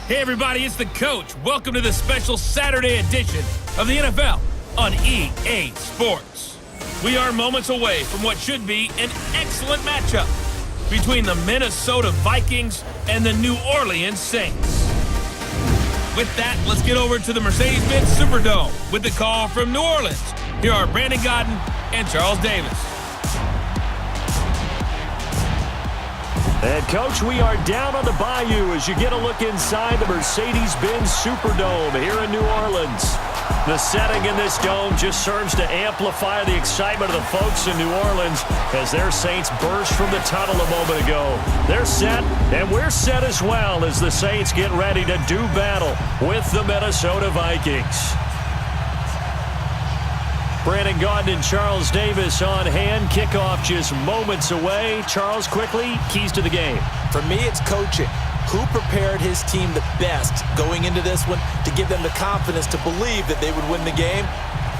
Hey everybody, it's the coach. Welcome to the special Saturday edition of the NFL on EA Sports. We are moments away from what should be an excellent matchup between the Minnesota Vikings and the New Orleans Saints. With that, let's get over to the Mercedes-Benz Superdome with the call from New Orleans. Here are Brandon Godden and Charles Davis. And, Coach, we are down on the bayou as you get a look inside the Mercedes-Benz Superdome here in New Orleans. The setting in this dome just serves to amplify the excitement of the folks in New Orleans as their Saints burst from the tunnel a moment ago. They're set, and we're set as well as the Saints get ready to do battle with the Minnesota Vikings. Brandon Gaudin and Charles Davis on hand. Kickoff just moments away. Charles, quickly, keys to the game. For me, it's coaching. Who prepared his team the best going into this one to give them the confidence to believe that they would win the game?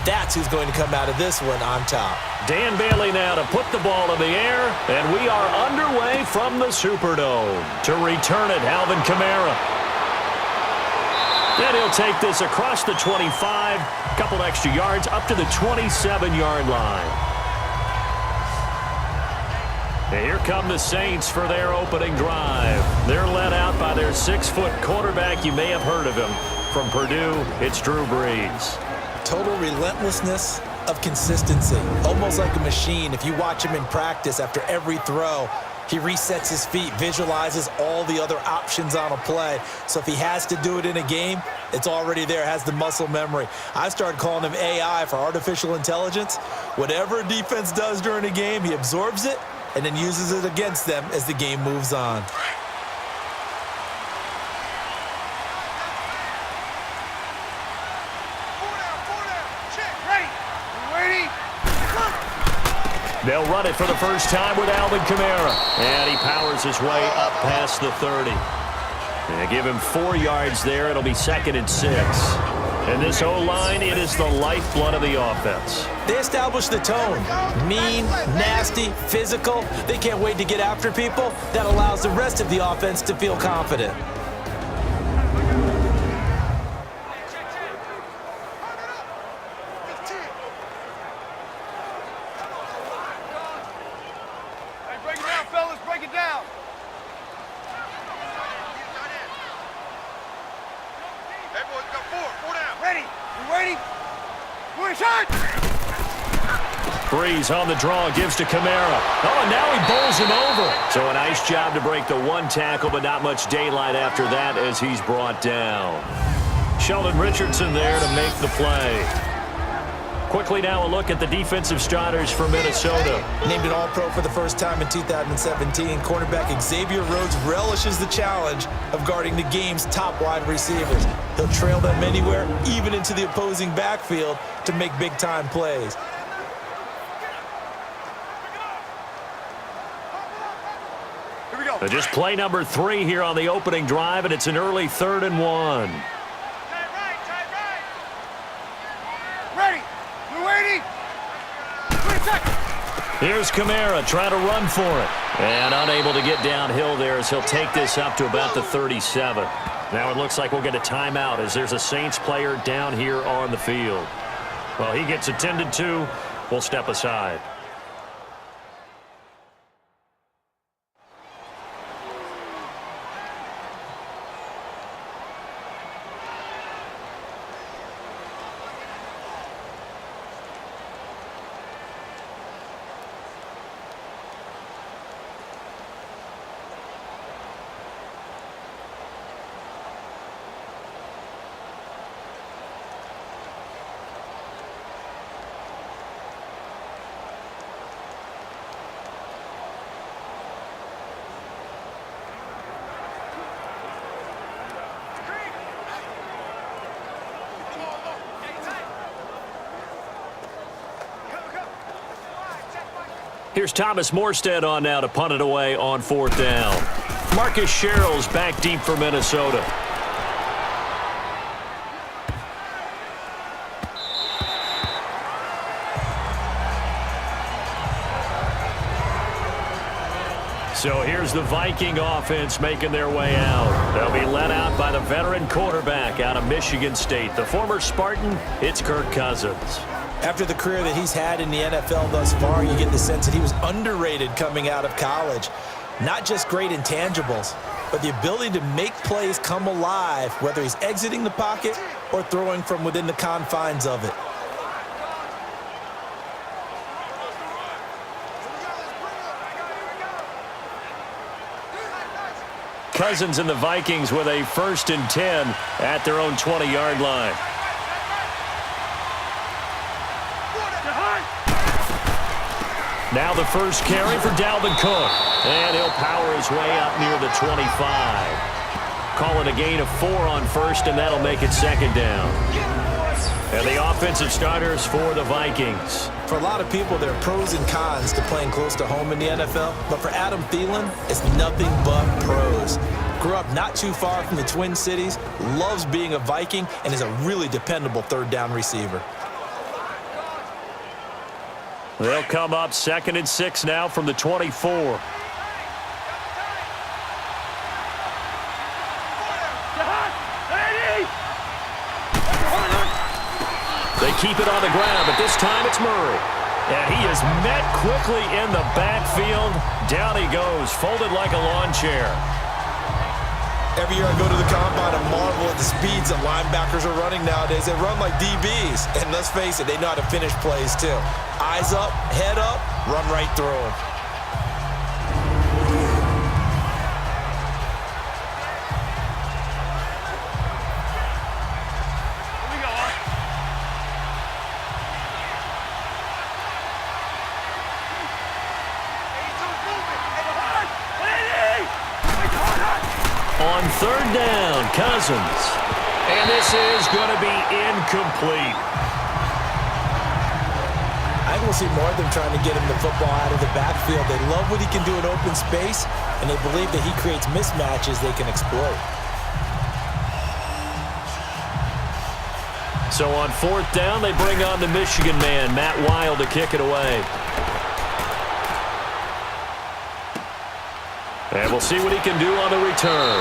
That's who's going to come out of this one on top. Dan Bailey now to put the ball in the air, and we are underway from the Superdome. To return it, Alvin Kamara. Then he'll take this across the 25, a couple extra yards up to the 27-yard line. And here come the Saints for their opening drive. They're led out by their 6-foot quarterback. You may have heard of him. From Purdue, it's Drew Brees. Total relentlessness of consistency. Almost like a machine. If you watch him in practice after every throw, he resets his feet, visualizes all the other options on a play. So if he has to do it in a game, it's already there, has the muscle memory. I started calling him AI for artificial intelligence. Whatever a defense does during a game, he absorbs it and then uses it against them as the game moves on. They'll run it for the first time with Alvin Kamara. And he powers his way up past the 30. And give him 4 yards there. It'll be 2nd and 6. And this O-line, it is the lifeblood of the offense. They establish the tone. Mean, nasty, physical. They can't wait to get after people. That allows the rest of the offense to feel confident. Brees on the draw, gives to Kamara. Oh, and now he bowls him over. So a nice job to break the one tackle, but not much daylight after that as he's brought down. Sheldon Richardson there to make the play. Quickly now a look at the defensive starters for Minnesota. Named an All-Pro for the first time in 2017, cornerback Xavier Rhodes relishes the challenge of guarding the game's top wide receivers. He'll trail them anywhere, even into the opposing backfield, to make big-time plays. Just play number 3 here on the opening drive, and it's an early 3rd and 1. Ready. We're waiting. 20 seconds. Here's Kamara trying to run for it. And unable to get downhill there as he'll take this up to about the 37. Now it looks like we'll get a timeout as there's a Saints player down here on the field. Well, he gets attended to. We'll step aside. Here's Thomas Morstead on now to punt it away on 4th down. Marcus Sherrill's back deep for Minnesota. So here's the Viking offense making their way out. They'll be led out by the veteran quarterback out of Michigan State. The former Spartan, it's Kirk Cousins. After the career that he's had in the NFL thus far, you get the sense that he was underrated coming out of college. Not just great intangibles, but the ability to make plays come alive, whether he's exiting the pocket or throwing from within the confines of it. Cousins and the Vikings with a 1st and 10 at their own 20-yard line. Now the first carry for Dalvin Cook. And he'll power his way up near the 25. Call it a gain of 4 on 1st, and that'll make it 2nd down. And the offensive starters for the Vikings. For a lot of people, there are pros and cons to playing close to home in the NFL. But for Adam Thielen, it's nothing but pros. Grew up not too far from the Twin Cities, loves being a Viking, and is a really dependable 3rd down receiver. They'll come up 2nd and 6 now from the 24. They keep it on the ground, but this time it's Murray. And he is met quickly in the backfield. Down he goes, folded like a lawn chair. Every year I go to the combine and marvel at the speeds that linebackers are running nowadays. They run like DBs. And let's face it, they know how to finish plays too. Eyes up, head up, run right through them. On 3rd down, Cousins. And this is going to be incomplete. I will see more of them trying to get him the football out of the backfield. They love what he can do in open space, and they believe that he creates mismatches they can exploit. So on 4th down, they bring on the Michigan man, Matt Wild, to kick it away. And we'll see what he can do on the return.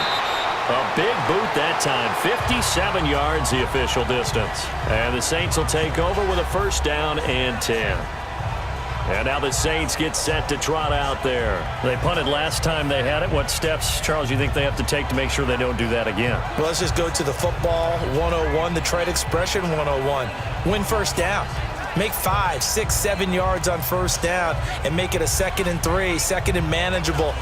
A big boot that time. 57 yards, the official distance. And the Saints will take over with a 1st down and 10. And now the Saints get set to trot out there. They punted last time they had it. What steps, Charles, you think they have to take to make sure they don't do that again? Well, let's just go to the football 101, the trade expression 101. Win 1st down. Make 5, 6, 7 yards on 1st down and make it a 2nd and 3, 2nd and manageable.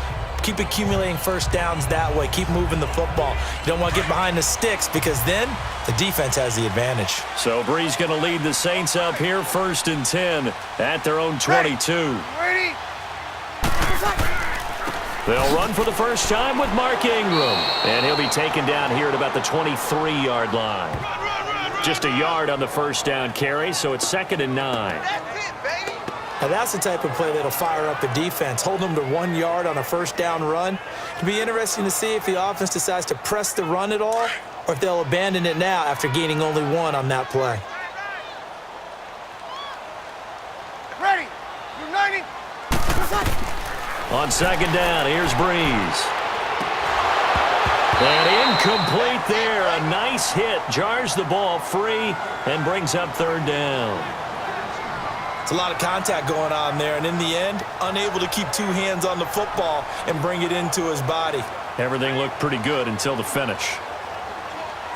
Keep accumulating 1st downs that way. Keep moving the football. You don't want to get behind the sticks because then the defense has the advantage. So Brees going to lead the Saints up here 1st and 10 at their own 22. Ready? They'll run for the first time with Mark Ingram. And he'll be taken down here at about the 23-yard line. Just a yard on the 1st down carry, so it's 2nd and 9. That's it, baby. Now that's the type of play that'll fire up the defense. Hold them to 1 yard on a 1st down run. It'll be interesting to see if the offense decides to press the run at all or if they'll abandon it now after gaining only 1 on that play. Ready? United. On 2nd down, here's Brees. And incomplete there. A nice hit. Jars the ball free and brings up 3rd down. It's a lot of contact going on there, and in the end, unable to keep 2 hands on the football and bring it into his body. Everything looked pretty good until the finish.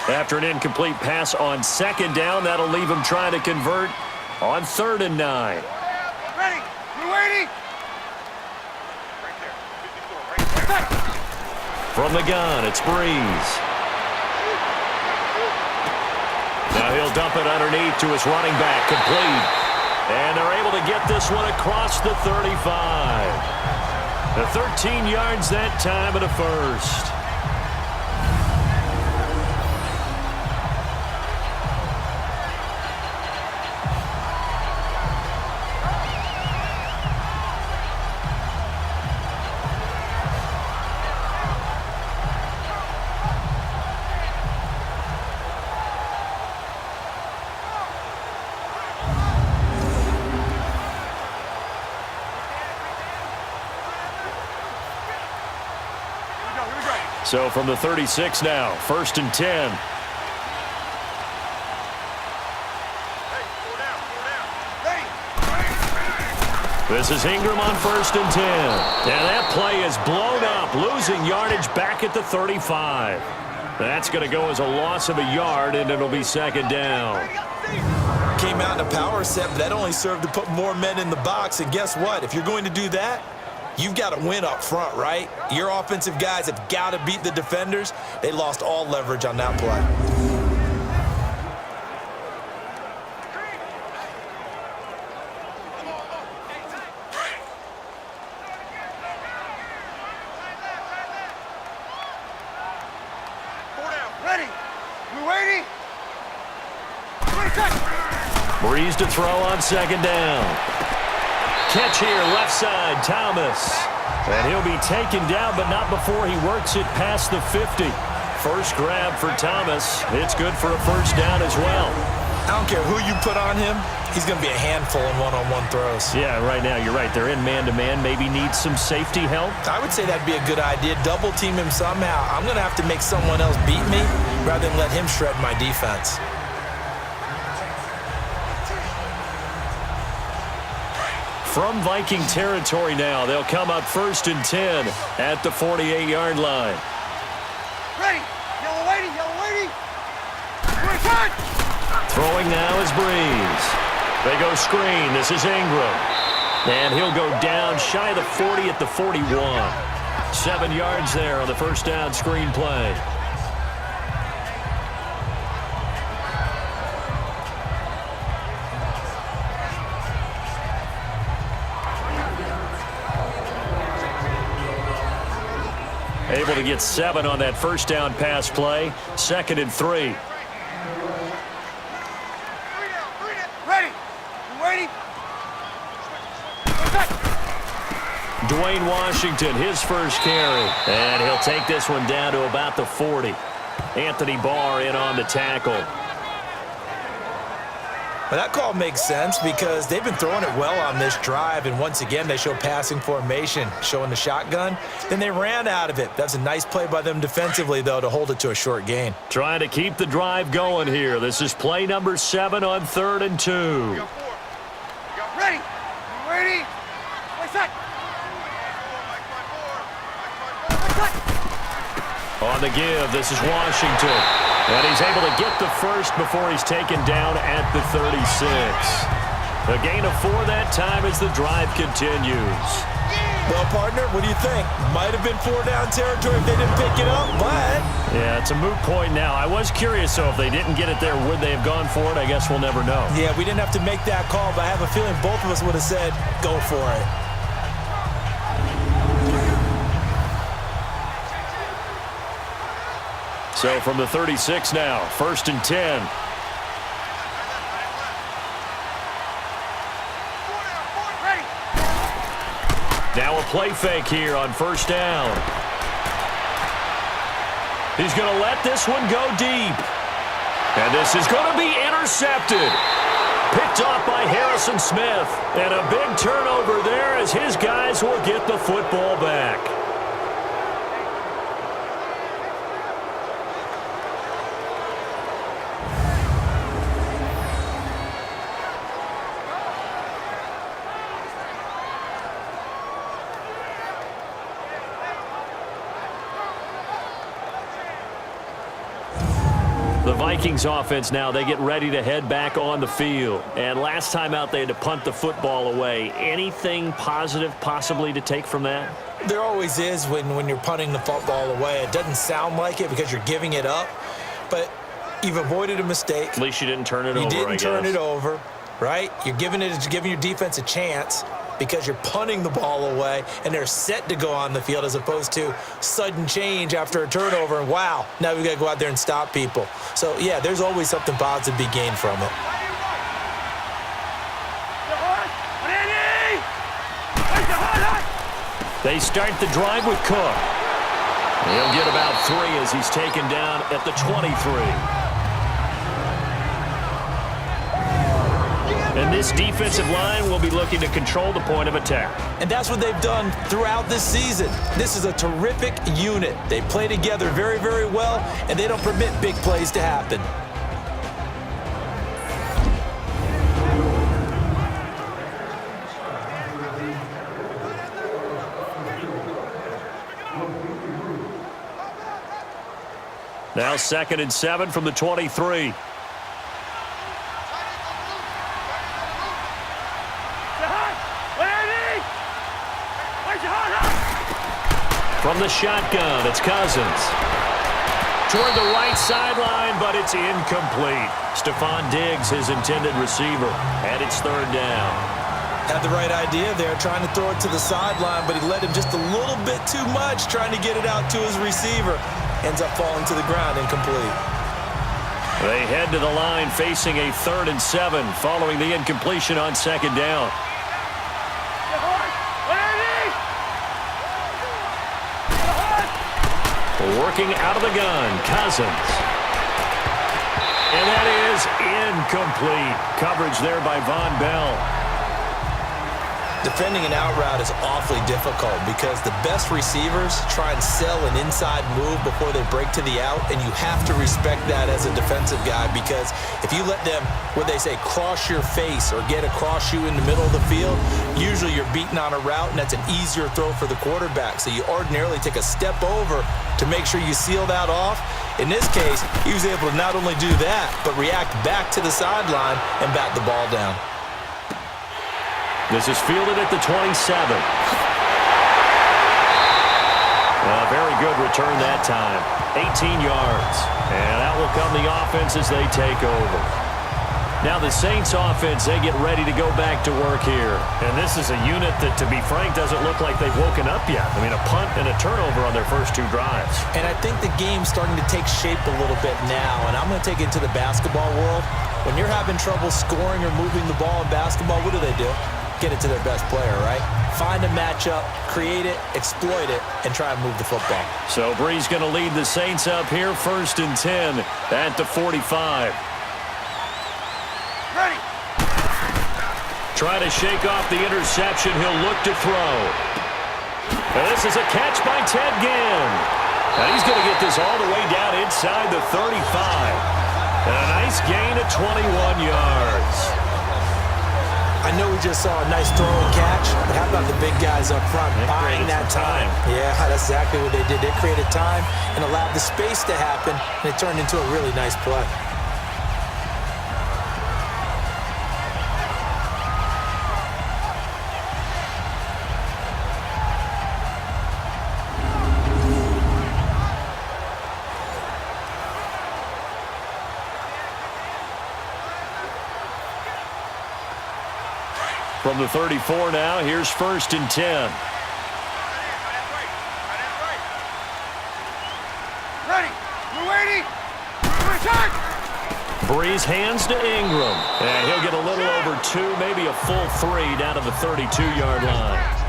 After an incomplete pass on 2nd down, that'll leave him trying to convert on 3rd and 9. Ready? We're waiting. From the gun, it's Brees. Now he'll dump it underneath to his running back, complete. And they're able to get this one across the 35. The 13 yards that time and a 1st. So from the 36 now, 1st and 10. This is Ingram on 1st and 10. And that play is blown up, losing yardage back at the 35. That's going to go as a loss of a yard, and it'll be 2nd down. Came out in a power set, but that only served to put more men in the box. And guess what? If you're going to do that, you've got to win up front, right? Your offensive guys have got to beat the defenders. They lost all leverage on that play. Brees to throw on 2nd down. Catch here, left side, Thomas. And he'll be taken down, but not before he works it past the 50. First grab for Thomas. It's good for a 1st down as well. I don't care who you put on him. He's going to be a handful in one-on-one throws. Yeah, right now, you're right. They're in man-to-man. Maybe need some safety help. I would say that'd be a good idea. Double team him somehow. I'm going to have to make someone else beat me rather than let him shred my defense. From Viking territory now, they'll come up 1st and 10 at the 48-yard line. Ready. Yellow lady, yellow lady. Throwing now is Brees. They go screen. This is Ingram. And he'll go down shy of the 40 at the 41. 7 yards there on the 1st down screen play. Able to get 7 on that 1st down pass play. 2nd and 3. Ready. You waiting? Dwayne Washington, his first carry. And he'll take this one down to about the 40. Anthony Barr in on the tackle. Well, that call makes sense because they've been throwing it well on this drive, and once again they show passing formation, showing the shotgun. Then they ran out of it. That's a nice play by them defensively, though, to hold it to a short gain. Trying to keep the drive going here. This is play number 7 on 3rd and 2. Ready. You ready? Play set. On the give, this is Washington. And he's able to get the first before he's taken down at the 36. A gain of 4 that time as the drive continues. Well, partner, what do you think? Might have been 4-down territory if they didn't pick it up, but... Yeah, it's a moot point now. I was curious, so if they didn't get it there, would they have gone for it? I guess we'll never know. Yeah, we didn't have to make that call, but I have a feeling both of us would have said, go for it. So from the 36 now, 1st and 10. Now a play fake here on 1st down. He's going to let this one go deep. And this is going to be intercepted. Picked off by Harrison Smith. And a big turnover there as his guys will get the football back. The Vikings offense now, they get ready to head back on the field. And last time out, they had to punt the football away. Anything positive possibly to take from that? There always is when you're punting the football away. It doesn't sound like it because you're giving it up, but you've avoided a mistake. At least you didn't turn it over, You didn't I turn guess. it over, right? You're giving your defense a chance because you're punting the ball away and they're set to go on the field as opposed to sudden change after a turnover and wow, now we've got to go out there and stop people. So, yeah, there's always something positive to be gained from it. They start the drive with Cook. He'll get about 3 as he's taken down at the 23. And this defensive line will be looking to control the point of attack. And that's what they've done throughout this season. This is a terrific unit. They play together very, very well, and they don't permit big plays to happen. Now 2nd and 7 from the 23. From the shotgun, it's Cousins. Toward the right sideline, but it's incomplete. Stephon Diggs, his intended receiver, and it's 3rd down. Had the right idea there, trying to throw it to the sideline, but he led him just a little bit too much, trying to get it out to his receiver. Ends up falling to the ground, incomplete. They head to the line facing a 3rd and 7 following the incompletion on 2nd down. Working out of the gun, Cousins. And that is incomplete. Coverage there by Von Bell. Defending an out route is awfully difficult because the best receivers try and sell an inside move before they break to the out, and you have to respect that as a defensive guy because if you let them, what they say, cross your face or get across you in the middle of the field, usually you're beaten on a route, and that's an easier throw for the quarterback. So you ordinarily take a step over to make sure you seal that off. In this case, he was able to not only do that, but react back to the sideline and bat the ball down. This is fielded at the 27. A very good return that time. 18 yards. And out will come the offense as they take over. Now the Saints offense, they get ready to go back to work here. And this is a unit that, to be frank, doesn't look like they've woken up yet. I mean, a punt and a turnover on their first 2 drives. And I think the game's starting to take shape a little bit now. And I'm going to take it to the basketball world. When you're having trouble scoring or moving the ball in basketball, what do? Get it to their best player, right? Find a matchup, create it, exploit it, and try and move the football. So Brees going to lead the Saints up here, 1st and 10 at the 45. Ready. Try to shake off the interception. He'll look to throw. And this is a catch by Ted Ginn. And he's going to get this all the way down inside the 35. And a nice gain of 21 yards. I know we just saw a nice throw and catch, but how about the big guys up front buying that time? Yeah, that's exactly what they did. They created time and allowed the space to happen, and it turned into a really nice play. From the 34 now, here's 1st and 10. Ready. We're waiting. Brees hands to Ingram. And he'll get a little over 2, maybe a full 3 down to the 32-yard line.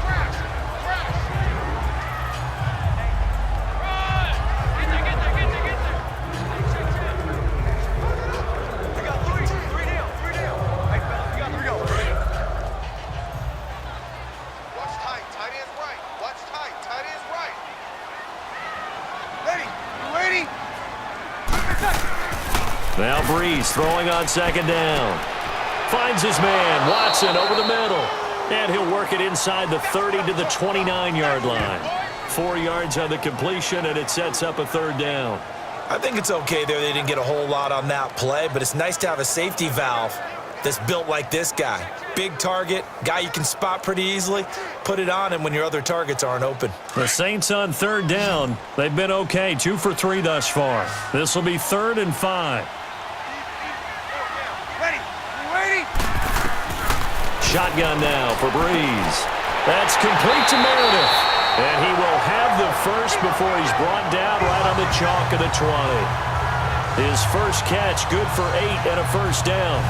Now Brees throwing on 2nd down. Finds his man, Watson, over the middle. And he'll work it inside the 30 to the 29-yard line. 4 yards on the completion, and it sets up a 3rd down. I think it's okay there. They didn't get a whole lot on that play, but it's nice to have a safety valve that's built like this guy. Big target, guy you can spot pretty easily. Put it on him when your other targets aren't open. The Saints on 3rd down. They've been okay, 2 for 3 thus far. This will be 3rd and 5. Ready. We're waiting. Shotgun now for Brees. That's complete to Meredith. And he will have the first before he's brought down right on the chalk of the 20. His first catch, good for 8 and a 1st down.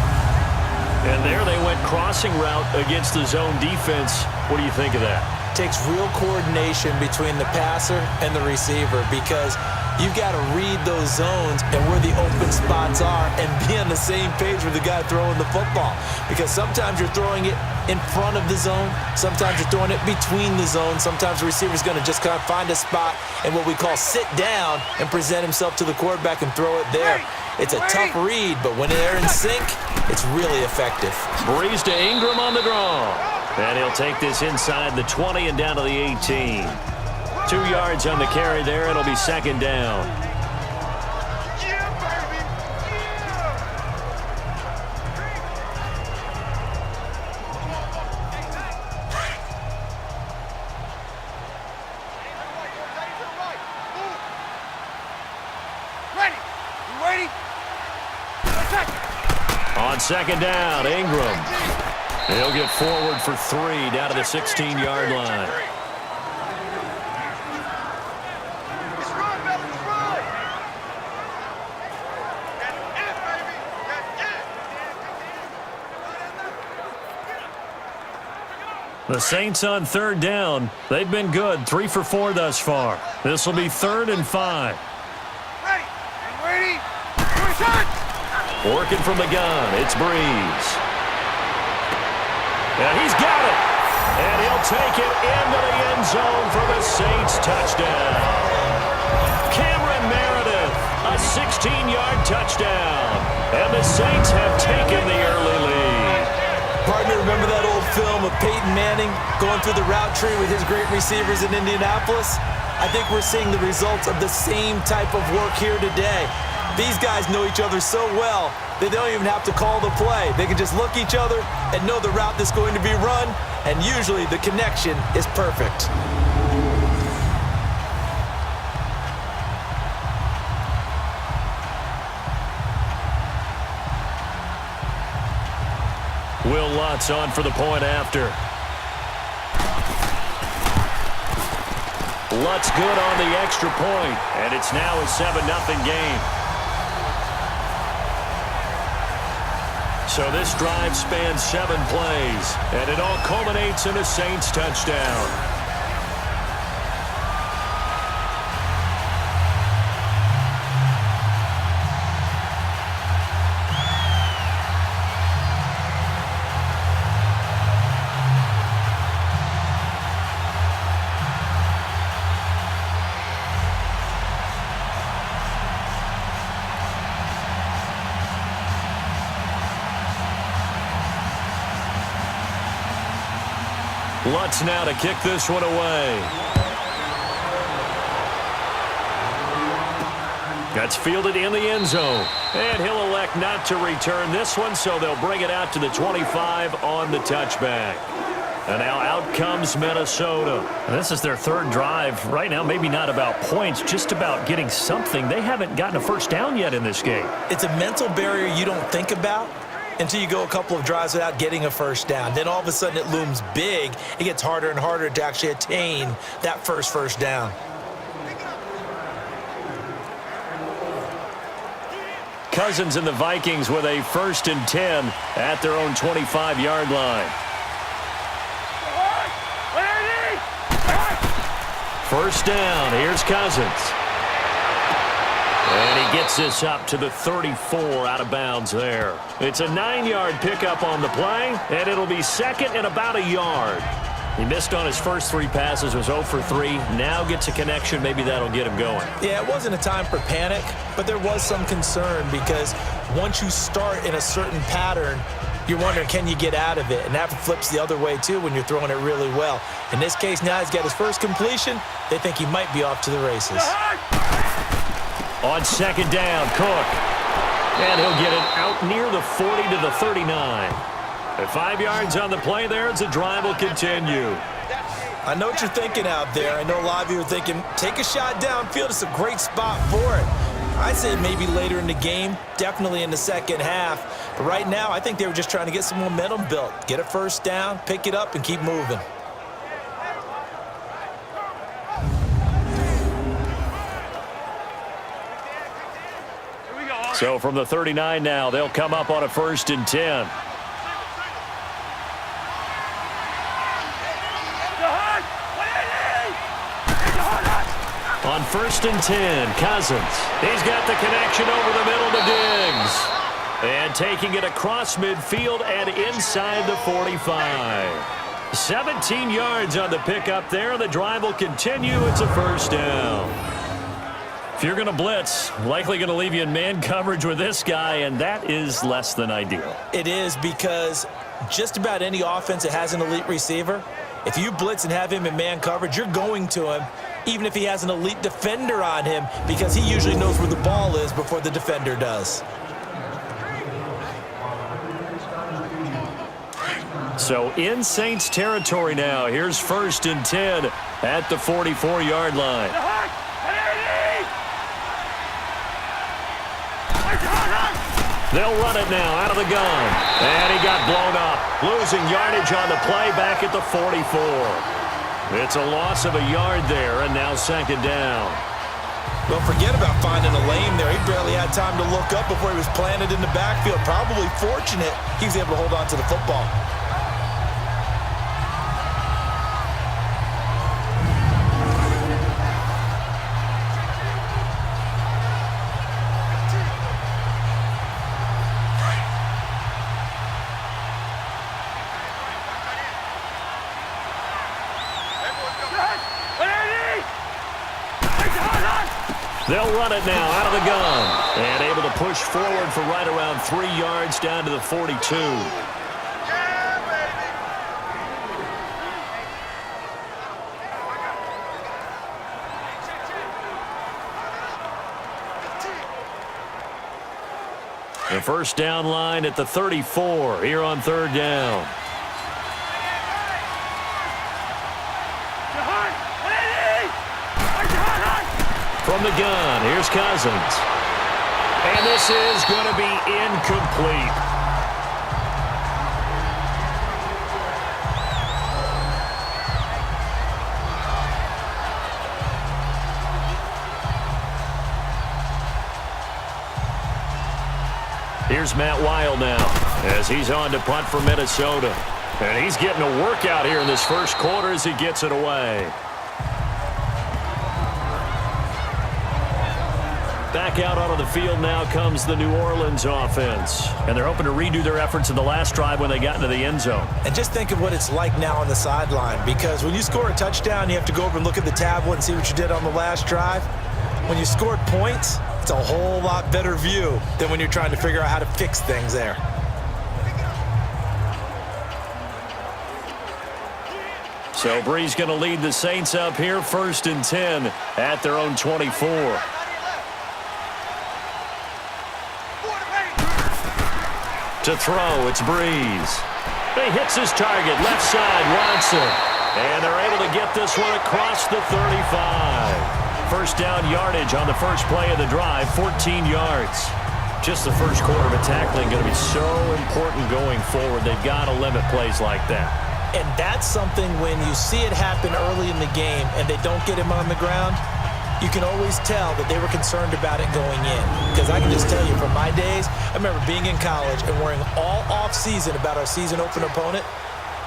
And there they went crossing route against the zone defense. What do you think of that? Takes real coordination between the passer and the receiver because You've got to read those zones and where the open spots are and be on the same page with the guy throwing the football. Because sometimes you're throwing it in front of the zone. Sometimes you're throwing it between the zones. Sometimes the receiver's going to just kind of find a spot and what we call sit down and present himself to the quarterback and throw it there. It's a tough read, but when they're in sync, it's really effective. Brees to Ingram on the draw. And he'll take this inside the 20 and down to the 18. 2 yards on the carry there. It'll be second down. On second down, Ingram. He'll get forward for 3 down to the 16-yard line. The Saints on third down. They've been good, 3 for 4 thus far. This will be 3rd and 5. Ready. Working from the gun, it's Brees. And he's got it. And he'll take it into the end zone for the Saints touchdown. Cameron Meredith, a 16-yard touchdown. And the Saints have taken the early lead. Partner, remember that old film of Peyton Manning going through the route tree with his great receivers in Indianapolis? I think we're seeing the results of the same type of work here today. These guys know each other so well that they don't even have to call the play. They can just look each other and know the route that's going to be run, and usually the connection is perfect. Will Lutz on for the point after. Lutz good on the extra point, and it's now a 7-0 game. So this drive spans 7 plays, and it all culminates in a Saints touchdown. Lutz now to kick this one away. That's fielded in the end zone. And he'll elect not to return this one, so they'll bring it out to the 25 on the touchback. And now out comes Minnesota. This is their 3rd drive. Right now, maybe not about points, just about getting something. They haven't gotten a first down yet in this game. It's a mental barrier you don't think about until you go a couple of drives without getting a first down. Then all of a sudden it looms big. It gets harder and harder to actually attain that first down. Cousins and the Vikings with a 1st and 10 at their own 25-yard line. First down, here's Cousins. And he gets this up to the 34 out of bounds there. It's a 9-yard pickup on the play, and it'll be 2nd and about a yard. He missed on his first 3 passes, was 0 for 3. Now gets a connection. Maybe that'll get him going. Yeah, it wasn't a time for panic, but there was some concern because once you start in a certain pattern, you're wondering, can you get out of it? And that flips the other way, too, when you're throwing it really well. In this case, now he's got his first completion. They think he might be off to the races. On 2nd down, Cook. And he'll get it out near the 40 to the 39. At 5 yards on the play there, as the drive will continue. I know what you're thinking out there. I know a lot of you are thinking, take a shot downfield. It's a great spot for it. I'd say maybe later in the game, definitely in the second half. But right now, I think they were just trying to get some momentum built. Get a first down, pick it up, and keep moving. So from the 39 now, they'll come up on a 1st and 10. On first and 10. Cousins. He's got the connection over the middle to Diggs. And taking it across midfield and inside the 45. 17 yards on the pickup there. The drive will continue. It's a first down. If you're going to blitz, likely going to leave you in man coverage with this guy, and that is less than ideal. It is, because just about any offense that has an elite receiver, if you blitz and have him in man coverage, you're going to him, even if he has an elite defender on him, because he usually knows where the ball is before the defender does. So in Saints territory now. Here's first and 10 at the 44-yard line. They'll run it now out of the gun. And he got blown up. Losing yardage on the play back at the 44. It's a loss of a yard there, and now second down. Well, forget about finding a lane there. He barely had time to look up before he was planted in the backfield. Probably fortunate he was able to hold on to the football. They'll run it now out of the gun. And able to push forward for right around 3 yards down to the 42. The first down line at the 34 here on third down. From the gun, here's Cousins. And this is going to be incomplete. Here's Matt Weil now as he's on to punt for Minnesota. And he's getting a workout here in this first quarter as he gets it away. Back out onto the field now comes the New Orleans offense. And they're hoping to redo their efforts in the last drive when they got into the end zone. And just think of what it's like now on the sideline, because when you score a touchdown, you have to go over and look at the tablet and see what you did on the last drive. When you scored points, it's a whole lot better view than when you're trying to figure out how to fix things there. So Brees going to lead the Saints up here, first and 10 at their own 24. To throw, it's Brees. He hits his target, left side, Watson. And they're able to get this one across the 35. First down yardage on the first play of the drive, 14 yards. Just the first quarter of a tackling going to be so important going forward. They've got to limit plays like that. And that's something when you see it happen early in the game and they don't get him on the ground, you can always tell that they were concerned about it going in. Because I can just tell you from my days, I remember being in college and worrying all off-season about our season opener opponent,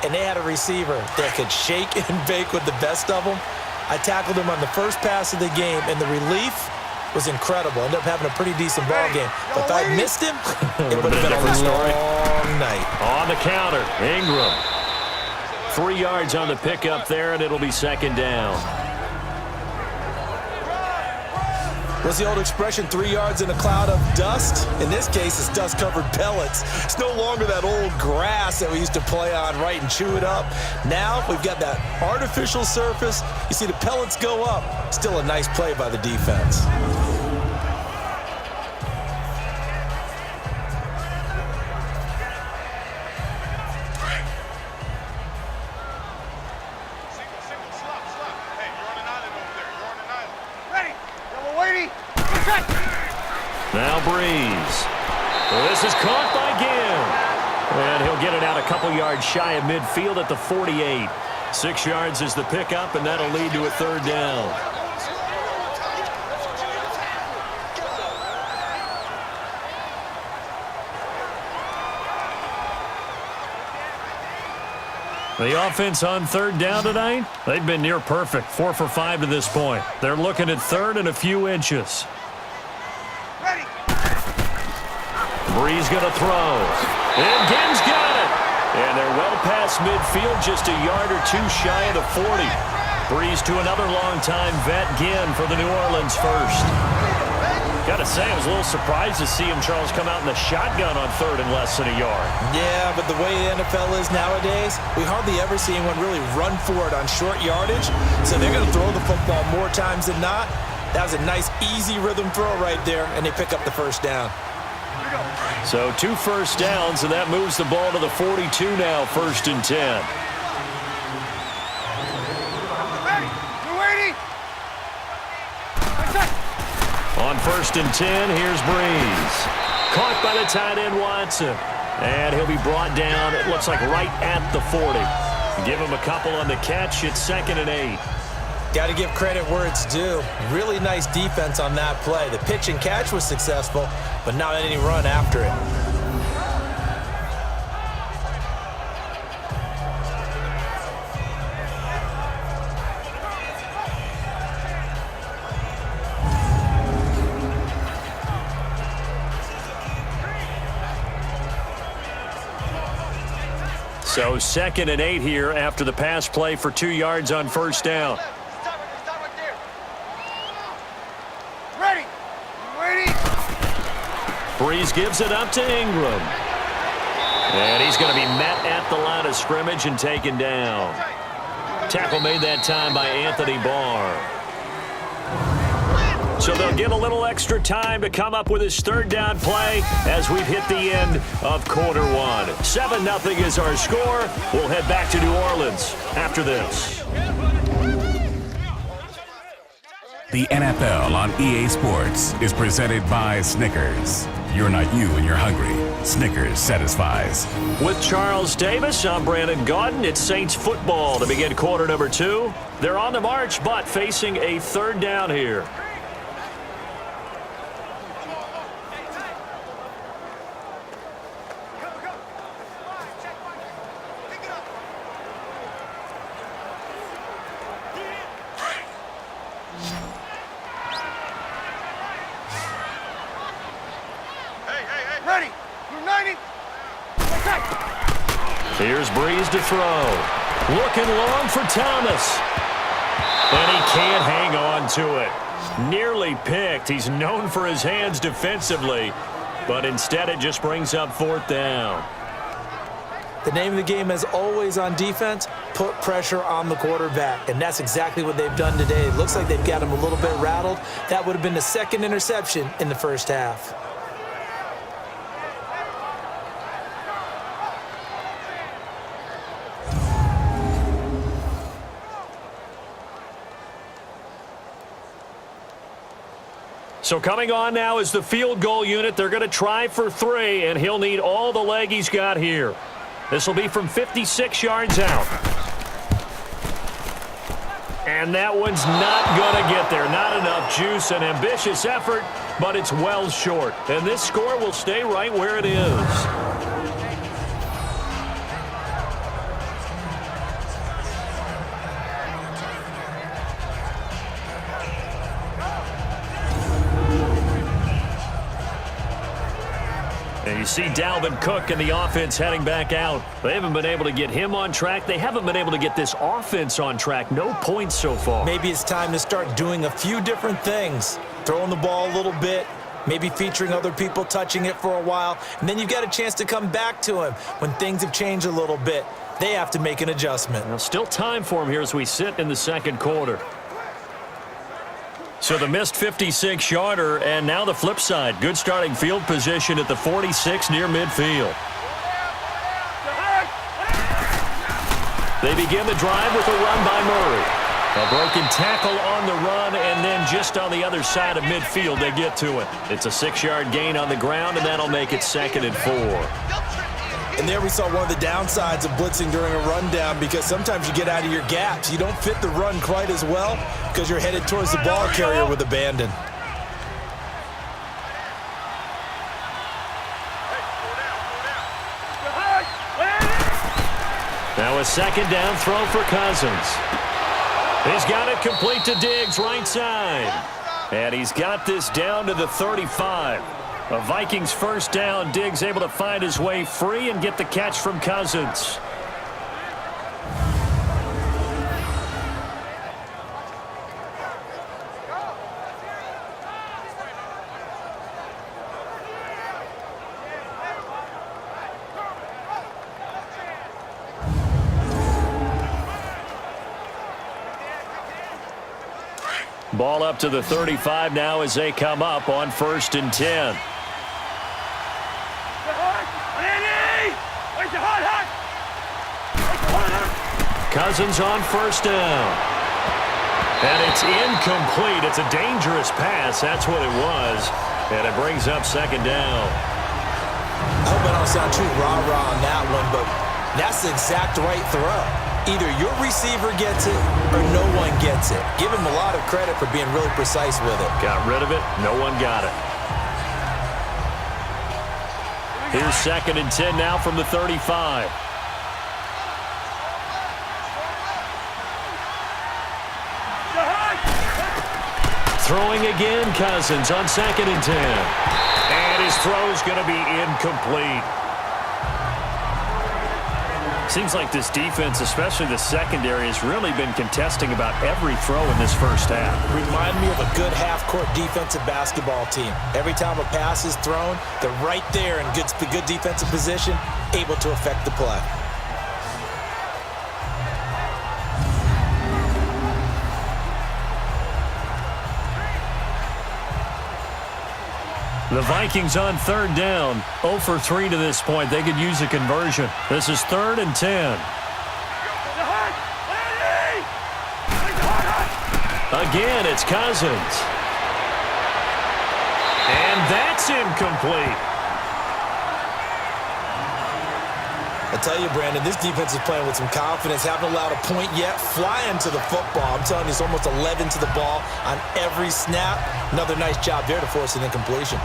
and they had a receiver that could shake and bake with the best of them. I tackled him on the first pass of the game, and the relief was incredible. Ended up having a pretty decent ball game. But if I missed him, it would have been a long night. On the counter, Ingram. 3 yards on the pickup there, and it'll be second down. What's the old expression, 3 yards in a cloud of dust? In this case, it's dust-covered pellets. It's no longer that old grass that we used to play on, right, and chew it up. Now we've got that artificial surface. You see the pellets go up. Still a nice play by the defense. Now Brees. This is caught by Gill. And he'll get it out a couple yards shy of midfield at the 48. 6 yards is the pickup, and that'll lead to a third down. The offense on third down tonight, they've been near perfect, 4 for 5 to this point. They're looking at third and a few inches. Ready. Brees going to throw. And Ginn's got it. And they're well past midfield, just a yard or two shy of the 40. Brees to another long-time vet, Ginn, for the New Orleans first. Got to say, I was a little surprised to see him, Charles, come out in the shotgun on third and less than a yard. Yeah, but the way the NFL is nowadays, we hardly ever see anyone really run for it on short yardage. So they're going to throw the football more times than not. That was a nice, easy rhythm throw right there, and they pick up the first down. So 2 first downs, and that moves the ball to the 42 now, 1st and 10. Ready. We're waiting. On 1st and 10, here's Brees. Caught by the tight end, Watson. And he'll be brought down, it looks like right at the 40. Give him a couple on the catch. It's 2nd and 8. Got to give credit where it's due. Really nice defense on that play. The pitch and catch was successful, but not any run after it. So 2nd and 8 here after the pass play for 2 yards on first down. Stop right there. Ready. We're waiting. Brees gives it up to Ingram. And he's going to be met at the line of scrimmage and taken down. Tackle made that time by Anthony Barr. So they'll get a little extra time to come up with his third down play as we've hit the end of quarter 1. 7-0 is our score. We'll head back to New Orleans after this. The NFL on EA Sports is presented by Snickers. You're not you when you're hungry. Snickers satisfies. With Charles Davis, I'm Brandon Gaudin. It's Saints football to begin quarter number 2. They're on the march, but facing a third down here. Ready. We're 90. Here's Brees to throw. Looking long for Thomas. And he can't hang on to it. Nearly picked. He's known for his hands defensively, but instead it just brings up 4th down. The name of the game, as always on defense, put pressure on the quarterback, and that's exactly what they've done today. It looks like they've got him a little bit rattled. That would have been the 2nd interception in the first half. So coming on now is the field goal unit. They're going to try for 3, and he'll need all the leg he's got here. This will be from 56 yards out. And that one's not going to get there. Not enough juice. An ambitious effort, but it's well short. And this score will stay right where it is. And you see Dalvin Cook and the offense heading back out. They haven't been able to get him on track. They haven't been able to get this offense on track. No points so far. Maybe it's time to start doing a few different things. Throwing the ball a little bit, maybe featuring other people touching it for a while, and then you've got a chance to come back to him when things have changed a little bit. They have to make an adjustment. Now, still time for him here as we sit in the second quarter. So the missed 56-yarder, and now the flip side. Good starting field position at the 46 near midfield. They begin the drive with a run by Murray. A broken tackle on the run, and then just on the other side of midfield, they get to it. It's a 6-yard gain on the ground, and that'll make it 2nd and 4. And there we saw one of the downsides of blitzing during a rundown, because sometimes you get out of your gaps. You don't fit the run quite as well because you're headed towards the ball carrier with abandon. Now a second down throw for Cousins. He's got it complete to Diggs, right side. And he's got this down to the 35. A Vikings first down. Diggs able to find his way free and get the catch from Cousins. Ball up to the 35 now as they come up on 1st and 10. Cousins on 1st down. And it's incomplete. It's a dangerous pass. That's what it was. And it brings up 2nd down. I hope I don't sound too rah-rah on that one, but that's the exact right throw. Either your receiver gets it or no one gets it. Give him a lot of credit for being really precise with it. Got rid of it. No one got it. Here's 2nd and 10 now from the 35. Throwing again, Cousins on 2nd and 10. And his throw's going to be incomplete. Seems like this defense, especially the secondary, has really been contesting about every throw in this first half. Remind me of a good half-court defensive basketball team. Every time a pass is thrown, they're right there in good defensive position, able to affect the play. The Vikings on 3rd down. 0 for 3 to this point. They could use a conversion. This is 3rd and 10. Again, it's Cousins. And that's incomplete. I tell you, Brandon, this defense is playing with some confidence. Haven't allowed a point yet. Flying to the football. I'm telling you, it's almost 11 to the ball on every snap. Another nice job there to force an incompletion.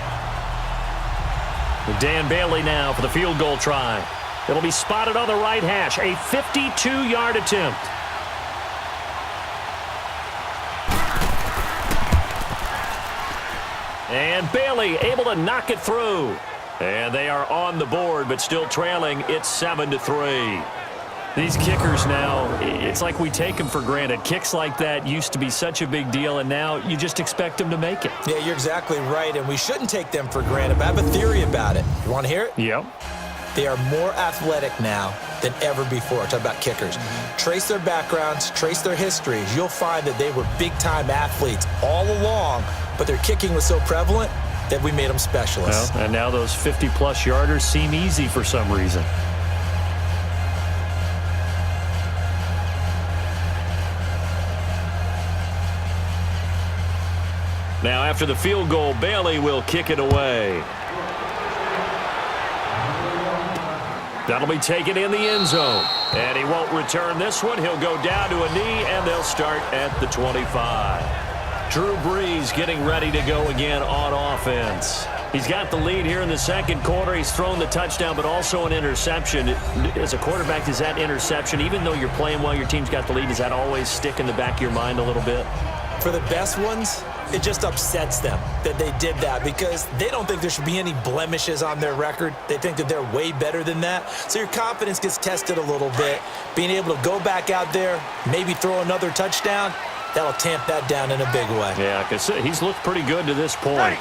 Dan Bailey now for the field goal try. It'll be spotted on the right hash. A 52-yard attempt. And Bailey able to knock it through. And they are on the board, but still trailing. It's 7-3. These kickers now, it's like we take them for granted. Kicks like that used to be such a big deal, and now you just expect them to make it. Yeah, you're exactly right, and we shouldn't take them for granted. But I have a theory about it. You want to hear it? Yep. They are more athletic now than ever before. Talk about kickers. Trace their backgrounds, trace their histories. You'll find that they were big-time athletes all along, but their kicking was so prevalent that we made them specialists. Well, and now those 50-plus yarders seem easy for some reason. Now after the field goal, Bailey will kick it away. That'll be taken in the end zone. And he won't return this one. He'll go down to a knee, and they'll start at the 25. Drew Brees getting ready to go again on offense. He's got the lead here in the second quarter. He's thrown the touchdown, but also an interception. As a quarterback, does that interception, even though you're playing well, your team's got the lead, does that always stick in the back of your mind a little bit? For the best ones, it just upsets them that they did that because they don't think there should be any blemishes on their record. They think that they're way better than that. So your confidence gets tested a little bit. Being able to go back out there, maybe throw another touchdown, that'll tamp that down in a big way. Yeah, because he's looked pretty good to this point.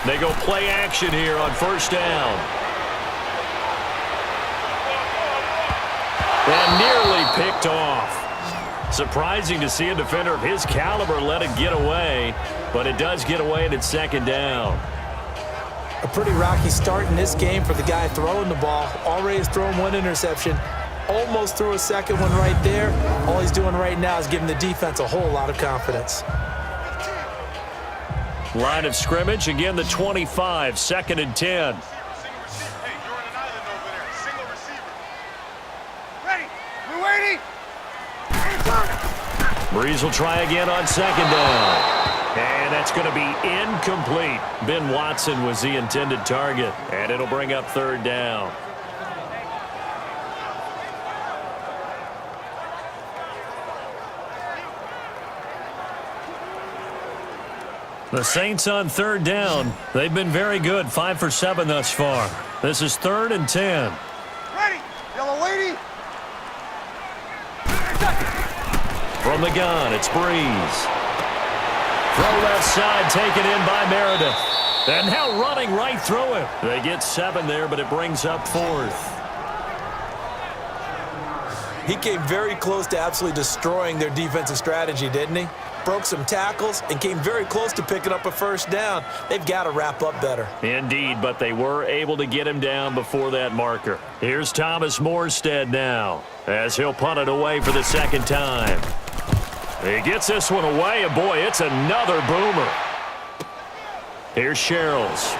They go play action here on first down. And nearly picked off. Surprising to see a defender of his caliber let it get away, but it does get away and it's second down. A pretty rocky start in this game for the guy throwing the ball. Already has thrown one interception. Almost threw a second one right there. All he's doing right now is giving the defense a whole lot of confidence. Line of scrimmage, again the 25, 2nd and 10. Brees will try again on second down. And that's going to be incomplete. Ben Watson was the intended target, and it'll bring up third down. The Saints on third down. They've been very good, 5 for 7 thus far. This is 3rd and 10. Ready, yellow lady. From the gun, it's Brees. Throw left side, taken in by Meredith. And now running right through it. They get 7 there, but it brings up 4th. He came very close to absolutely destroying their defensive strategy, didn't he? Broke some tackles and came very close to picking up a first down. They've got to wrap up better. Indeed, but they were able to get him down before that marker. Here's Thomas Morstead now, as he'll punt it away for the second time. He gets this one away, and boy, it's another boomer. Here's Sherrills.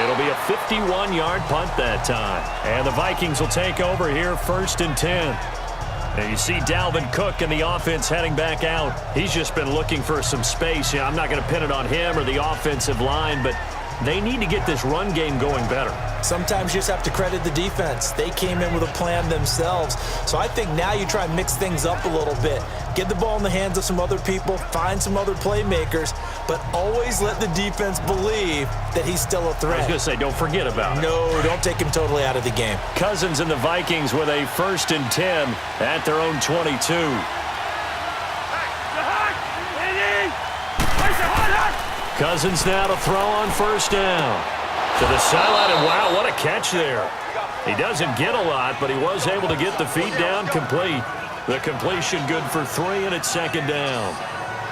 It'll be a 51-yard punt that time. And the Vikings will take over here 1st and 10. And you see Dalvin Cook in the offense heading back out. He's just been looking for some space. I'm not going to pin it on him or the offensive line, but they need to get this run game going better. Sometimes you just have to credit the defense. They came in with a plan themselves. So I think now you try and mix things up a little bit. Get the ball in the hands of some other people, find some other playmakers, but always let the defense believe that he's still a threat. I was going to say, don't forget about it. No, don't take him totally out of the game. Cousins and the Vikings with a 1st and 10 at their own 22. Cousins now to throw on 1st down. To the sideline, and wow, what a catch there. He doesn't get a lot, but he was able to get the feet down complete. The completion good for 3, and it's 2nd down.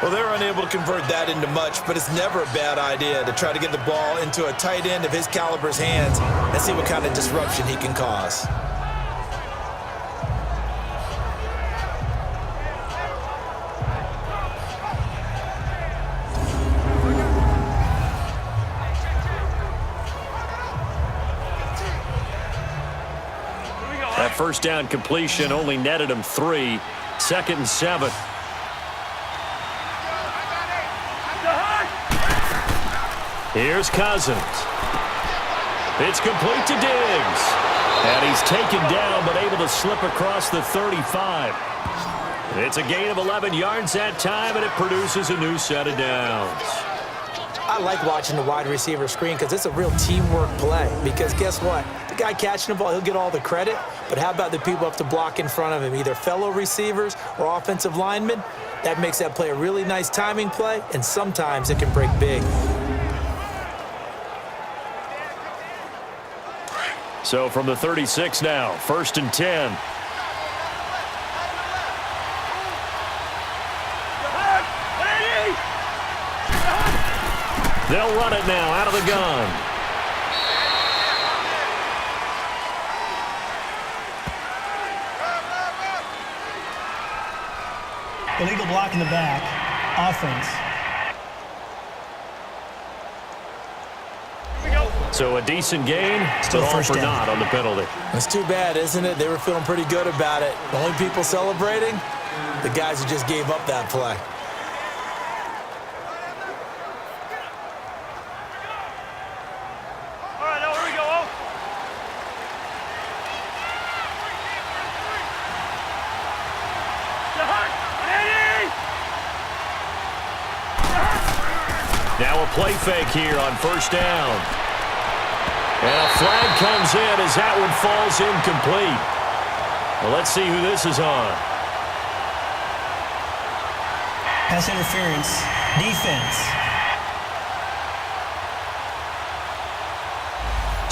Well, they're unable to convert that into much, but it's never a bad idea to try to get the ball into a tight end of his caliber's hands and see what kind of disruption he can cause. That 1st down completion only netted him 3. 2nd and 7. Here's Cousins. It's complete to Diggs. And he's taken down but able to slip across the 35. It's a gain of 11 yards that time, and it produces a new set of downs. I like watching the wide receiver screen because it's a real teamwork play. Because guess what? The guy catching the ball, he'll get all the credit. But how about the people who have to block in front of him, either fellow receivers or offensive linemen? That makes that play a really nice timing play, and sometimes it can break big. So from the 36 now, 1st and 10. They'll run it now out of the gun. Illegal block in the back. Offense. So a decent gain, Still but all first for down. naught on the penalty. It's too bad, isn't it? They were feeling pretty good about it. The only people celebrating, the guys who just gave up that play. All right, now here we go. Now a play fake here on 1st down. And a flag comes in as that one falls incomplete. Well, let's see who this is on. Pass interference. Defense.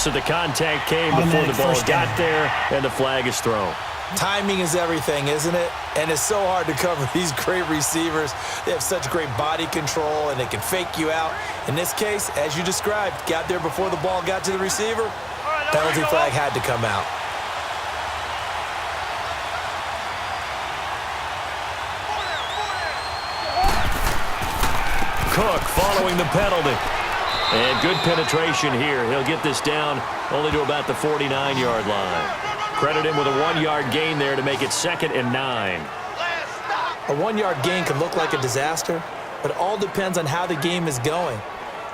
So the contact came before the ball First down. got there, and the flag is thrown. Timing is everything, isn't it? And it's so hard to cover these great receivers. They have such great body control, and they can fake you out. In this case, as you described, got there before the ball got to the receiver. Penalty flag had to come out. Cook following the penalty. And good penetration here. He'll get this down only to about the 49-yard line. Credit him with a 1-yard gain there to make it 2nd and 9. A 1-yard gain can look like a disaster, but it all depends on how the game is going.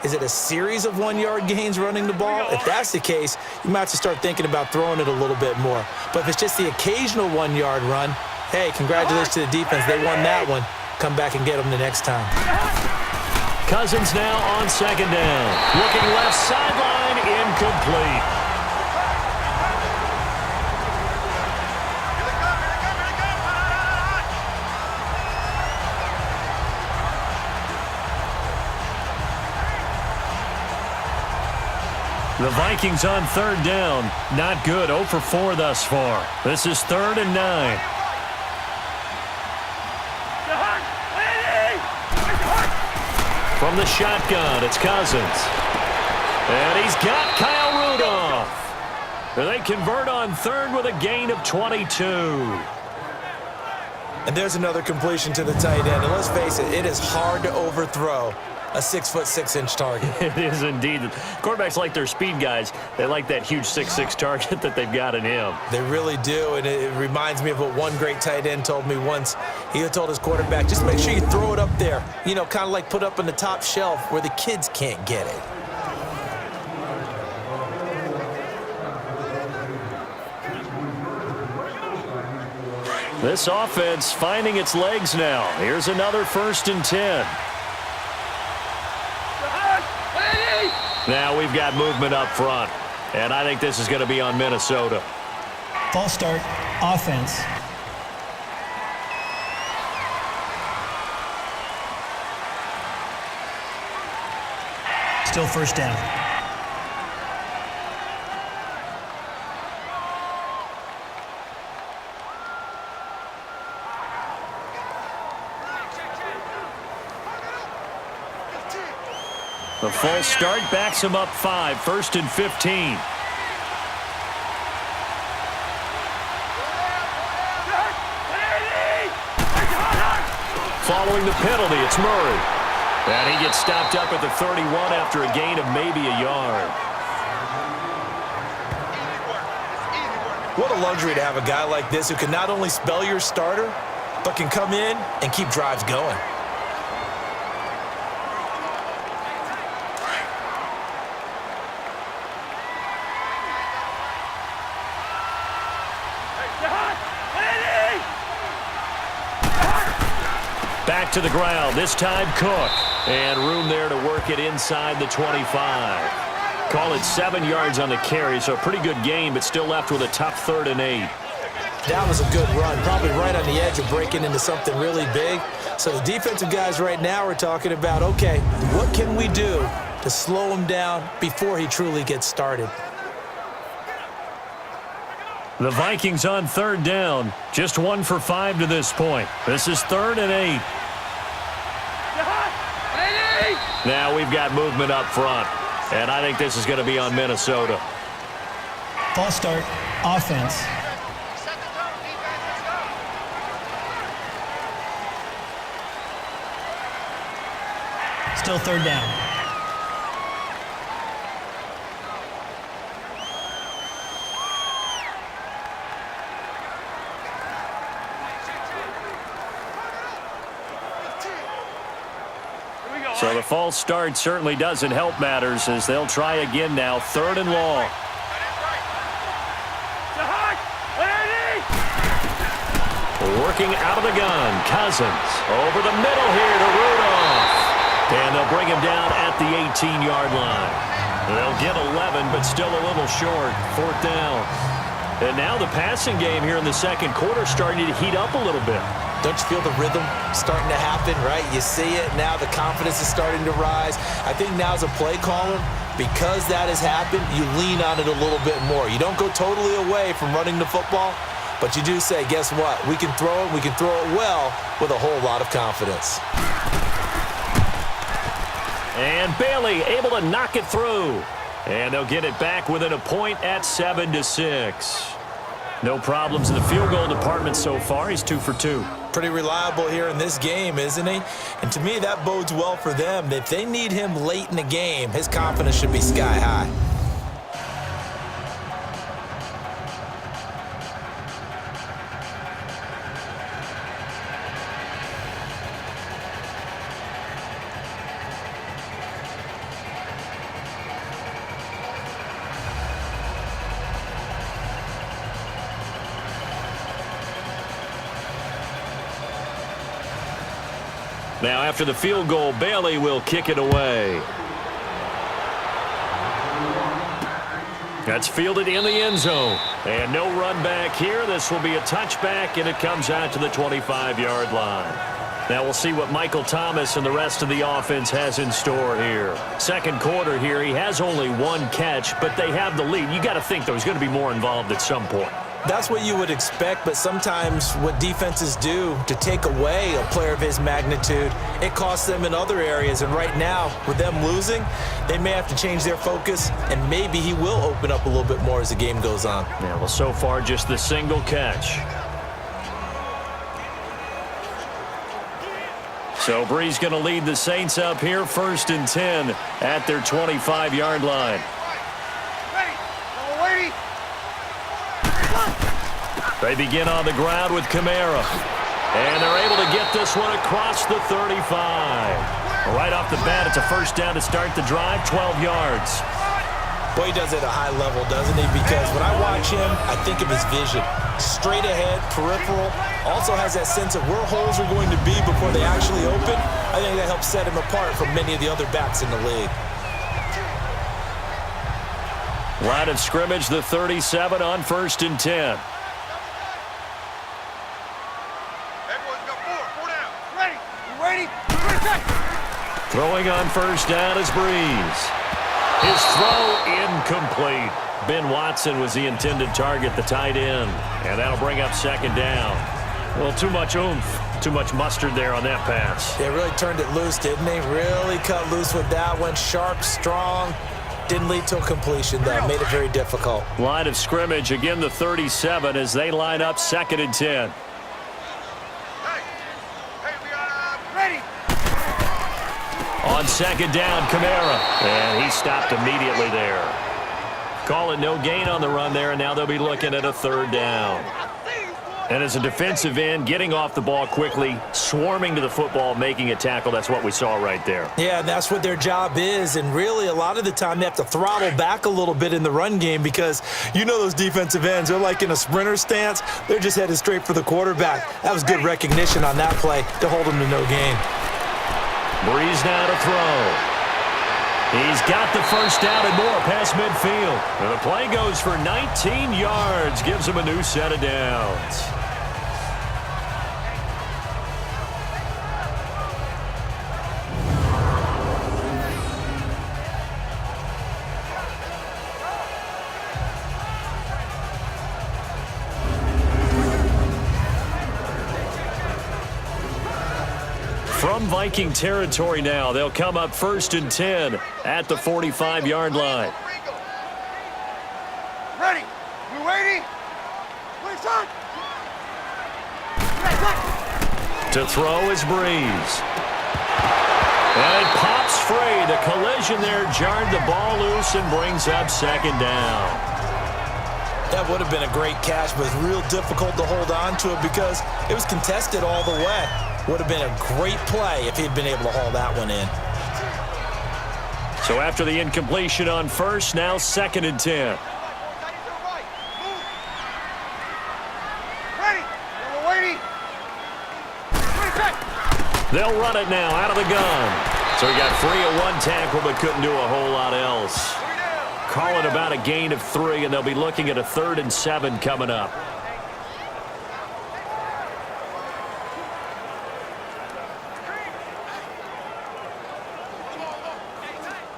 Is it a series of 1-yard gains running the ball? If that's the case, you might have to start thinking about throwing it a little bit more. But if it's just the occasional 1-yard run, hey, congratulations to the defense. They won that one. Come back and get them the next time. Cousins now on second down. Looking left sideline, incomplete. The Vikings on third down. Not good. 0 for 4 thus far. This is 3rd and 9. From the shotgun, it's Cousins. And he's got Kyle Rudolph. And they convert on third with a gain of 22. And there's another completion to the tight end. And let's face it, it is hard to overthrow a 6'6" target. It is indeed. Quarterbacks like their speed guys. They like that huge 6'6" target that they've got in him. They really do, and it reminds me of what one great tight end told me once. He told his quarterback, just make sure you throw it up there. You know, kind of like put up on the top shelf where the kids can't get it. This offense finding its legs now. Here's another 1st and 10. Now we've got movement up front, and I think this is going to be on Minnesota. False start, offense. Still 1st down. The false start backs him up 5, 1st and 15. Following the penalty, it's Murray. And he gets stopped up at the 31 after a gain of maybe a yard. What a luxury to have a guy like this who can not only spell your starter, but can come in and keep drives going. Back to the ground, this time Cook. And room there to work it inside the 25. Call it 7 yards on the carry, so a pretty good game, but still left with a tough 3rd and 8. That was a good run, probably right on the edge of breaking into something really big. So the defensive guys right now are talking about, okay, what can we do to slow him down before he truly gets started? The Vikings on 3rd down, just 1 for 5 to this point. This is 3rd and 8. Now we've got movement up front, and I think this is going to be on Minnesota. False start, offense. Still 3rd down. So the false start certainly doesn't help matters as they'll try again now, 3rd and long. Working out of the gun, Cousins over the middle here to Rudolph. And they'll bring him down at the 18-yard line. They'll get 11, but still a little short, 4th down. And now the passing game here in the 2nd quarter starting to heat up a little bit. Don't you feel the rhythm starting to happen, right? You see it, now the confidence is starting to rise. I think now as a play caller, because that has happened, you lean on it a little bit more. You don't go totally away from running the football, but you do say, guess what? We can throw it, we can throw it well with a whole lot of confidence. And Bailey able to knock it through. And they'll get it back within a point at 7-6. No problems in the field goal department so far. He's 2 for 2. Pretty reliable here in this game, isn't he? And to me, that bodes well for them. If they need him late in the game, his confidence should be sky high. Now after the field goal, Bailey will kick it away. That's fielded in the end zone. And no run back here. This will be a touchback, and it comes out to the 25-yard line. Now we'll see what Michael Thomas and the rest of the offense has in store here. Second quarter here, he has only one catch, but they have the lead. You got to think there's going to be more involved at some point. That's what you would expect, but sometimes what defenses do to take away a player of his magnitude, it costs them in other areas. And right now, with them losing, they may have to change their focus, and maybe he will open up a little bit more as the game goes on. Yeah, well, so far, just the single catch. So Brees going to lead the Saints up here, 1st and 10 at their 25-yard line. They begin on the ground with Kamara. And they're able to get this one across the 35. Right off the bat, it's a first down to start the drive, 12 yards. Boy, he does it at a high level, doesn't he? Because when I watch him, I think of his vision. Straight ahead, peripheral. Also has that sense of where holes are going to be before they actually open. I think that helps set him apart from many of the other backs in the league. Line of scrimmage, the 37 on 1st and 10. Throwing on first down is Brees. His throw incomplete. Ben Watson was the intended target, the tight end. And that'll bring up 2nd down. Well, too much oomph, too much mustard there on that pass. They really turned it loose, didn't they? Really cut loose with that one. Sharp, strong. Didn't lead to a completion, though. Made it very difficult. Line of scrimmage, again the 37 as they line up 2nd and 10. On 2nd down, Kamara. And he stopped immediately there. Call it no gain on the run there, and now they'll be looking at a 3rd down. And as a defensive end, getting off the ball quickly, swarming to the football, making a tackle, that's what we saw right there. Yeah, that's what their job is, and really a lot of the time they have to throttle back a little bit in the run game because you know those defensive ends, they're like in a sprinter stance. They're just headed straight for the quarterback. That was good recognition on that play to hold them to no gain. Brees now to throw. He's got the first down and more past midfield. And the play goes for 19 yards, gives him a new set of downs. From Viking territory now, they'll come up 1st and 10 at the 45-yard line. Ready? You waiting? To throw is Brees. And it pops free. The collision there jarred the ball loose and brings up 2nd down. That would have been a great catch, but it's real difficult to hold on to it because it was contested all the way. Would have been a great play if he'd been able to haul that one in. So after the incompletion on first, now 2nd and 10. They'll run it now out of the gun. So he got free of one tackle but couldn't do a whole lot else. Call it about a gain of 3, and they'll be looking at a 3rd and 7 coming up.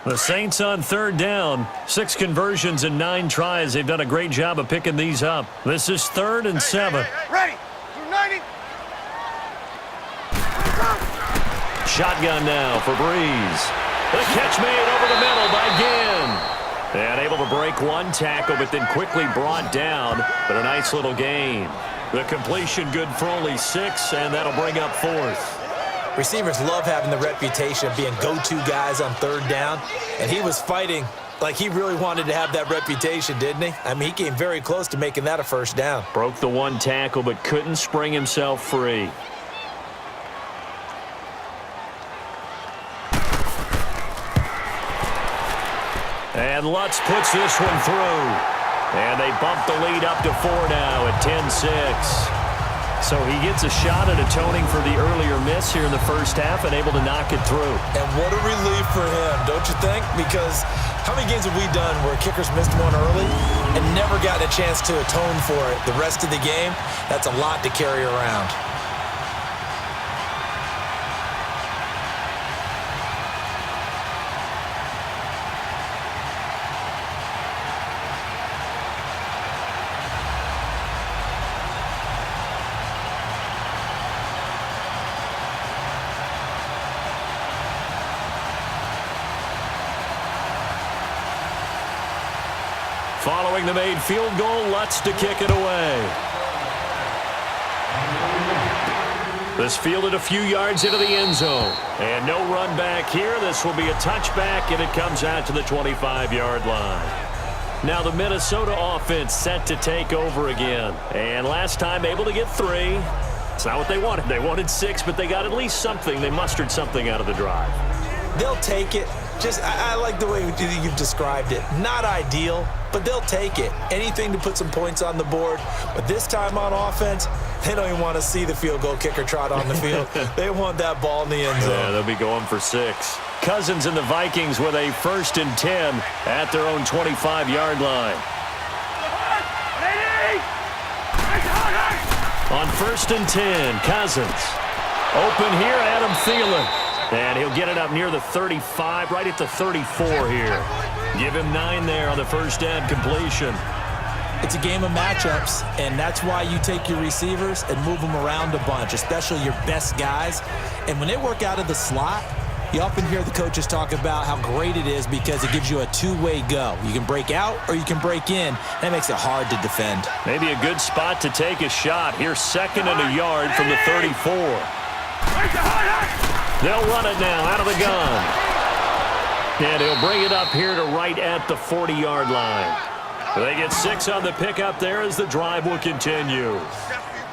The Saints on 3rd down. 6 conversions and 9 tries. They've done a great job of picking these up. This is 3rd and 7. Ready? 290. Shotgun now for Brees. The catch made over the middle by Ginn. And able to break one tackle, but then quickly brought down. But a nice little gain. The completion good for only 6, and that'll bring up 4th. Receivers love having the reputation of being go-to guys on 3rd down, and he was fighting like he really wanted to have that reputation, didn't he? I mean, he came very close to making that a 1st down. Broke the one tackle, but couldn't spring himself free. And Lutz puts this one through. And they bump the lead up to 4 now at 10-6. So he gets a shot at atoning for the earlier miss here in the first half and able to knock it through. And what a relief for him, don't you think? Because how many games have we done where kickers missed one early and never gotten a chance to atone for it the rest of the game? That's a lot to carry around. Following the made field goal, Lutz to kick it away. This fielded a few yards into the end zone. And no run back here. This will be a touchback, and it comes out to the 25-yard line. Now the Minnesota offense set to take over again. And last time able to get 3. It's not what they wanted. They wanted 6, but they got at least something. They mustered something out of the drive. They'll take it. I like the way you've described it. Not ideal, but they'll take it. Anything to put some points on the board. But this time on offense, they don't even want to see the field goal kicker trot on the field. They want that ball in the end zone. Yeah, they'll be going for 6. Cousins and the Vikings with a 1st and 10 at their own 25-yard line. On 1st and 10, Cousins. Open here, Adam Thielen. And he'll get it up near the 35, right at the 34 here. Give him 9 there on the first down completion. It's a game of matchups, and that's why you take your receivers and move them around a bunch, especially your best guys. And when they work out of the slot, you often hear the coaches talk about how great it is because it gives you a two-way go. You can break out or you can break in. That makes it hard to defend. Maybe a good spot to take a shot. Here's 2nd and a yard from the 34. They'll run it now out of the gun. And he'll bring it up here to right at the 40-yard line. They get 6 on the pickup there as the drive will continue.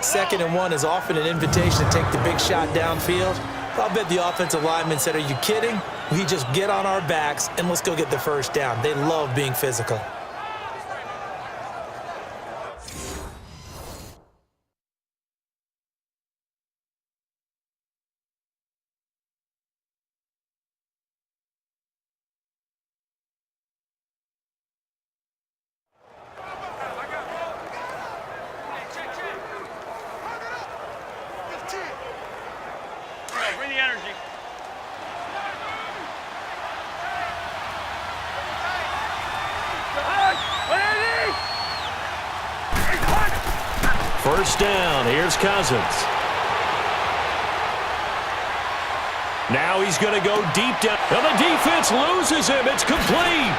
2nd and 1 is often an invitation to take the big shot downfield. I'll bet the offensive lineman said, "Are you kidding? We just get on our backs and let's go get the first down." They love being physical. Bring the energy. First down. Here's Cousins. Now he's going to go deep down. And the defense loses him. It's complete.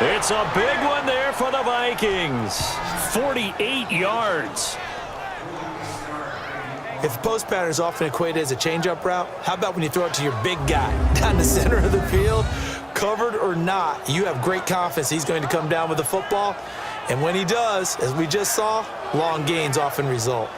It's a big one there for the Vikings. 48 yards. If post pattern is often equated as a change-up route, how about when you throw it to your big guy down the center of the field? Covered or not, you have great confidence he's going to come down with the football. And when he does, as we just saw, long gains often result.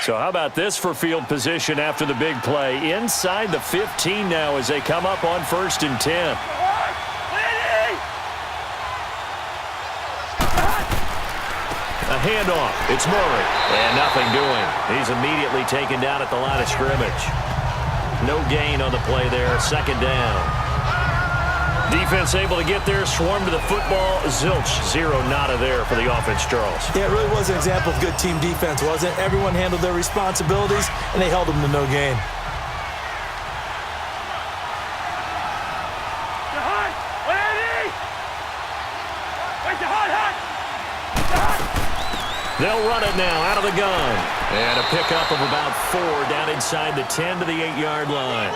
So how about this for field position after the big play? Inside the 15 now as they come up on 1st and 10. A handoff. It's Murray. And nothing doing. He's immediately taken down at the line of scrimmage. No gain on the play there. 2nd down. Defense able to get there, swarm to the football. Zilch, 0 nada there for the offense, Charles. Yeah, it really was an example of good team defense, wasn't it? Everyone handled their responsibilities, and they held them to no gain. They'll run it now out of the gun. And a pickup of about 4 down inside the 10 to the 8-yard line.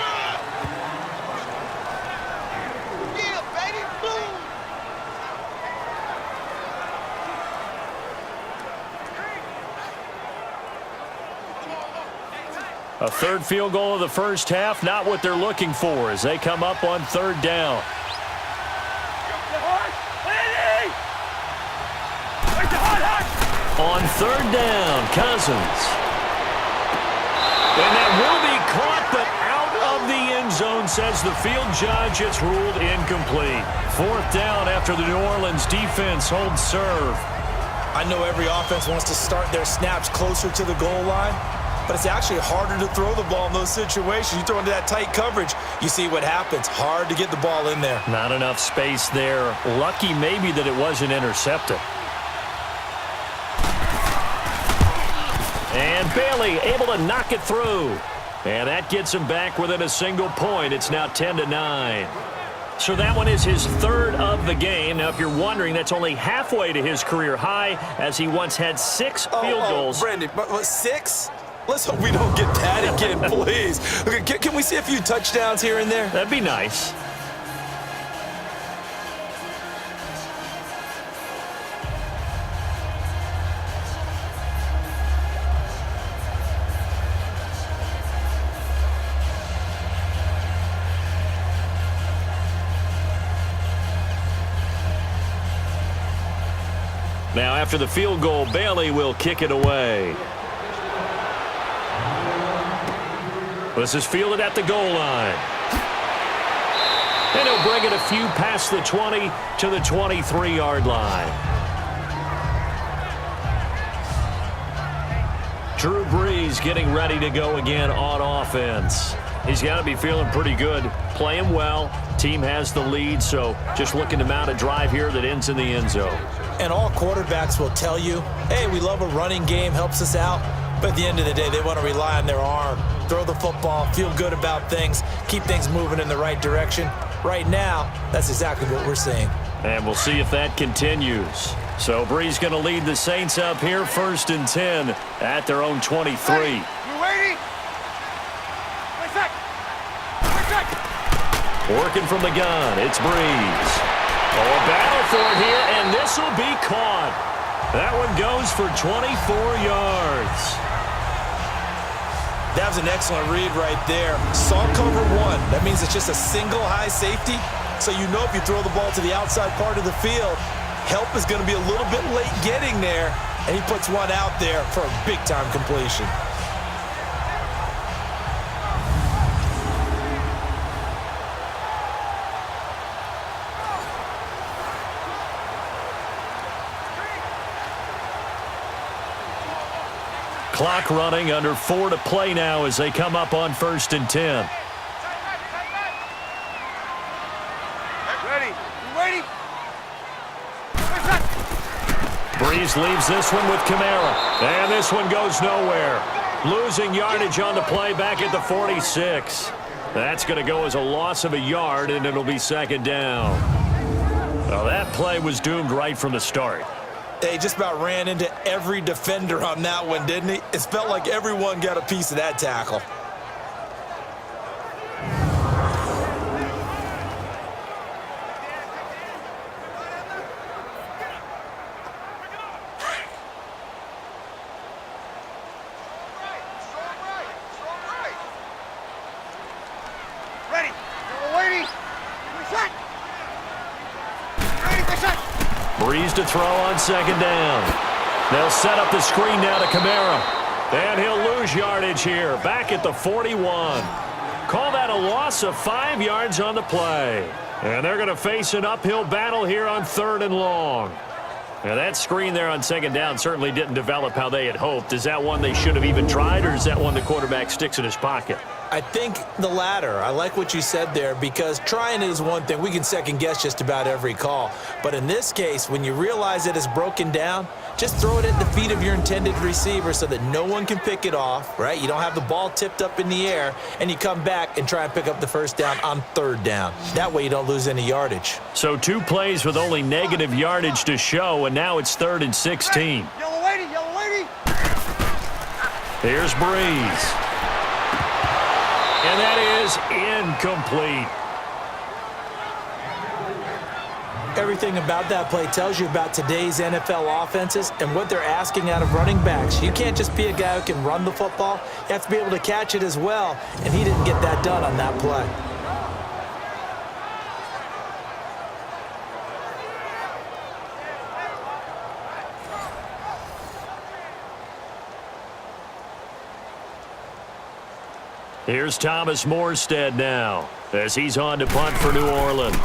A 3rd field goal of the first half, not what they're looking for as they come up on 3rd down. On third down, Cousins. And that will be caught, but out of the end zone, says the field judge. It's ruled incomplete. Fourth down after the New Orleans defense holds serve. I know every offense wants to start their snaps closer to the goal line, but it's actually harder to throw the ball in those situations. You throw into that tight coverage, you see what happens. Hard to get the ball in there. Not enough space there. Lucky maybe that it wasn't intercepted. And Bailey able to knock it through. And that gets him back within a single point. It's now 10-9. So that one is his third of the game. Now, if you're wondering, that's only halfway to his career high, as he once had 6 field goals. Brandon, but 6? Let's hope we don't get that again, please. Okay, can we see a few touchdowns here and there? That'd be nice. Now, after the field goal, Bailey will kick it away. This is fielded at the goal line. And he'll bring it a few past the 20 to the 23-yard line. Drew Brees getting ready to go again on offense. He's got to be feeling pretty good, playing well. Team has the lead, so just looking to mount a drive here that ends in the end zone. And all quarterbacks will tell you, hey, we love a running game, helps us out. But at the end of the day, they want to rely on their arm, throw the football, feel good about things, keep things moving in the right direction. Right now, that's exactly what we're seeing. And we'll see if that continues. So Brees going to lead the Saints up here, 1st and 10 at their own 23. You ready? Wait a sec. Working from the gun, it's Brees. Oh, a battle for it here, and this will be caught. That one goes for 24 yards. That was an excellent read right there. Saw cover 1. That means it's just a single high safety. So you know if you throw the ball to the outside part of the field, help is going to be a little bit late getting there, and he puts one out there for a big-time completion. Clock running, under 4 to play now as they come up on 1st and 10. Ready? You ready? Brees leaves this one with Kamara. And this one goes nowhere. Losing yardage on the play back at the 46. That's going to go as a loss of a yard, and it'll be 2nd down. Well, that play was doomed right from the start. He just about ran into every defender on that one, didn't he? It felt like everyone got a piece of that tackle. Ready? You're waiting. Reset. Ready, reset. Brees to throw on 2nd down. They'll set up the screen now to Kamara. And he'll lose yardage here, back at the 41. Call that a loss of 5 yards on the play. And they're going to face an uphill battle here on 3rd and long. Now that screen there on 2nd down certainly didn't develop how they had hoped. Is that one they should have even tried, or is that one the quarterback sticks in his pocket? I think the latter. I like what you said there, because trying it is one thing. We can second guess just about every call. But in this case, when you realize it is broken down, just throw it at the feet of your intended receiver so that no one can pick it off, right? You don't have the ball tipped up in the air, and you come back and try and pick up the 1st down on 3rd down. That way you don't lose any yardage. So 2 plays with only negative yardage to show, and now it's 3rd and 16. Yellow lady, yellow lady. Here's Brees. And that is incomplete. Everything about that play tells you about today's NFL offenses and what they're asking out of running backs. You can't just be a guy who can run the football. You have to be able to catch it as well, and he didn't get that done on that play. Here's Thomas Morstead now as he's on to punt for New Orleans.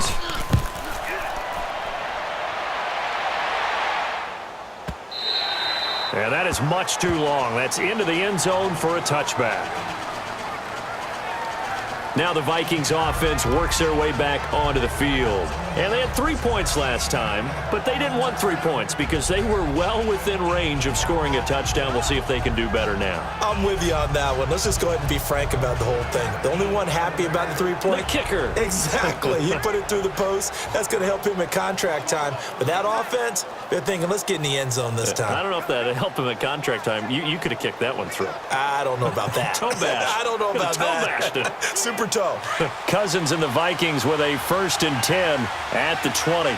And that is much too long. That's into the end zone for a touchback. Now the Vikings offense works their way back onto the field. And they had 3 points last time, but they didn't want 3 points because they were well within range of scoring a touchdown. We'll see if they can do better now. I'm with you on that one. Let's just go ahead and be frank about the whole thing. The only one happy about the 3-point? The kicker. Exactly. He put it through the post. That's going to help him at contract time. But that offense, they're thinking, let's get in the end zone this time. I don't know if that helped him at contract time. You could have kicked that one through. I don't know about that. Toe bash. I don't know about that. Super toe. Cousins and the Vikings with a 1st and 10 at the 20.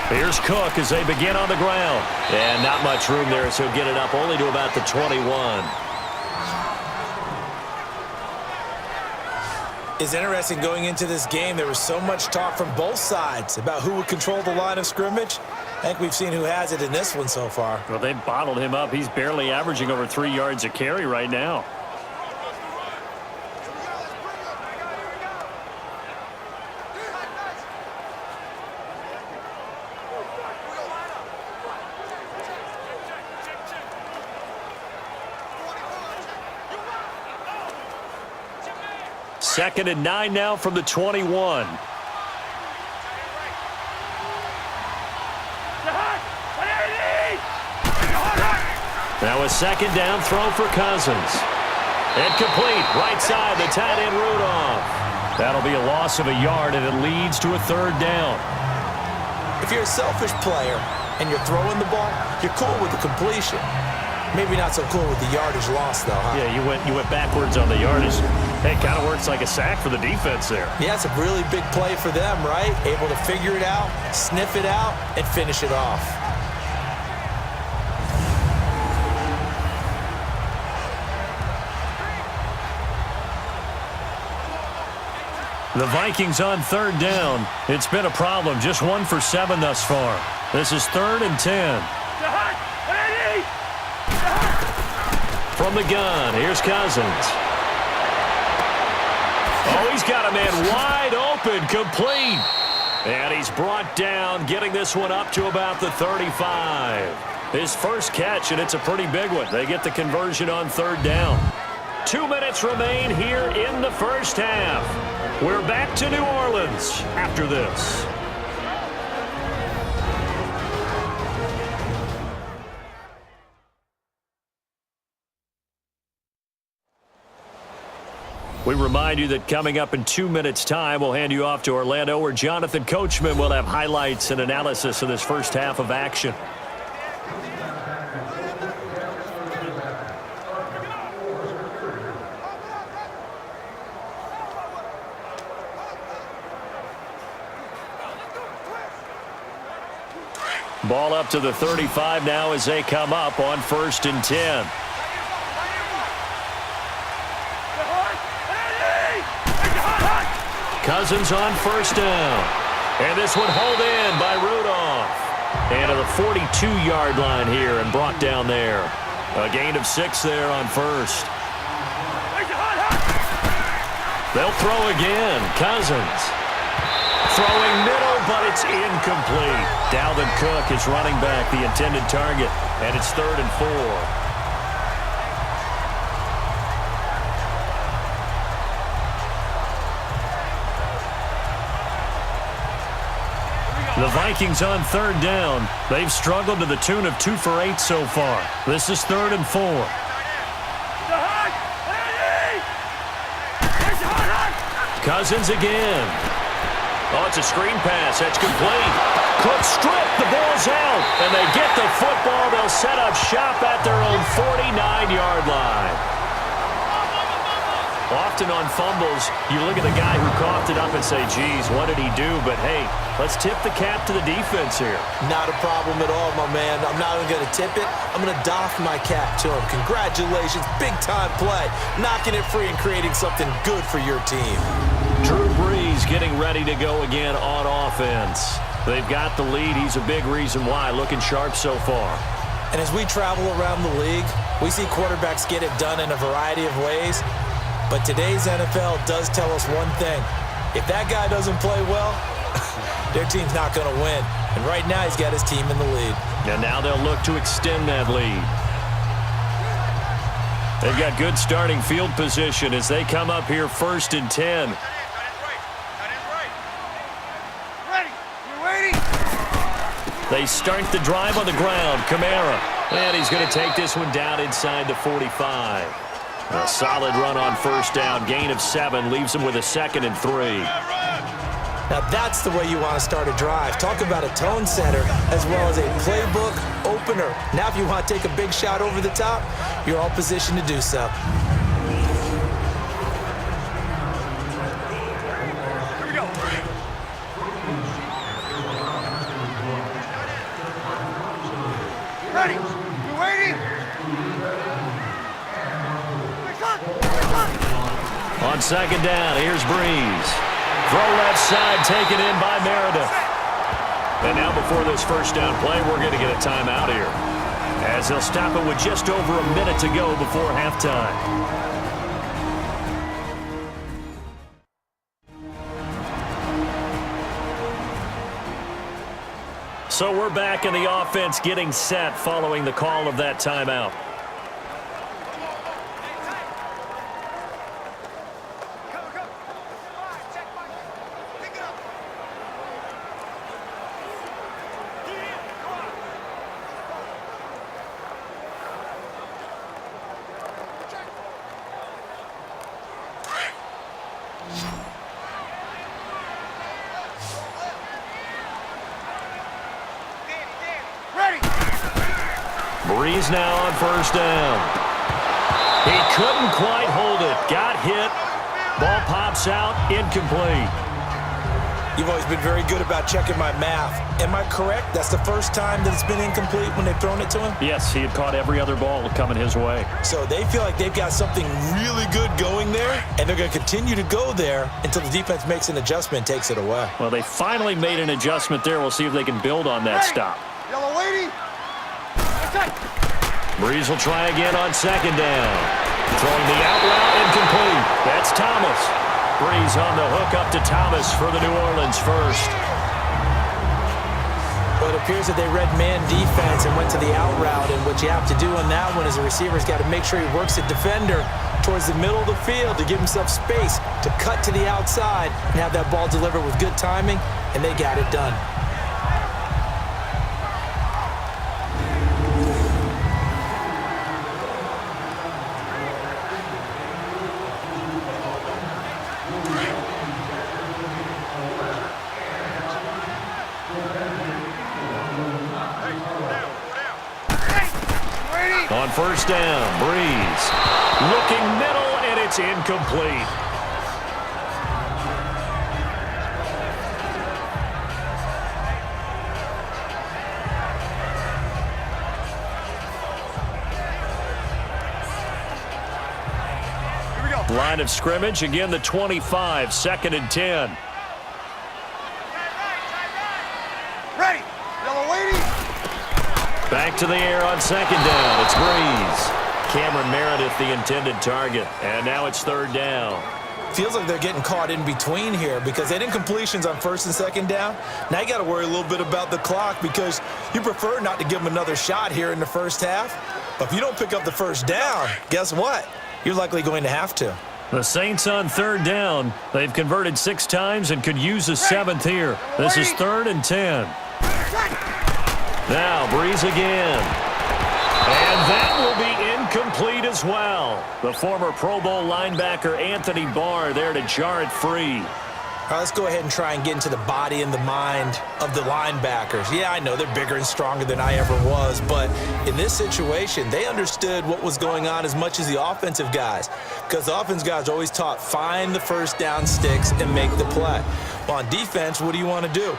Here's Cook as they begin on the ground. And not much room there, so he'll get it up only to about the 21. It's interesting going into this game. There was so much talk from both sides about who would control the line of scrimmage. I think we've seen who has it in this one so far. Well, they bottled him up. He's barely averaging over 3 yards a carry right now. Second and 9 now from the 21. Now a second down throw for Cousins. And complete. Right side, the tight end Rudolph. That'll be a loss of a yard, and it leads to a 3rd down. If you're a selfish player and you're throwing the ball, you're cool with the completion. Maybe not so cool with the yardage loss, though, huh? Yeah, you went backwards on the yardage. Hey, it kind of works like a sack for the defense there. Yeah, it's a really big play for them, right? Able to figure it out, sniff it out, and finish it off. The Vikings on 3rd down. It's been a problem. Just 1 for 7 thus far. This is 3rd and 10. From the gun, here's Cousins. Oh, he's got a man wide open, complete. And he's brought down, getting this one up to about the 35. His first catch, and it's a pretty big one. They get the conversion on 3rd down. 2 minutes remain here in the first half. We're back to New Orleans after this. We remind you that coming up in 2 minutes' time, we'll hand you off to Orlando, where Jonathan Coachman will have highlights and analysis of this first half of action. Ball up to the 35 now as they come up on 1st and 10. Cousins on 1st down. And this one hauled in by Rudolph. And to the 42-yard line here and brought down there. A gain of 6 there on 1st. They'll throw again. Cousins. Throwing middle, but it's incomplete. Dalvin Cook is running back the intended target, and it's 3rd and 4. The Vikings on 3rd down. They've struggled to the tune of 2 for 8 so far. This is 3rd and 4. Cousins again. Oh, it's a screen pass. That's complete. Cook stripped. The ball's out. And they get the football. They'll set up shop at their own 49-yard line. Often on fumbles, you look at the guy who coughed it up and say, geez, what did he do? But, hey, let's tip the cap to the defense here. Not a problem at all, my man. I'm not even going to tip it. I'm going to doff my cap to him. Congratulations. Big-time play. Knocking it free and creating something good for your team. Drew Brees getting ready to go again on offense. They've got the lead. He's a big reason why. Looking sharp so far. And as we travel around the league, we see quarterbacks get it done in a variety of ways. But today's NFL does tell us one thing. If that guy doesn't play well, their team's not going to win. And right now, he's got his team in the lead. And now they'll look to extend that lead. They've got good starting field position as they come up here 1st and 10. They start the drive on the ground. Kamara. And he's going to take this one down inside the 45. A solid run on 1st down. Gain of 7 leaves him with a 2nd and 3. Now that's the way you want to start a drive. Talk about a tone setter as well as a playbook opener. Now if you want to take a big shot over the top, you're all positioned to do so. Ready? You waiting? On 2nd down, here's Brees. Throw left side, taken in by Meredith. And now before this 1st down play, we're going to get a timeout here, as they'll stop it with just over a minute to go before halftime. So we're back in the offense getting set following the call of that timeout. Brees now on 1st down. He couldn't quite hold it. Got hit. Ball pops out. Incomplete. You've always been very good about checking my math. Am I correct? That's the first time that it's been incomplete when they've thrown it to him? Yes, he had caught every other ball coming his way. So they feel like they've got something really good going there, and they're going to continue to go there until the defense makes an adjustment and takes it away. Well, they finally made an adjustment there. We'll see if they can build on that stop. Yellow lady. Brees will try again on 2nd down. Throwing the out route, incomplete. That's Thomas. Brees on the hook up to Thomas for the New Orleans 1st. Well, it appears that they read man defense and went to the out route, and what you have to do on that one is the receiver's got to make sure he works the defender towards the middle of the field to give himself space to cut to the outside and have that ball delivered with good timing, and they got it done. On 1st down, Brees looking middle, and it's incomplete. Here we go. Line of scrimmage, again the 25, 2nd and 10. Ready. Yellow lady. Back to the air on 2nd down. It's Brees. Cameron Meredith, the intended target. And now it's 3rd down. Feels like they're getting caught in between here because they didn't completions on 1st and 2nd down. Now you got to worry a little bit about the clock because you prefer not to give them another shot here in the 1st half. But if you don't pick up the 1st down, guess what? You're likely going to have to. The Saints on 3rd down. They've converted 6 times and could use a 7th here. This is 3rd and 10. Now Brees again. And that will be incomplete as well. The former Pro Bowl linebacker Anthony Barr there to jar it free. All right, let's go ahead and try and get into the body and the mind of the linebackers. Yeah, I know they're bigger and stronger than I ever was, but in this situation, they understood what was going on as much as the offensive guys, because the offensive guys are always taught, find the 1st down sticks and make the play. Well, on defense, what do you want to do?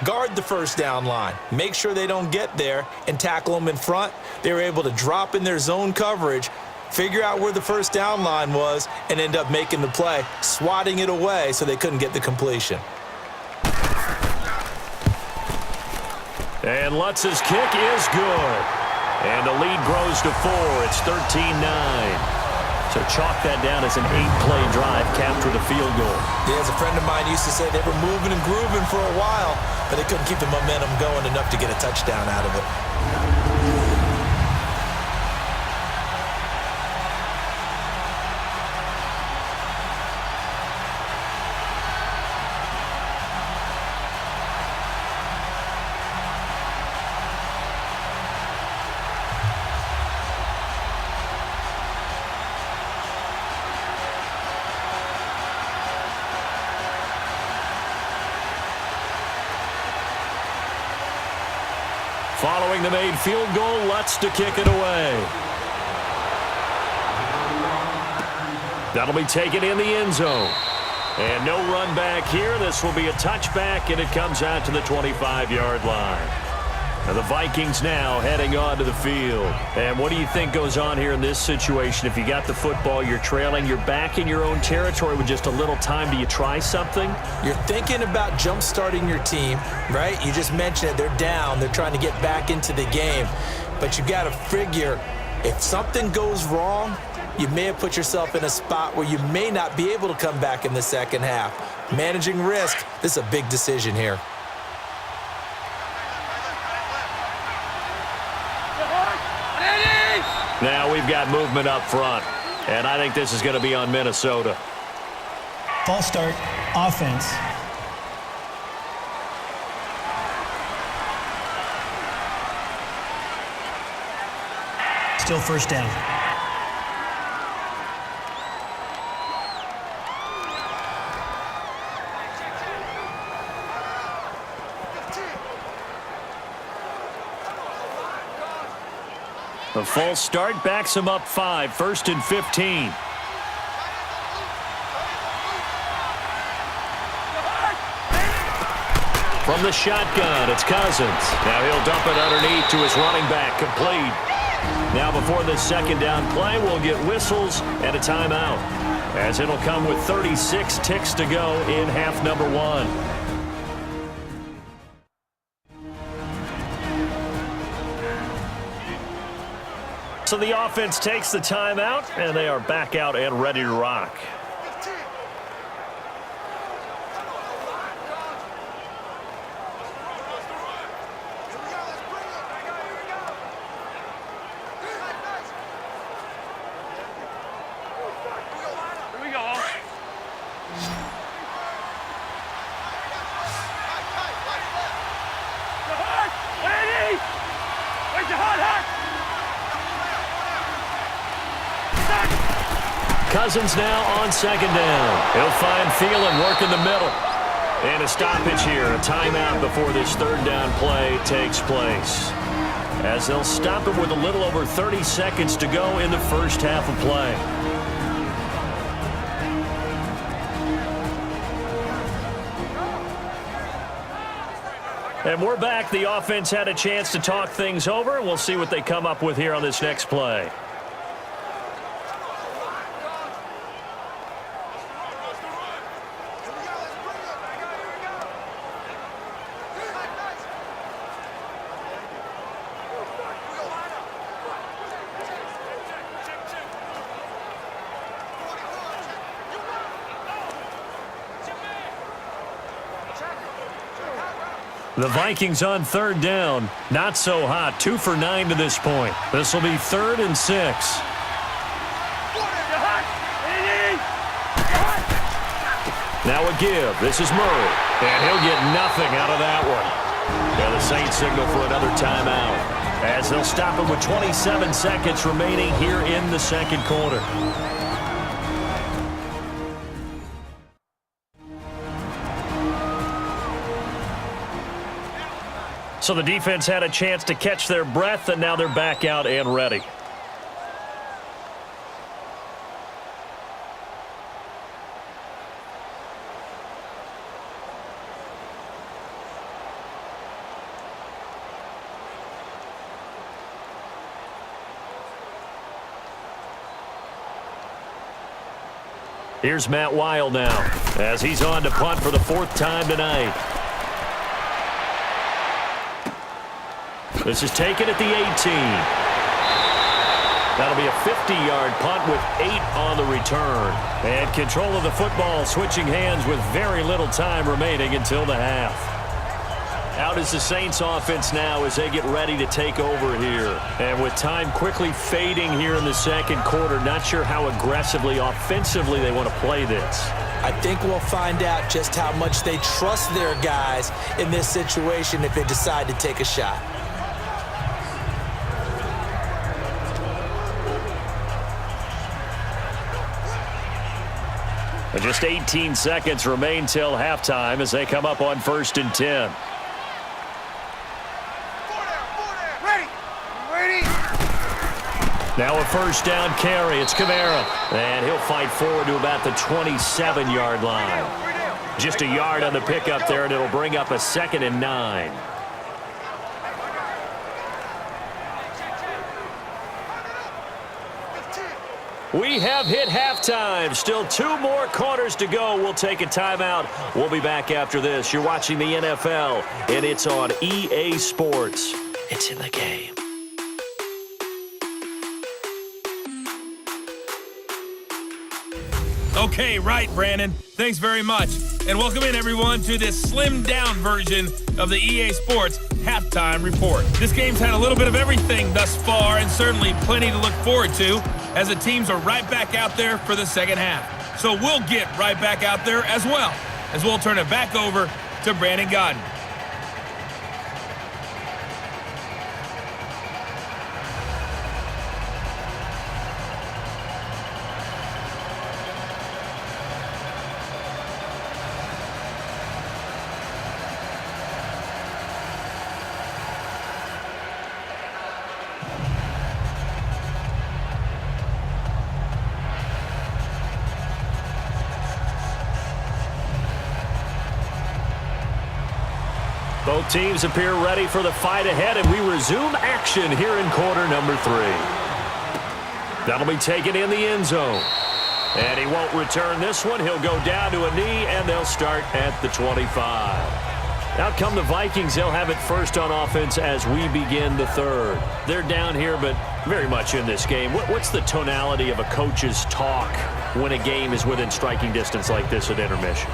Guard the 1st down line. Make sure they don't get there and tackle them in front. They were able to drop in their zone coverage, figure out where the 1st down line was, and end up making the play, swatting it away so they couldn't get the completion. And Lutz's kick is good. And the lead grows to 4. It's 13-9. So chalk that down as an 8-play drive, capture the field goal. Yeah, as a friend of mine used to say, they were moving and grooving for a while, but they couldn't keep the momentum going enough to get a touchdown out of it. Following the made field goal, Lutz to kick it away. That'll be taken in the end zone. And no run back here. This will be a touchback, and it comes out to the 25-yard line. And the Vikings now heading onto the field. And what do you think goes on here in this situation? If you got the football, you're trailing, you're back in your own territory with just a little time. Do you try something? You're thinking about jump-starting your team, right? You just mentioned it. They're down. They're trying to get back into the game. But you got to figure, if something goes wrong, you may have put yourself in a spot where you may not be able to come back in the second half. Managing risk, this is a big decision here. Now we've got movement up front, and I think this is going to be on Minnesota. False start, offense. Still first down. A false start backs him up 5, 1st and 15. From the shotgun, it's Cousins. Now he'll dump it underneath to his running back, complete. Now before this second down play, we'll get whistles and a timeout, as it'll come with 36 ticks to go in half number 1. So the offense takes the timeout, and they are back out and ready to rock. Here we go. Ready? Where's your hot? Cousins now on second down. He'll find Thielen work in the middle. And a stoppage here, a timeout before this third down play takes place, as they'll stop him with a little over 30 seconds to go in the first half of play. And we're back. The offense had a chance to talk things over. We'll see what they come up with here on this next play. The Vikings on third down. Not so hot. 2 for 9 to this point. This will be 3rd and 6. Now a give. This is Murray. And he'll get nothing out of that one. Yeah, the Saints signal for another timeout, as they'll stop him with 27 seconds remaining here in the second quarter. So the defense had a chance to catch their breath, and now they're back out and ready. Here's Matt Weil now, as he's on to punt for the 4th time tonight. This is taken at the 18. That'll be a 50-yard punt with 8 on the return. And control of the football switching hands with very little time remaining until the half. Out is the Saints offense now as they get ready to take over here. And with time quickly fading here in the second quarter, not sure how aggressively, offensively they want to play this. I think we'll find out just how much they trust their guys in this situation if they decide to take a shot. Just 18 seconds remain till halftime as they come up on 1st and 10. Now a first down carry. It's Kamara. And he'll fight forward to about the 27-yard line. Just a yard on the pickup there, and it'll bring up a 2nd and 9. We have hit halftime. Still 2 more quarters to go. We'll take a timeout. We'll be back after this. You're watching the NFL, and it's on EA Sports. It's in the game. Okay, right, Brandon. Thanks very much. And welcome in, everyone, to this slimmed-down version of the EA Sports Halftime Report. This game's had a little bit of everything thus far, and certainly plenty to look forward to, as the teams are right back out there for the second half. So we'll get right back out there as well, as we'll turn it back over to Brandon Godden. Both teams appear ready for the fight ahead, and we resume action here in quarter number 3. That'll be taken in the end zone. And he won't return this one. He'll go down to a knee, and they'll start at the 25. Out come the Vikings. They'll have it first on offense as we begin the third. They're down here, but very much in this game. What's the tonality of a coach's talk when a game is within striking distance like this at intermission?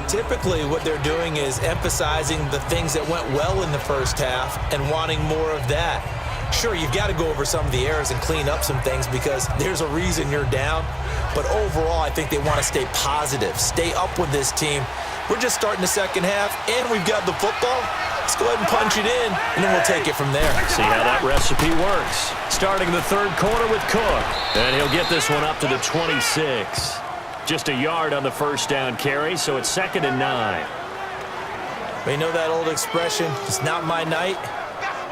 Typically, what they're doing is emphasizing the things that went well in the first half and wanting more of that. Sure, you've got to go over some of the errors and clean up some things because there's a reason you're down. But overall, I think they want to stay positive, stay up with this team. We're just starting the second half, and we've got the football. Let's go ahead and punch it in, and then we'll take it from there. See how that recipe works. Starting the third quarter with Cook, and he'll get this one up to the 26. Just a yard on the first down carry, so it's 2nd and 9. But you know that old expression, it's not my night?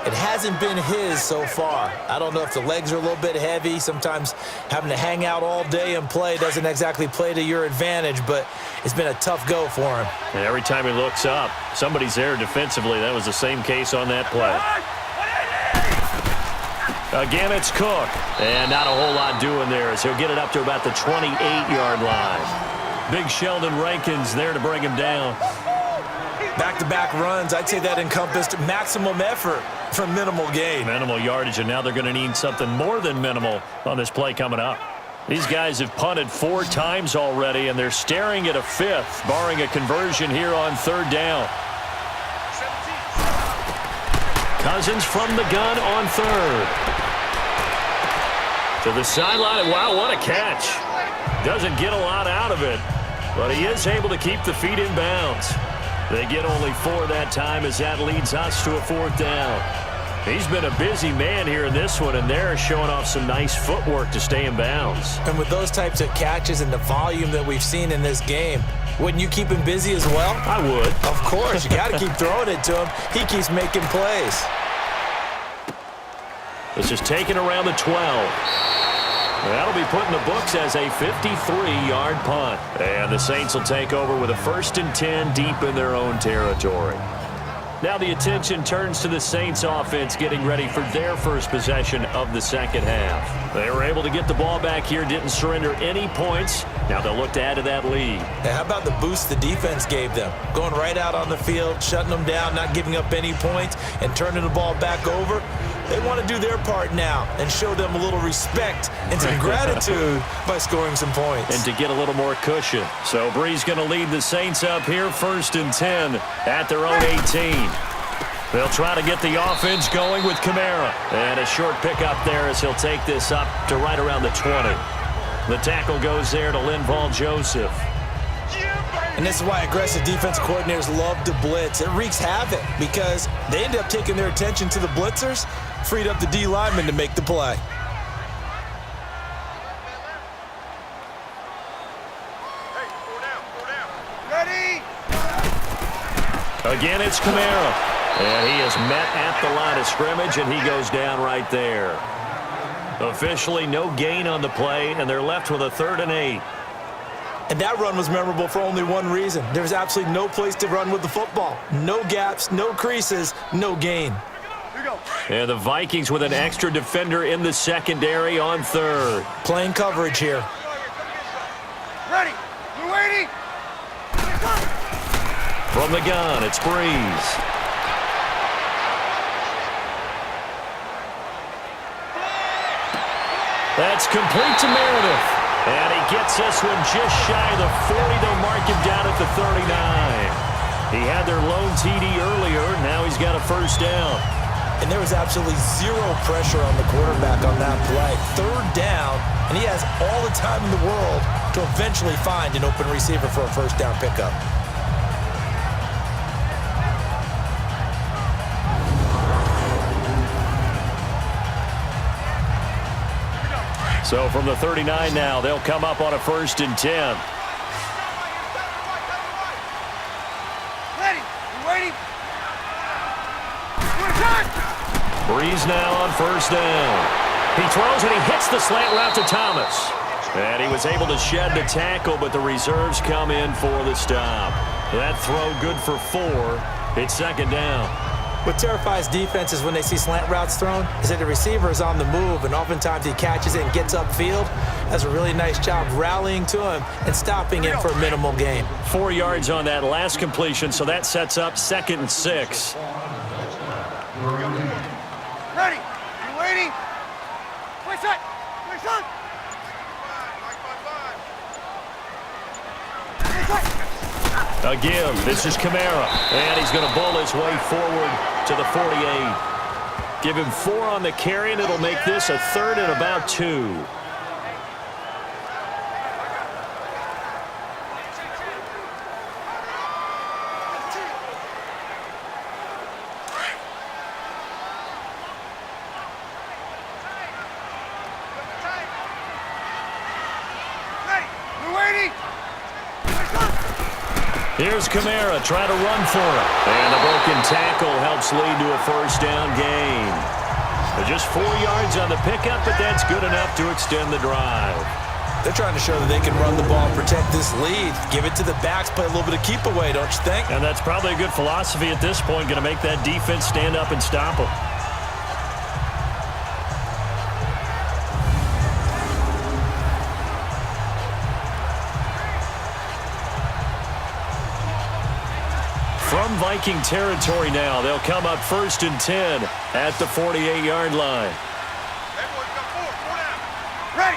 It hasn't been his so far. I don't know if the legs are a little bit heavy. Sometimes having to hang out all day and play doesn't exactly play to your advantage, but it's been a tough go for him. And every time he looks up, somebody's there defensively. That was the same case on that play. Again, it's Cook. And not a whole lot doing there as he'll get it up to about the 28-yard line. Big Sheldon Rankins there to bring him down. Back-to-back runs, I'd say that encompassed maximum effort for minimal gain. Minimal yardage, and now they're going to need something more than minimal on this play coming up. These guys have punted 4 times already, and they're staring at a 5th, barring a conversion here on 3rd down. Cousins from the gun on 3rd. To the sideline, wow, what a catch. Doesn't get a lot out of it, but he is able to keep the feet in bounds. They get only 4 that time as that leads us to a 4th down. He's been a busy man here in this one, and they're showing off some nice footwork to stay in bounds. And with those types of catches and the volume that we've seen in this game, wouldn't you keep him busy as well? I would. Of course, you got to keep throwing it to him. He keeps making plays. This is taken around the 12. That'll be put in the books as a 53-yard punt. And the Saints will take over with a 1st and 10 deep in their own territory. Now the attention turns to the Saints offense getting ready for their first possession of the second half. They were able to get the ball back here, didn't surrender any points. Now they'll look to add to that lead. Now how about the boost the defense gave them? Going right out on the field, shutting them down, not giving up any points, and turning the ball back over. They want to do their part now and show them a little respect and some gratitude by scoring some points. And to get a little more cushion. So Brees going to lead the Saints up here 1st and 10 at their own 18. They'll try to get the offense going with Kamara. And a short pickup there as he'll take this up to right around the 20. The tackle goes there to Linval Joseph. And this is why aggressive defense coordinators love to blitz. It wreaks havoc because they end up taking their attention to the blitzers, freed up the D lineman to make the play. Ready? Again, it's Kamara. And he is met at the line of scrimmage, and he goes down right there. Officially, no gain on the play, and they're left with a 3rd and 8. And that run was memorable for only one reason. There was absolutely no place to run with the football. No gaps, no creases, no gain. And the Vikings with an extra defender in the secondary on 3rd. Playing coverage here. Ready? We're waiting. From the gun, it's Brees. That's complete to Meredith. And he gets this one just shy of the 40. They'll mark him down at the 39. He had their lone TD earlier. Now he's got a 1st down. And there was absolutely zero pressure on the quarterback on that play. 3rd down, and he has all the time in the world to eventually find an open receiver for a 1st down pickup. So from the 39 now, they'll come up on a 1st and 10. Ready? We're waiting. Brees now on 1st down. He throws and he hits the slant route to Thomas. And he was able to shed the tackle, but the reserves come in for the stop. That throw good for 4. It's 2nd down. What terrifies defenses when they see slant routes thrown is that the receiver is on the move, and oftentimes he catches it and gets upfield. Does a really nice job rallying to him and stopping him for a minimal gain. 4 yards on that last completion, so that sets up 2nd and 6. Ready? You waiting? Play set. Play set. Again, this is Kamara, and he's going to bull his way forward to the 48. Give him 4 on the carry, and it'll make this a 3rd and about 2. Ready? We're waiting. Here's Kamara trying to run for it. And the broken tackle helps lead to a 1st down gain. Just 4 yards on the pickup, but that's good enough to extend the drive. They're trying to show that they can run the ball and protect this lead. Give it to the backs, play a little bit of keep away, don't you think? And that's probably a good philosophy at this point, going to make that defense stand up and stop them. From Viking territory now, they'll come up 1st and 10 at the 48-yard line. Ready?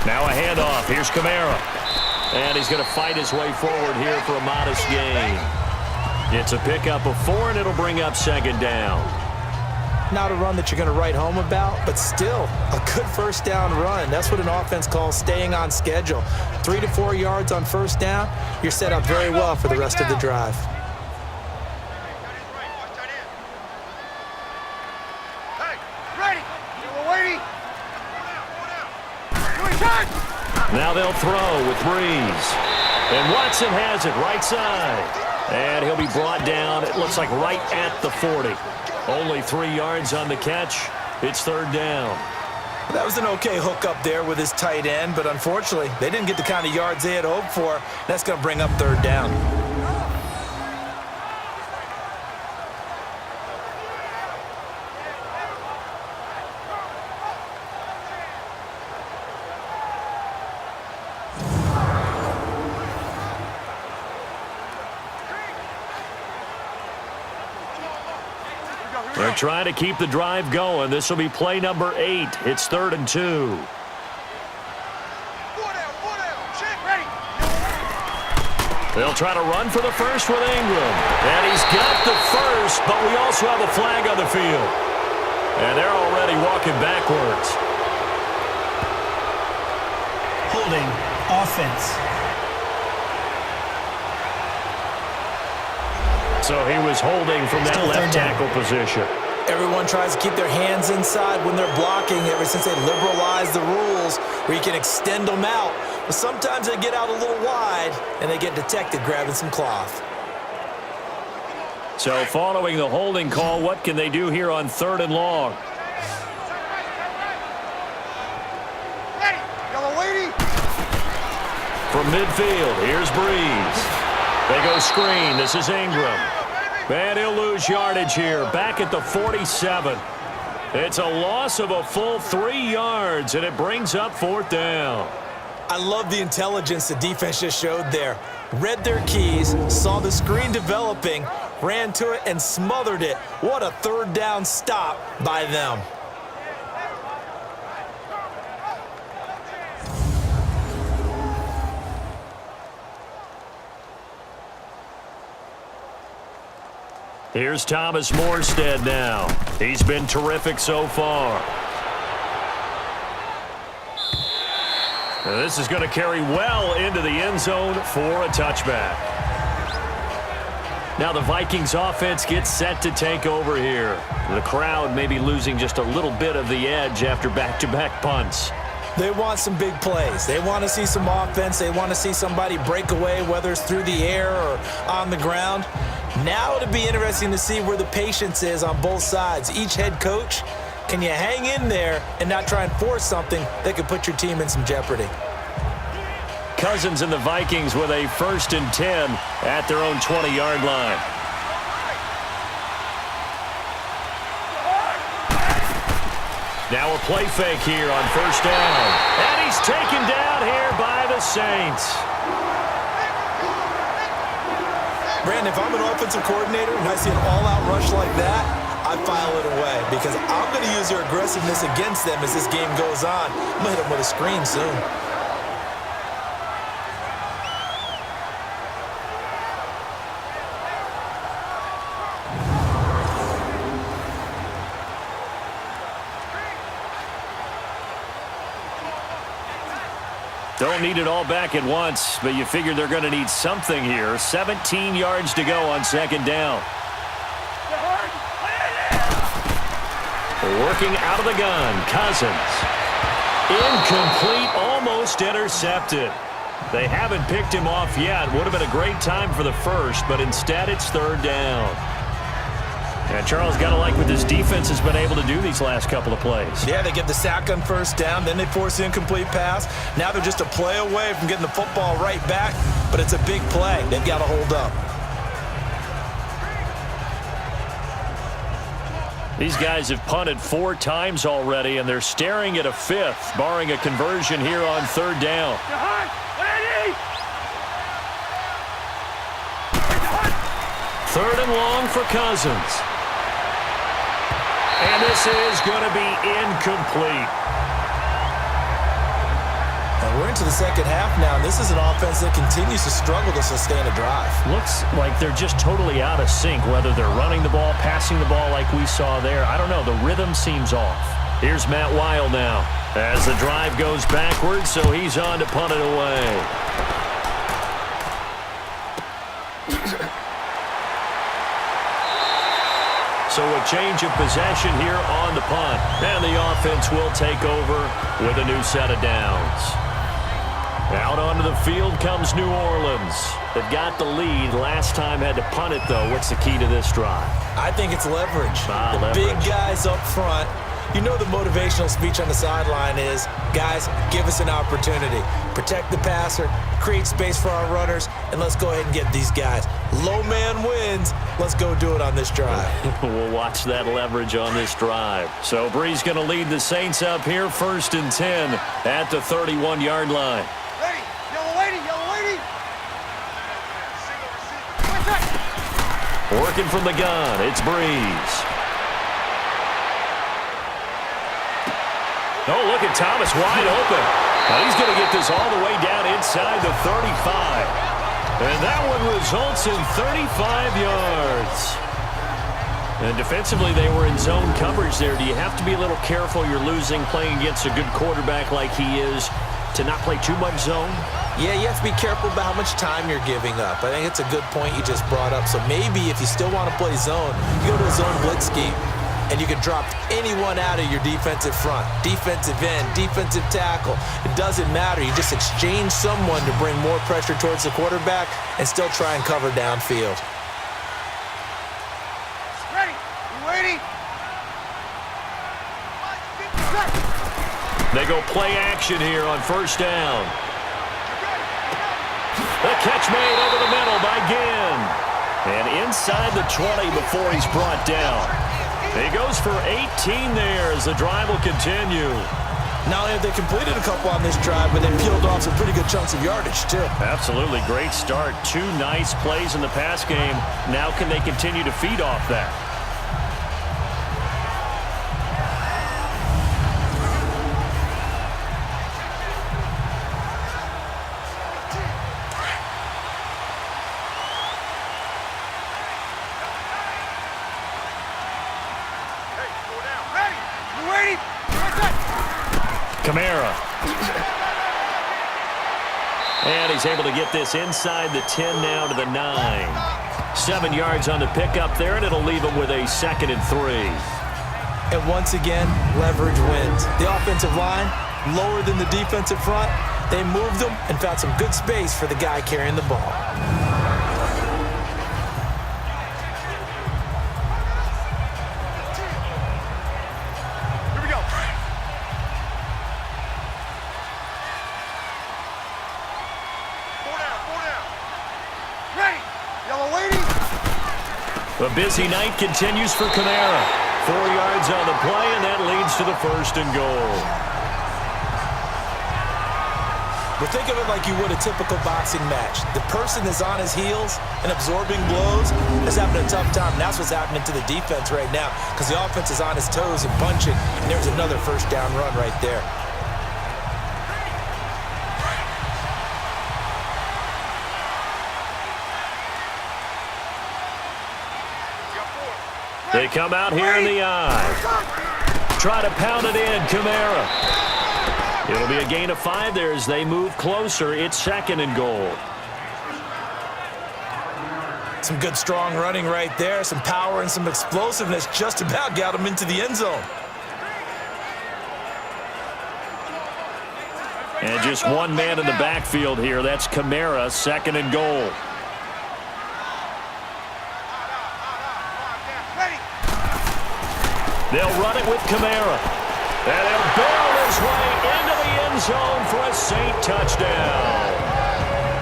Now a handoff. Here's Kamara. And he's going to fight his way forward here for a modest gain. It's a pickup of 4, and it'll bring up 2nd down. Not a run that you're going to write home about, but still a good 1st down run. That's what an offense calls staying on schedule. 3 to 4 yards on 1st down, you're set up very well for the rest of the drive. Hey, ready? We're waiting. Now they'll throw with Brees. And Watson has it right side. And he'll be brought down, it looks like right at the 40. Only 3 yards on the catch. It's 3rd down. That was an okay hook up there with his tight end, but unfortunately, they didn't get the kind of yards they had hoped for. That's going to bring up 3rd down. They're trying to keep the drive going. This will be play number 8. It's 3rd and 2. They'll try to run for the first with Ingram. And he's got the first, but we also have a flag on the field. And they're already walking backwards. Holding. Offense. So he was holding from that Still left tackle position. Everyone tries to keep their hands inside when they're blocking ever since they liberalized the rules where you can extend them out. But sometimes they get out a little wide and they get detected grabbing some cloth. So following the holding call, what can they do here on 3rd and long? From midfield, here's Brees. They go screen. This is Ingram. And he'll lose yardage here. Back at the 47. It's a loss of a full 3 yards, and it brings up 4th down. I love the intelligence the defense just showed there. Read their keys, saw the screen developing, ran to it, and smothered it. What a 3rd down stop by them. Here's Thomas Morstead now. He's been terrific so far. And this is going to carry well into the end zone for a touchback. Now the Vikings offense gets set to take over here. The crowd may be losing just a little bit of the edge after back-to-back punts. They want some big plays. They want to see some offense. They want to see somebody break away, whether it's through the air or on the ground. Now it'll be interesting to see where the patience is on both sides. Each head coach, can you hang in there and not try and force something that could put your team in some jeopardy? Cousins and the Vikings with a 1st and 10 at their own 20-yard line. Now a play fake here on 1st down. And he's taken down here by the Saints. Brandon, if I'm an offensive coordinator and I see an all-out rush like that, I file it away because I'm going to use their aggressiveness against them as this game goes on. I'm going to hit them with a screen soon. Don't need it all back at once, but you figure they're going to need something here. 17 yards to go on 2nd down. Working out of the gun, Cousins. Incomplete, almost intercepted. They haven't picked him off yet. Would have been a great time for the first, but instead it's 3rd down. And Charles, got to like what this defense has been able to do these last couple of plays. Yeah, they get the sack on 1st down, then they force the incomplete pass. Now they're just a play away from getting the football right back, but it's a big play. They've got to hold up. These guys have punted 4 times already, and they're staring at a 5th, barring a conversion here on 3rd down. 3rd and long for Cousins. And this is going to be incomplete. And we're into the 2nd half now. This is an offense that continues to struggle to sustain a drive. Looks like they're just totally out of sync, whether they're running the ball, passing the ball like we saw there. I don't know. The rhythm seems off. Here's Matt Weil now as the drive goes backwards, so he's on to punt it away. So a change of possession here on the punt. And the offense will take over with a new set of downs. Out onto the field comes New Orleans. They've got the lead. Last time had to punt it, though. What's the key to this drive? I think it's leverage. Leverage. Big guys up front. You know the motivational speech on the sideline is, guys, give us an opportunity. Protect the passer, create space for our runners, and let's go ahead and get these guys. Low man wins. Let's go do it on this drive. We'll watch that leverage on this drive. So Brees going to lead the Saints up here, 1st and 10 at the 31-yard line. Ready, yellow lady. Working from the gun, it's Brees. Oh, look at Thomas wide open. Now he's going to get this all the way down inside the 35. And that one results in 35 yards. And defensively, they were in zone coverage there. Do you have to be a little careful you're losing playing against a good quarterback like he is to not play too much zone? Yeah, you have to be careful about how much time you're giving up. I think it's a good point you just brought up. So maybe if you still want to play zone, you go to a zone blitz scheme, and you can drop anyone out of your defensive front, defensive end, defensive tackle. It doesn't matter. You just exchange someone to bring more pressure towards the quarterback and still try and cover downfield. Ready? You waiting? They go play action here on first down. The catch made over the middle by Ginn. And inside the 20 before he's brought down. He goes for 18 there as the drive will continue. Not only have they completed a couple on this drive, but they peeled off some pretty good chunks of yardage, too. Absolutely great start. 2 nice plays in the pass game. Now can they continue to feed off that? Kamara. And he's able to get this inside the 10 now to the 9. 7 yards on the pickup there, and it'll leave him with a 2nd and 3. And once again, leverage wins. The offensive line, lower than the defensive front. They moved them and found some good space for the guy carrying the ball. A busy night continues for Kamara. 4 yards on the play, and that leads to the 1st and goal. But think of it like you would a typical boxing match. The person is on his heels and absorbing blows is having a tough time. And that's what's happening to the defense right now because the offense is on his toes and punching. And there's another first down run right there. They come out here in the eye. Try to pound it in, Kamara. It'll be a gain of 5 there as they move closer. It's 2nd and goal. Some good strong running right there. Some power and some explosiveness just about got him into the end zone. And just one man in the backfield here. That's Kamara, 2nd and goal. They'll run it with Kamara. And they'll barrel his way into the end zone for a Saint touchdown.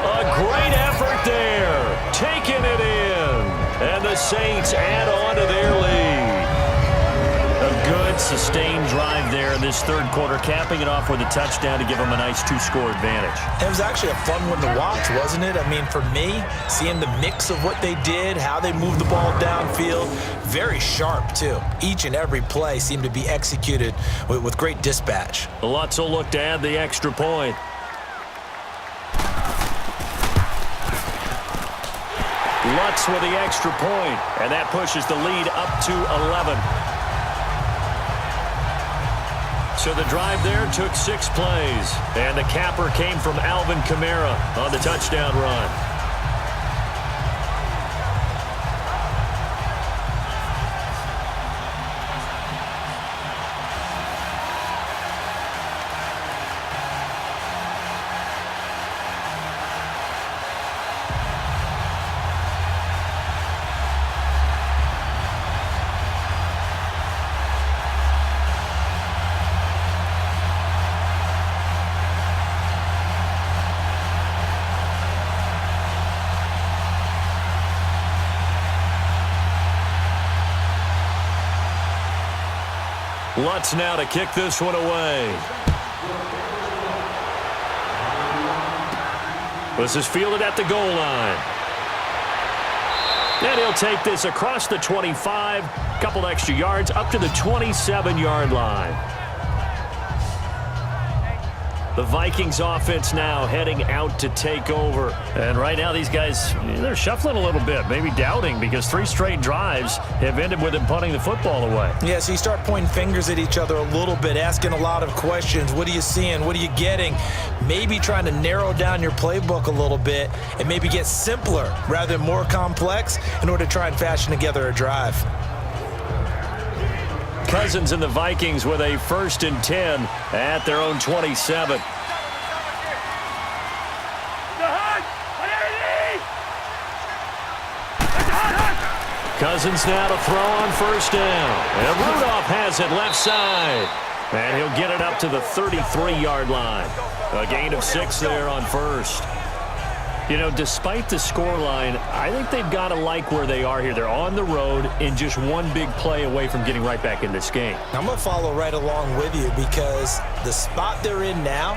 A great effort there. Taking it in. And the Saints add on to their lead. A good, sustained drive there in this 3rd quarter, capping it off with a touchdown to give them a nice 2-score advantage. It was actually a fun one to watch, wasn't it? I mean, for me, seeing the mix of what they did, how they moved the ball downfield, very sharp, too. Each and every play seemed to be executed with great dispatch. Lutz will look to add the extra point. Lutz with the extra point, and that pushes the lead up to 11. So the drive there took 6 plays, and the capper came from Alvin Kamara on the touchdown run. Lutz now to kick this one away. This is fielded at the goal line. And he'll take this across the 25, couple extra yards, up to the 27-yard line. The Vikings offense now heading out to take over. And right now these guys, they're shuffling a little bit, maybe doubting, because 3 straight drives have ended with them punting the football away. Yeah, so you start pointing fingers at each other a little bit, asking a lot of questions. What are you seeing? What are you getting? Maybe trying to narrow down your playbook a little bit and maybe get simpler rather than more complex in order to try and fashion together a drive. Cousins and the Vikings with a 1st and 10 at their own 27. Cousins now to throw on 1st down. And Rudolph has it left side. And he'll get it up to the 33-yard line. A gain of 6 there on 1st. You know, despite the scoreline, I think they've got to like where they are here. They're on the road and just one big play away from getting right back in this game. I'm going to follow right along with you because the spot they're in now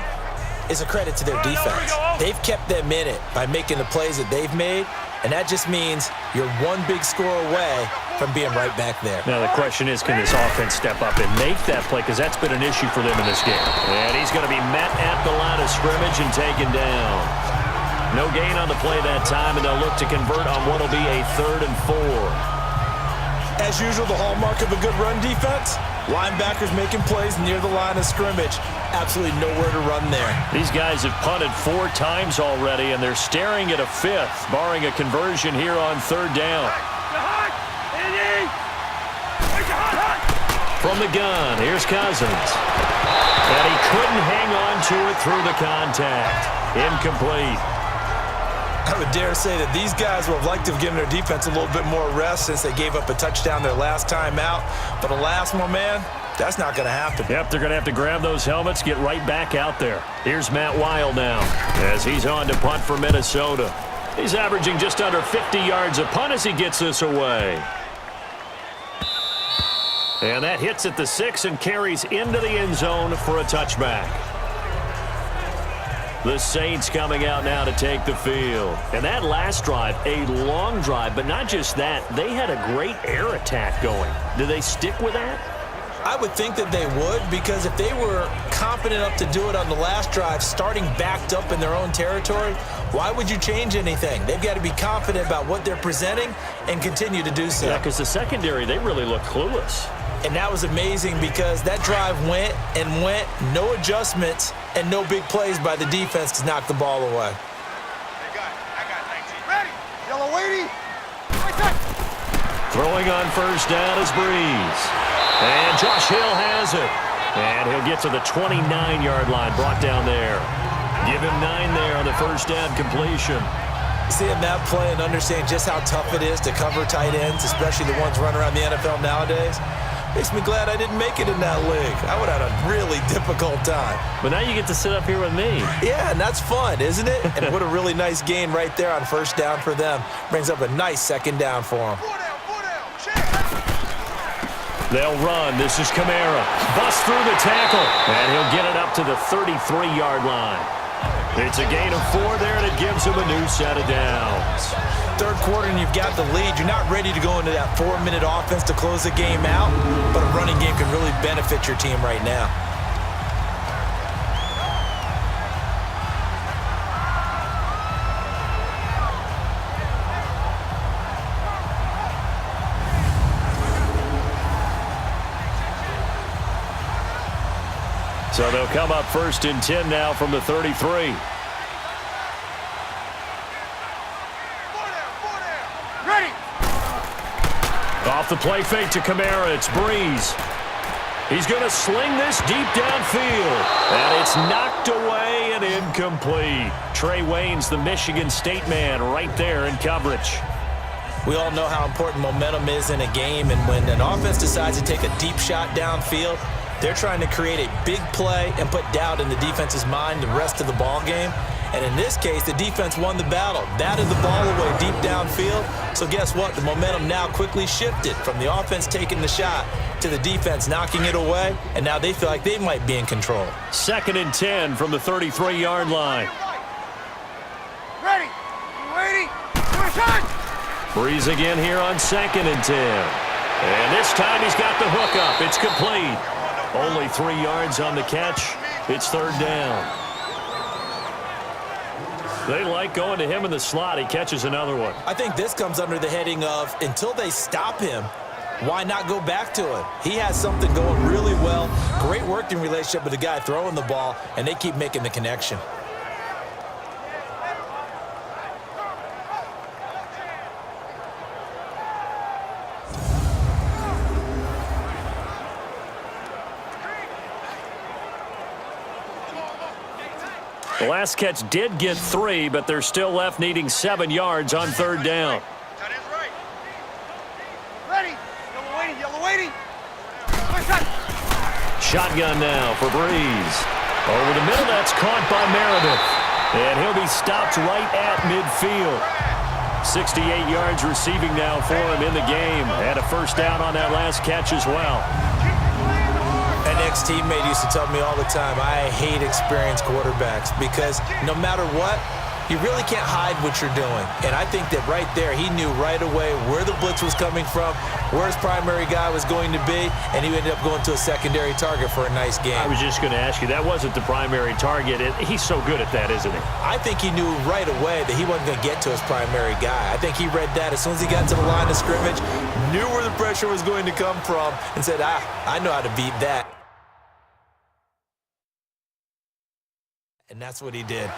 is a credit to their defense. They've kept them in it by making the plays that they've made, and that just means you're one big score away from being right back there. Now the question is, can this offense step up and make that play, because that's been an issue for them in this game. And he's going to be met at the line of scrimmage and taken down. No gain on the play that time, and they'll look to convert on what will be a 3rd and 4. As usual, the hallmark of a good run defense, linebackers making plays near the line of scrimmage. Absolutely nowhere to run there. These guys have punted 4 times already, and they're staring at a 5th, barring a conversion here on 3rd down. From the gun, here's Cousins. And he couldn't hang on to it through the contact. Incomplete. I would dare say that these guys would have liked to have given their defense a little bit more rest since they gave up a touchdown their last time out. But alas, my man, that's not going to happen. Yep, they're going to have to grab those helmets, get right back out there. Here's Matt Weil now as he's on to punt for Minnesota. He's averaging just under 50 yards a punt as he gets this away. And that hits at the 6 and carries into the end zone for a touchback. The Saints coming out now to take the field. And that last drive, a long drive, but not just that. They had a great air attack going. Do they stick with that? I would think that they would, because if they were confident enough to do it on the last drive, starting backed up in their own territory, why would you change anything? They've got to be confident about what they're presenting and continue to do so. Yeah, because the secondary, they really look clueless. And that was amazing because that drive went and went, no adjustments and no big plays by the defense to knock the ball away. I got 19. Ready. Yellow weighty. Throwing on 1st down is Brees. And Josh Hill has it. And he'll get to the 29-yard line, brought down there. Give him 9 there on the 1st down completion. Seeing that play and understand just how tough it is to cover tight ends, especially the ones running around the NFL nowadays, makes me glad I didn't make it in that league. I would have had a really difficult time. But now you get to sit up here with me. Yeah, and that's fun, isn't it? And what a really nice gain right there on 1st down for them. Brings up a nice 2nd down for them. They'll run. This is Kamara. Bust through the tackle. And he'll get it up to the 33-yard line. It's a gain of 4 there, and it gives him a new set of downs. 3rd quarter and you've got the lead. You're not ready to go into that 4-minute offense to close the game out, but a running game can really benefit your team right now. So they'll come up 1st and 10 now from the 33. Ready. Off the play fake to Kamara, it's Brees. He's going to sling this deep downfield. And it's knocked away and incomplete. Trey Waynes, the Michigan State man, right there in coverage. We all know how important momentum is in a game, and when an offense decides to take a deep shot downfield, they're trying to create a big play and put doubt in the defense's mind the rest of the ball game. And in this case, the defense won the battle, batted the ball away deep downfield. So guess what? The momentum now quickly shifted from the offense taking the shot to the defense knocking it away, and now they feel like they might be in control. 2nd and 10 from the 33-yard line. Ready. Waiting. Brees again here on 2nd and 10. And this time he's got the hook up. It's complete. Only 3 yards on the catch. It's 3rd down. They like going to him in the slot. He catches another one. I think this comes under the heading of until they stop him, why not go back to it? He has something going really well. Great working relationship with the guy throwing the ball, and they keep making the connection. The last catch did get 3, but they're still left needing 7 yards on 3rd down. Ready. Yellow waiting. Yellow waiting. Shotgun now for Brees. Over the middle, that's caught by Meredith. And he'll be stopped right at midfield. 68 yards receiving now for him in the game. Had a first down on that last catch as well. An ex-teammate used to tell me all the time, I hate experienced quarterbacks because no matter what, you really can't hide what you're doing. And I think that right there, he knew right away where the blitz was coming from, where his primary guy was going to be, and he ended up going to a secondary target for a nice game. I was just going to ask you, that wasn't the primary target. He's so good at that, isn't he? I think he knew right away that he wasn't going to get to his primary guy. I think he read that as soon as he got to the line of scrimmage, knew where the pressure was going to come from, and said, I know how to beat that. And that's what he did.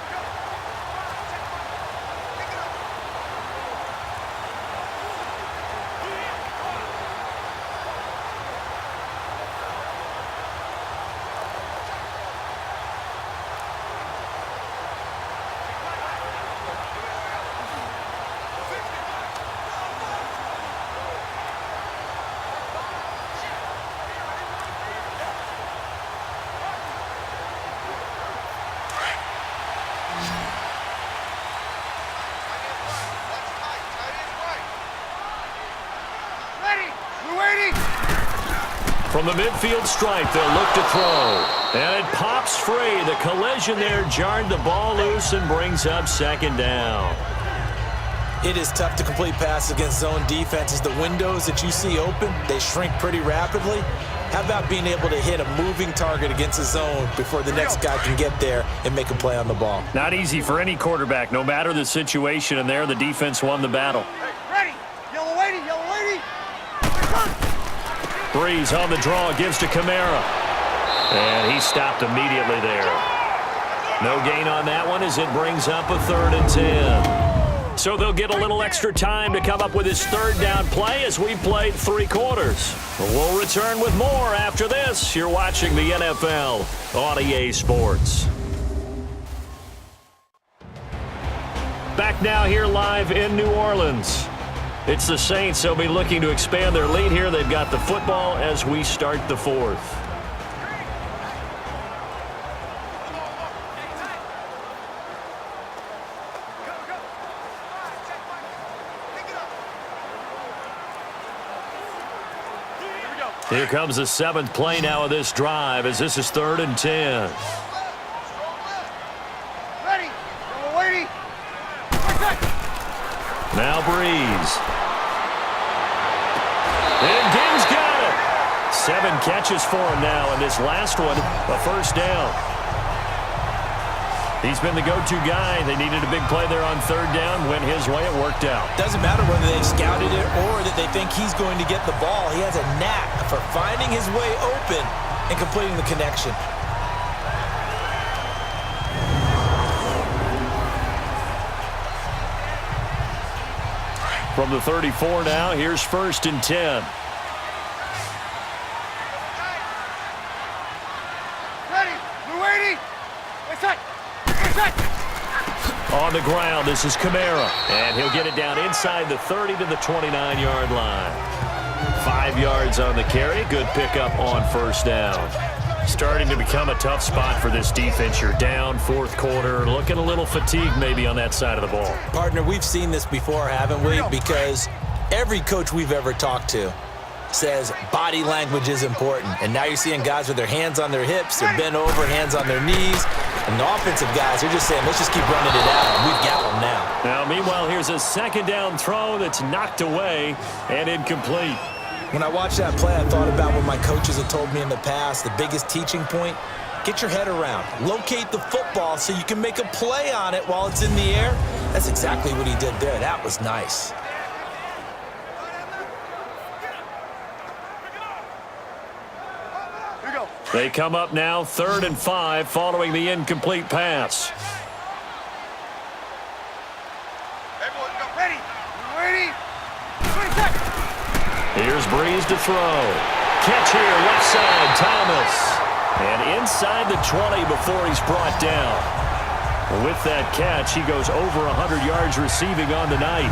From the midfield stripe, they'll look to throw. And it pops free. The collision there jarred the ball loose and brings up 2nd down. It is tough to complete passes against zone defenses. The windows that you see open, they shrink pretty rapidly. How about being able to hit a moving target against a zone before the next guy can get there and make a play on the ball? Not easy for any quarterback, no matter the situation, and there the defense won the battle. Ready. Yellow waiting. Yellow waiting. Brees on the draw, gives to Kamara. And he stopped immediately there. No gain on that one as it brings up a 3rd and 10. So they'll get a little extra time to come up with his 3rd down play as we played 3 quarters. We'll return with more after this. You're watching the NFL on EA Sports. Back now here live in New Orleans. It's the Saints. They'll be looking to expand their lead here. They've got the football as we start the 4th. Here comes the 7th play now of this drive as this is 3rd and 10. Ready. Yellow waiting. Now Brees. And Ging's got it. 7 catches for him now, and this last one, a first down. He's been the go-to guy. They needed a big play there on 3rd down. Went his way. It worked out. Doesn't matter whether they've scouted it or that they think he's going to get the ball. He has a knack for finding his way open and completing the connection. From the 34 now, here's 1st and 10. Ready. We're waiting. On the ground, this is Kamara. And he'll get it down inside the 30 to the 29-yard line. 5 yards on the carry. Good pickup on 1st down. Starting to become a tough spot for this defense. You're down 4th quarter. Looking a little fatigued maybe on that side of the ball. Partner, we've seen this before, haven't we? Because every coach we've ever talked to says body language is important. And now you're seeing guys with their hands on their hips, they're bent over, hands on their knees. And the offensive guys are just saying, let's just keep running it out. We've got them now. Now, meanwhile, here's a 2nd down throw that's knocked away and incomplete. When I watched that play, I thought about what my coaches had told me in the past. The biggest teaching point, get your head around. Locate the football so you can make a play on it while it's in the air. That's exactly what he did there. That was nice. They come up now 3rd and 5 following the incomplete pass. Here's Brees to throw. Catch here, left side, Thomas. And inside the 20 before he's brought down. With that catch, he goes over 100 yards receiving on the night.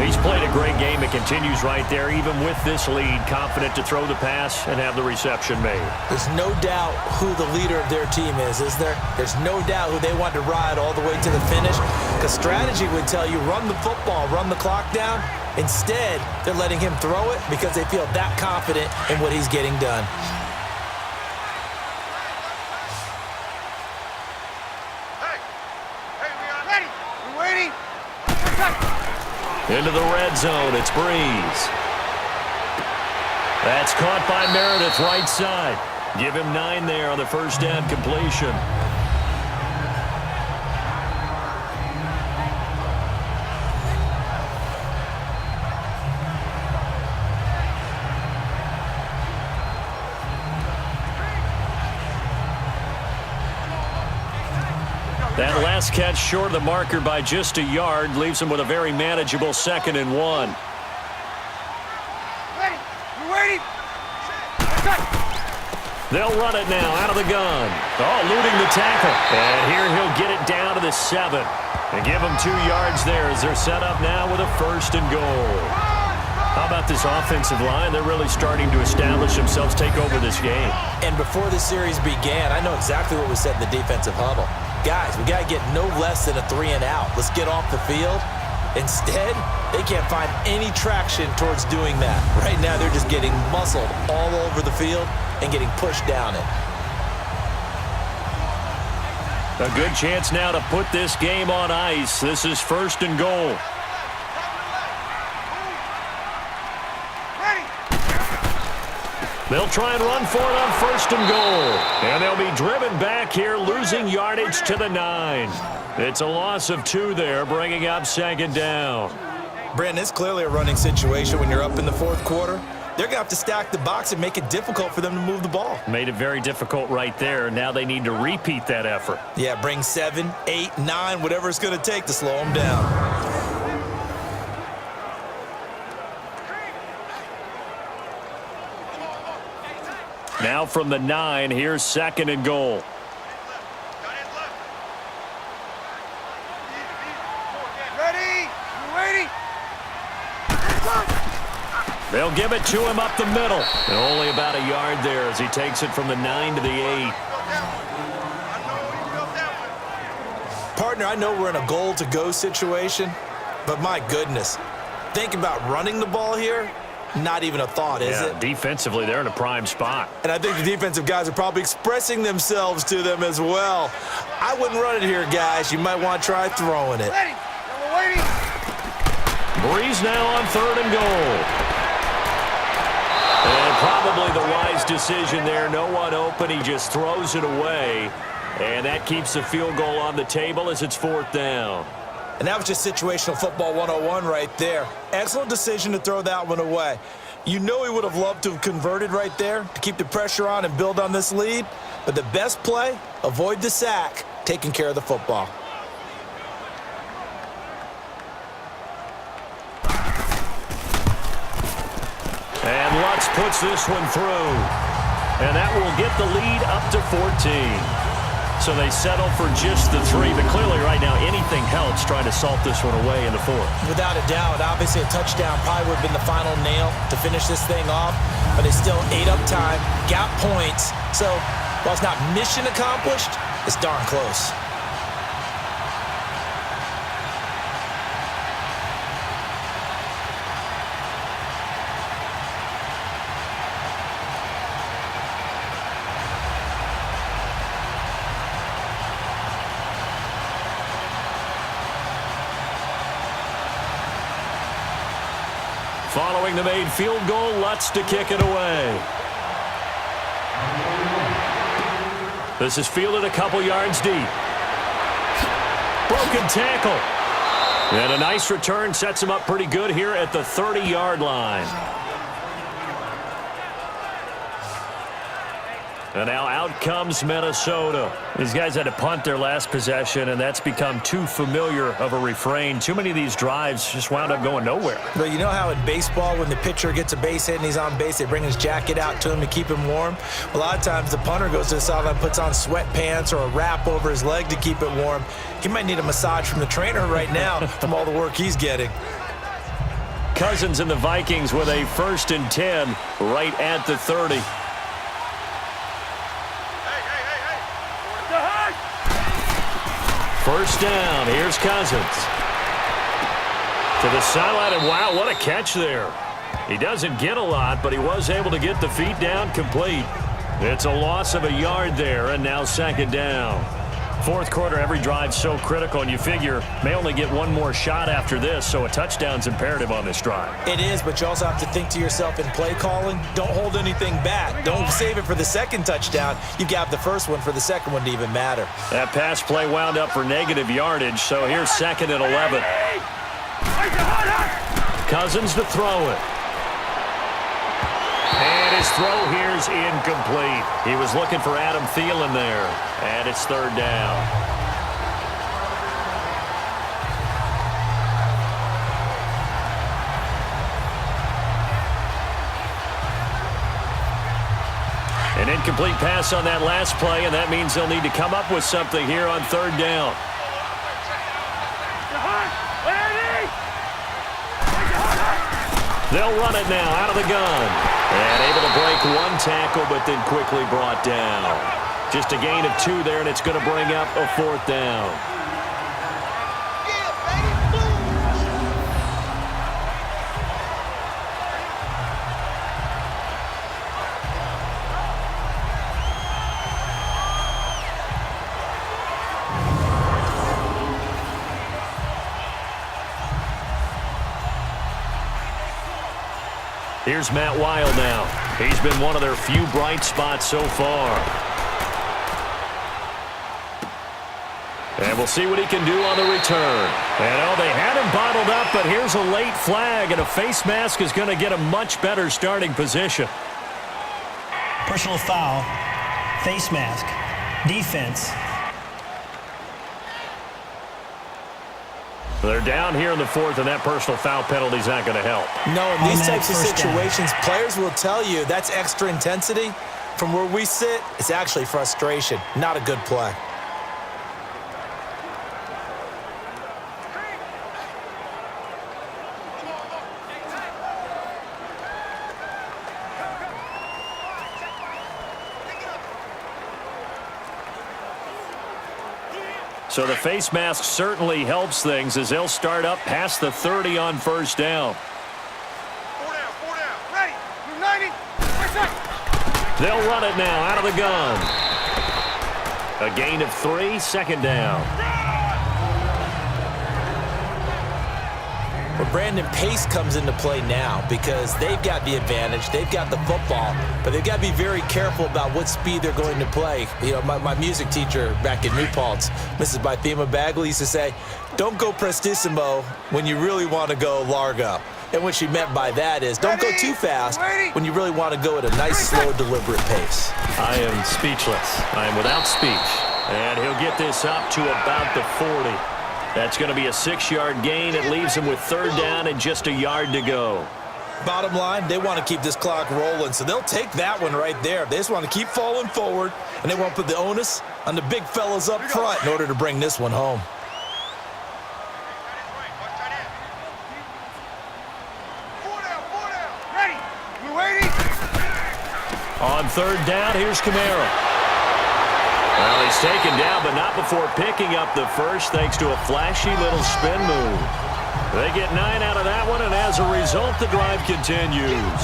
He's played a great game. It continues right there, even with this lead, confident to throw the pass and have the reception made. There's no doubt who the leader of their team is there? There's no doubt who they want to ride all the way to the finish. Because strategy would tell you, run the football, run the clock down. Instead, they're letting him throw it because they feel that confident in what he's getting done. Into the red zone, it's Brees. That's caught by Meredith, right side. Give him 9 there on the first down completion. That last catch short of the marker by just a yard leaves him with a very manageable 2nd and 1. They'll run it now out of the gun. Oh, eluding the tackle. And here he'll get it down to the 7. And give him 2 yards there as they're set up now with a 1st and goal. How about this offensive line? They're really starting to establish themselves, take over this game. And before the series began, I know exactly what was said in the defensive huddle. Guys, we got to get no less than a 3 and out. Let's get off the field. Instead, they can't find any traction towards doing that. Right now, they're just getting muscled all over the field and getting pushed down it. A good chance now to put this game on ice. This is 1st and goal. They'll try and run for it on 1st and goal. And they'll be driven back here, losing yardage to the 9. It's a loss of 2 there, bringing up 2nd down. Brandon, it's clearly a running situation when you're up in the 4th quarter. They're going to have to stack the box and make it difficult for them to move the ball. Made it very difficult right there. Now they need to repeat that effort. Yeah, bring 7, 8, 9, whatever it's going to take to slow them down. Now from the 9, here's 2nd and goal. They'll give it to him up the middle. And only about a yard there as he takes it from the 9 to the 8. Partner, I know we're in a goal-to-go situation, but my goodness, think about running the ball here. Not even a thought, is it? Defensively, they're in a prime spot. And I think the defensive guys are probably expressing themselves to them as well. I wouldn't run it here, guys. You might want to try throwing it. Brees now on 3rd and goal. And probably the wise decision there. No one open. He just throws it away. And that keeps the field goal on the table as it's 4th down. And that was just situational football 101 right there. Excellent decision to throw that one away. You know he would have loved to have converted right there to keep the pressure on and build on this lead. But the best play, avoid the sack, taking care of the football. And Lutz puts this one through. And that will get the lead up to 14. So they settle for just the 3, but clearly right now anything helps trying to salt this one away in the 4th. Without a doubt, obviously a touchdown probably would have been the final nail to finish this thing off, but they still ate up time, got points. So while it's not mission accomplished, it's darn close. Following the made field goal, Lutz to kick it away. This is fielded a couple yards deep. Broken tackle. And a nice return sets him up pretty good here at the 30-yard line. And now out comes Minnesota. These guys had to punt their last possession, and that's become too familiar of a refrain. Too many of these drives just wound up going nowhere. Well, you know how in baseball, when the pitcher gets a base hit and he's on base, they bring his jacket out to him to keep him warm? A lot of times the punter goes to the sideline, puts on sweatpants or a wrap over his leg to keep it warm. He might need a massage from the trainer right now from all the work he's getting. Cousins and the Vikings with a 1st and 10 right at the 30. First down. Here's Cousins. To the sideline, and wow, what a catch there. He doesn't get a lot, but he was able to get the feet down complete. It's a loss of a yard there, and now 2nd down. Fourth quarter, every drive so critical, and you figure may only get one more shot after this, so a touchdown's imperative on this drive. It is, but you also have to think to yourself in play calling, don't hold anything back. Don't save it for the second touchdown. You got the first one for the second one to even matter. That pass play wound up for negative yardage, so here's 2nd and 11. Cousins to throw it. And his throw here's incomplete. He was looking for Adam Thielen there. And it's 3rd down. An incomplete pass on that last play, and that means they'll need to come up with something here on 3rd down. They'll run it now out of the gun. And able to break one tackle, but then quickly brought down. Just a gain of 2 there, and it's going to bring up a 4th down. Here's Matt Wild now. He's been one of their few bright spots so far. And we'll see what he can do on the return. And they had him bottled up, but here's a late flag, and a face mask is going to get a much better starting position. Personal foul, face mask, defense. They're down here in the 4th, and that personal foul penalty is not going to help. No, in these types of situations, players will tell you that's extra intensity. From where we sit, it's actually frustration, not a good play. So the face mask certainly helps things as they'll start up past the 30 on 1st down. 4 down, ready, united, They'll run it now out of the gun. A gain of 3, 2nd down. Well, Brandon, pace comes into play now because they've got the advantage. They've got the football, but they've got to be very careful about what speed they're going to play. You know, my music teacher back in New Paltz, Mrs. Bythema Bagley, used to say, don't go prestissimo when you really want to go largo. And what she meant by that is don't go too fast when you really want to go at a nice, slow, deliberate pace. I am speechless. I am without speech. And he'll get this up to about the 40. That's going to be a 6-yard gain. It leaves him with 3rd down and just a yard to go. Bottom line, they want to keep this clock rolling, so they'll take that one right there. They just want to keep falling forward, and they won't put the onus on the big fellas up front in order to bring this one home. ready, you waiting? On 3rd down, here's Kamara. Well, he's taken down, but not before picking up the first thanks to a flashy little spin move. They get 9 out of that one, and as a result, the drive continues.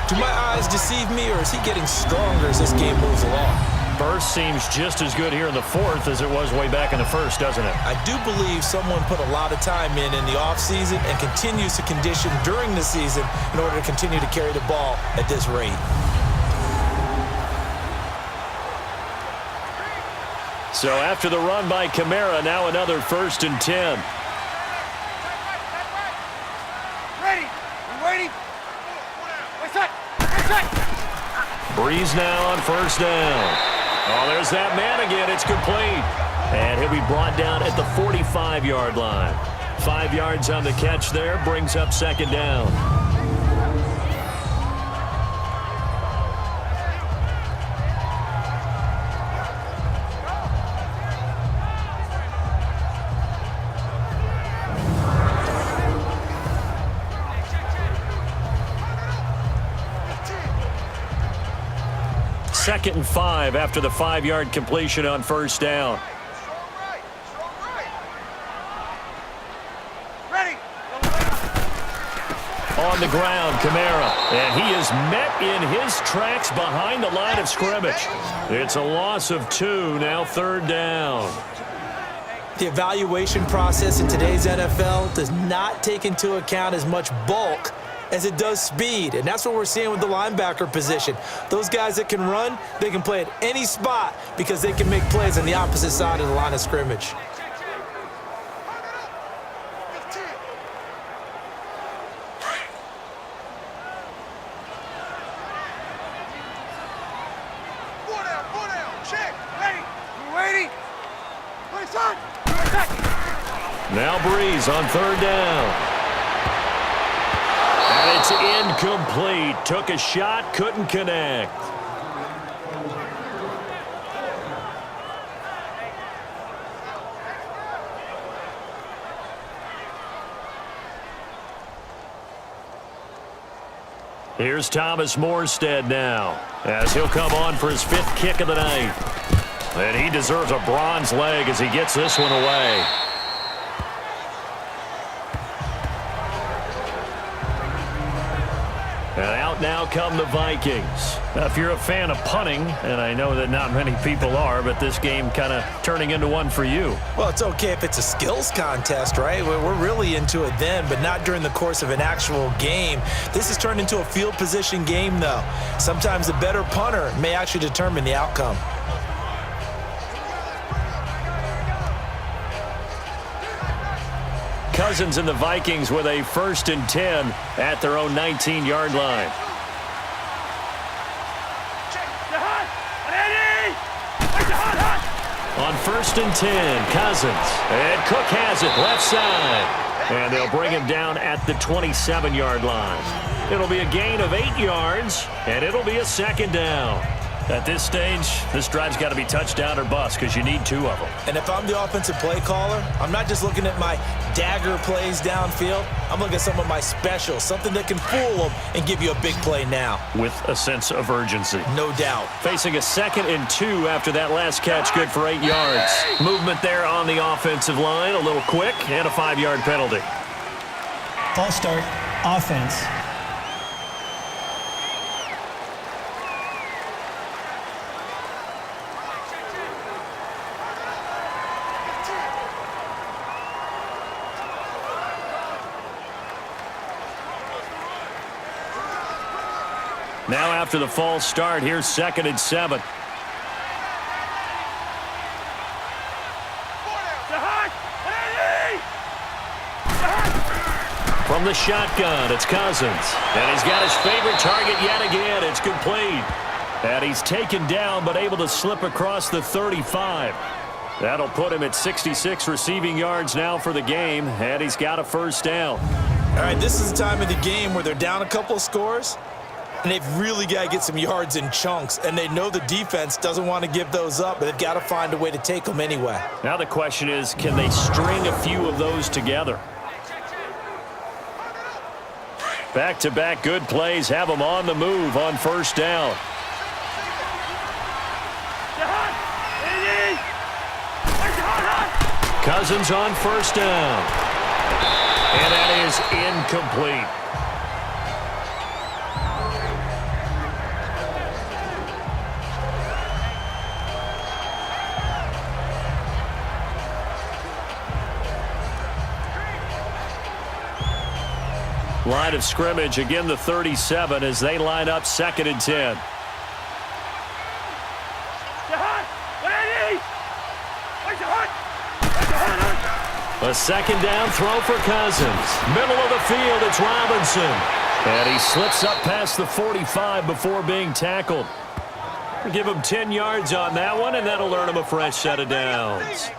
Do my eyes deceive me, or is he getting stronger as this game moves along? Burst seems just as good here in the 4th as it was way back in the 1st, doesn't it? I do believe someone put a lot of time in the offseason and continues to condition during the season in order to continue to carry the ball at this rate. So after the run by Kamara, now another 1st and 10. Ready. You waiting? What's that? What's that? Brees now on 1st down. Oh, there's that man again. It's complete. And he'll be brought down at the 45-yard line. 5 yards on the catch there, brings up 2nd down. Second and 5 after the 5-yard completion on 1st down. On the ground, Kamara, and he is met in his tracks behind the line of scrimmage. It's a loss of 2, now 3rd down. The evaluation process in today's NFL does not take into account as much bulk as it does speed, and that's what we're seeing with the linebacker position. Those guys that can run, they can play at any spot because they can make plays on the opposite side of the line of scrimmage. Now Brees on 3rd down. And it's incomplete. Took a shot, couldn't connect. Here's Thomas Morstead now, as he'll come on for his 5th kick of the night. And he deserves a bronze leg as he gets this one away. And out now come the Vikings. Now, if you're a fan of punting, and I know that not many people are, but this game kind of turning into one for you. Well, it's okay if it's a skills contest, right? We're really into it then, but not during the course of an actual game. This has turned into a field position game, though. Sometimes the better punter may actually determine the outcome. Cousins and the Vikings with a 1st and 10 at their own 19-yard line. On 1st and 10, Cousins. And Cook has it left side. And they'll bring him down at the 27-yard line. It'll be a gain of 8 yards, and it'll be a 2nd down. At this stage, this drive's got to be touchdown or bust because you need 2 of them. And if I'm the offensive play caller, I'm not just looking at my dagger plays downfield. I'm looking at some of my specials, something that can fool them and give you a big play now. With a sense of urgency. No doubt. Facing a 2nd and 2 after that last catch, good for 8 yards. Movement there on the offensive line, a little quick, and a 5-yard penalty. False start, offense. Now after the false start, here's 2nd and 7. From the shotgun, it's Cousins. And he's got his favorite target yet again. It's complete. And he's taken down but able to slip across the 35. That'll put him at 66 receiving yards now for the game. And he's got a 1st down. All right, this is the time of the game where they're down a couple of scores. And they've really got to get some yards in chunks. And they know the defense doesn't want to give those up, but they've got to find a way to take them anyway. Now the question is, can they string a few of those together? Back-to-back good plays have them on the move on 1st down. Cousins on 1st down. And that is incomplete. Line of scrimmage, again the 37 as they line up 2nd and 10. A second down throw for Cousins. Middle of the field, it's Robinson. And he slips up past the 45 before being tackled. Give him 10 yards on that one, and that'll earn him a fresh set of downs.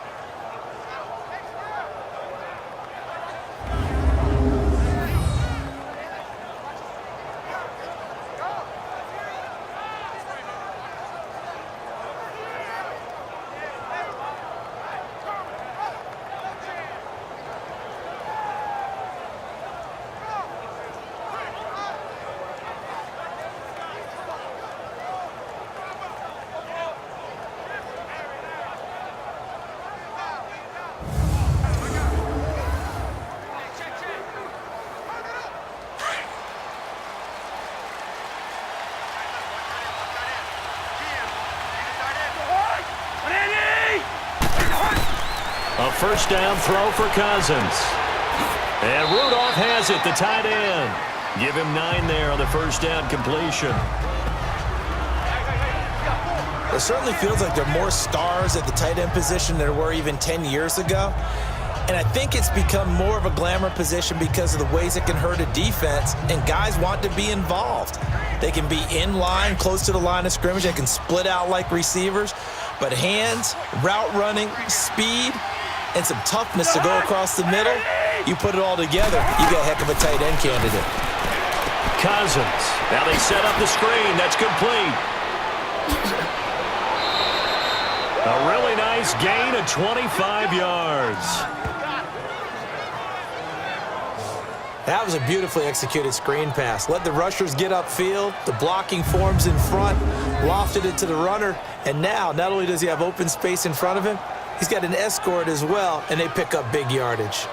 A first down throw for Cousins. And Rudolph has it, the tight end. Give him 9 there on the first down completion. It certainly feels like there are more stars at the tight end position than there were even 10 years ago. And I think it's become more of a glamour position because of the ways it can hurt a defense, and guys want to be involved. They can be in line, close to the line of scrimmage. They can split out like receivers. But hands, route running, speed, and some toughness to go across the middle, you put it all together, you got a heck of a tight end candidate. Cousins. Now they set up the screen. That's complete. A really nice gain of 25 yards. That was a beautifully executed screen pass. Let the rushers get upfield. The blocking forms in front, lofted it to the runner, and now not only does he have open space in front of him, he's got an escort as well, and they pick up big yardage.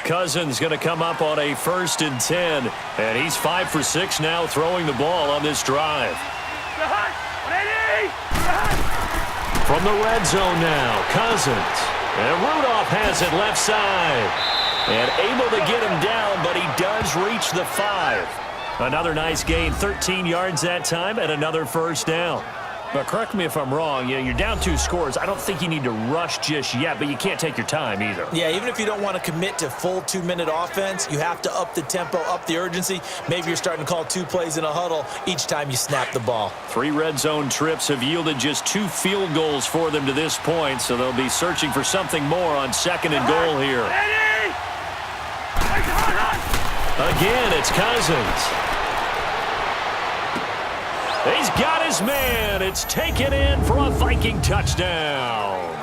Cousins going to come up on a 1st and 10, and he's 5 for 6 now throwing the ball on this drive. From the red zone now, Cousins. And Rudolph has it left side. And able to get him down, but he does reach the 5. Another nice gain, 13 yards that time, and another first down. But correct me if I'm wrong, you're down 2 scores. I don't think you need to rush just yet, but you can't take your time either. Yeah, even if you don't want to commit to full 2-minute offense, you have to up the tempo, up the urgency. Maybe you're starting to call 2 plays in a huddle each time you snap the ball. 3 red zone trips have yielded just 2 field goals for them to this point, so they'll be searching for something more on 2nd and goal here. Again, it's Cousins. He's got his man. It's taken in for a Viking touchdown.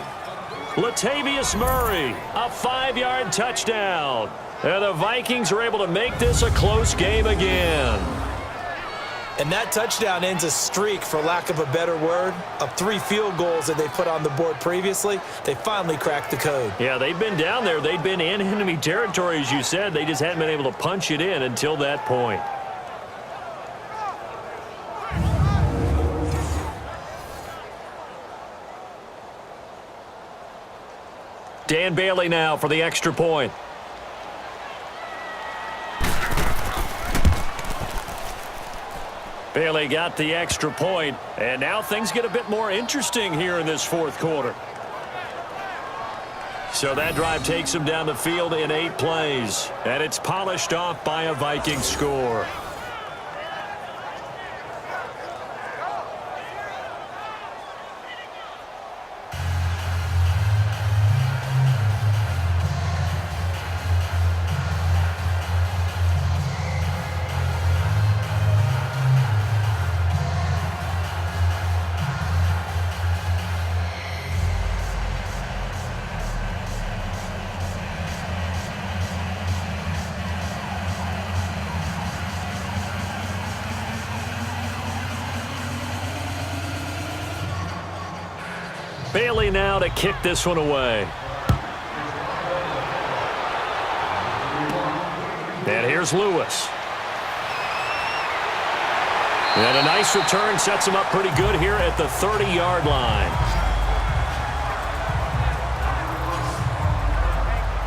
Latavius Murray, a 5-yard touchdown. And the Vikings are able to make this a close game again. And that touchdown ends a streak, for lack of a better word, of 3 field goals that they put on the board previously. They finally cracked the code. Yeah, they've been down there. They've been in enemy territory, as you said. They just hadn't been able to punch it in until that point. Dan Bailey now for the extra point. Bailey got the extra point, and now things get a bit more interesting here in this 4th quarter. So that drive takes him down the field in 8 plays, and it's polished off by a Viking score. Bailey now to kick this one away. And here's Lewis. And a nice return sets him up pretty good here at the 30-yard line.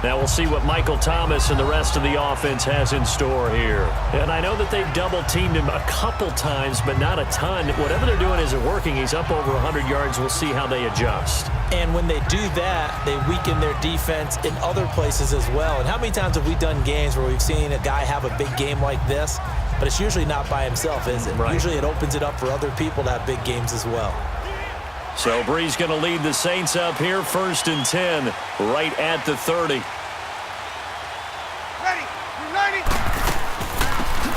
Now we'll see what Michael Thomas and the rest of the offense has in store here. And I know that they've double-teamed him a couple times, but not a ton. Whatever they're doing isn't working. He's up over 100 yards. We'll see how they adjust. And when they do that, they weaken their defense in other places as well. And how many times have we done games where we've seen a guy have a big game like this, but it's usually not by himself, is it? Right. Usually it opens it up for other people to have big games as well. So Brees going to lead the Saints up here, 1st and 10, right at the 30. Ready. Ready.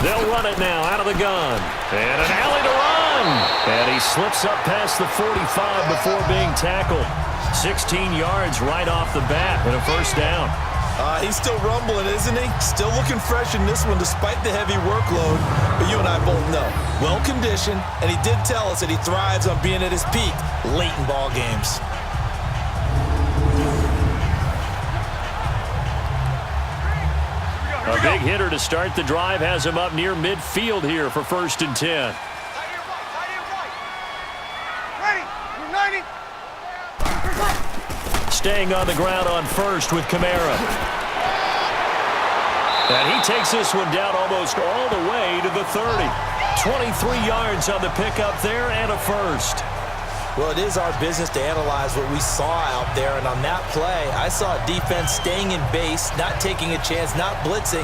They'll run it now out of the gun. And an alley to run. And he slips up past the 45 before being tackled. 16 yards right off the bat and a first down. He's still rumbling, isn't he? Still looking fresh in this one despite the heavy workload. But you and I both know, well-conditioned, and he did tell us that he thrives on being at his peak late in ball games. A big hitter to start the drive has him up near midfield here for 1st and 10. Ready. 90. Staying on the ground on first with Kamara. And he takes this one down almost all the way to the 30. 23 yards on the pickup there and a first. Well, it is our business to analyze what we saw out there, and on that play, I saw a defense staying in base, not taking a chance, not blitzing,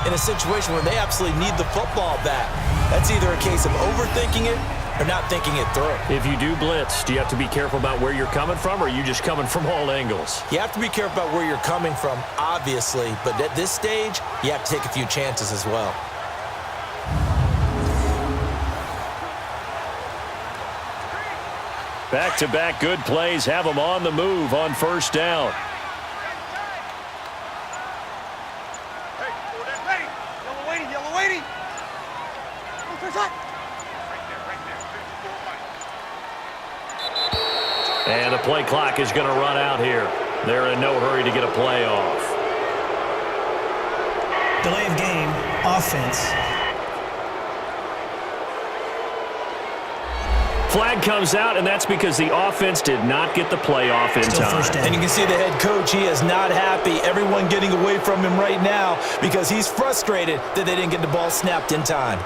in a situation where they absolutely need the football back. That's either a case of overthinking it or not thinking it through. If you do blitz, do you have to be careful about where you're coming from, or are you just coming from all angles? You have to be careful about where you're coming from, obviously, but at this stage, you have to take a few chances as well. Back-to-back good plays have them on the move on first down. Ready. Yellow waiting. And the play clock is going to run out here. They're in no hurry to get a play off. Delay of game, offense. Flag comes out, and that's because the offense did not get the play off in Still time. first down. And you can see the head coach, he is not happy. Everyone getting away from him right now because he's frustrated that they didn't get the ball snapped in time.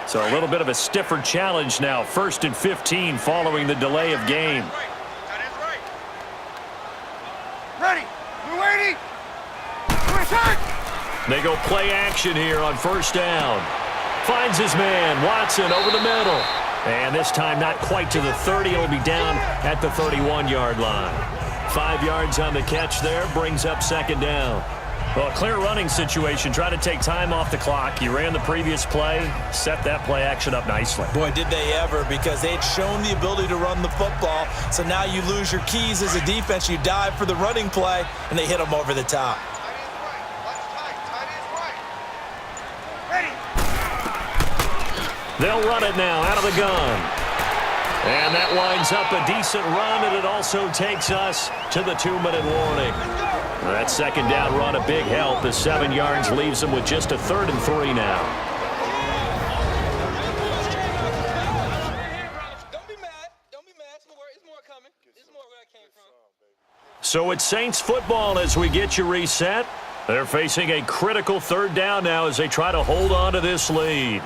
So a little bit of a stiffer challenge now. 1st and 15 following the delay of game. Ready. We're waiting. They go play action here on first down. Finds his man, Watson, over the middle. And this time not quite to the 30. It'll be down at the 31-yard line. 5 yards on the catch there, brings up 2nd down. Well, a clear running situation. Try to take time off the clock. You ran the previous play, set that play action up nicely. Boy, did they ever, because they'd shown the ability to run the football. So now you lose your keys as a defense. You dive for the running play, and they hit them over the top. Ready. They'll run it now out of the gun. And that winds up a decent run, and it also takes us to the 2-minute warning. That 2nd down run, a big help. The 7 yards leaves them with just a 3rd and 3 now. Don't be mad. It's more coming. It's more where I came from. So it's Saints football as we get you reset. They're facing a critical 3rd down now as they try to hold on to this lead.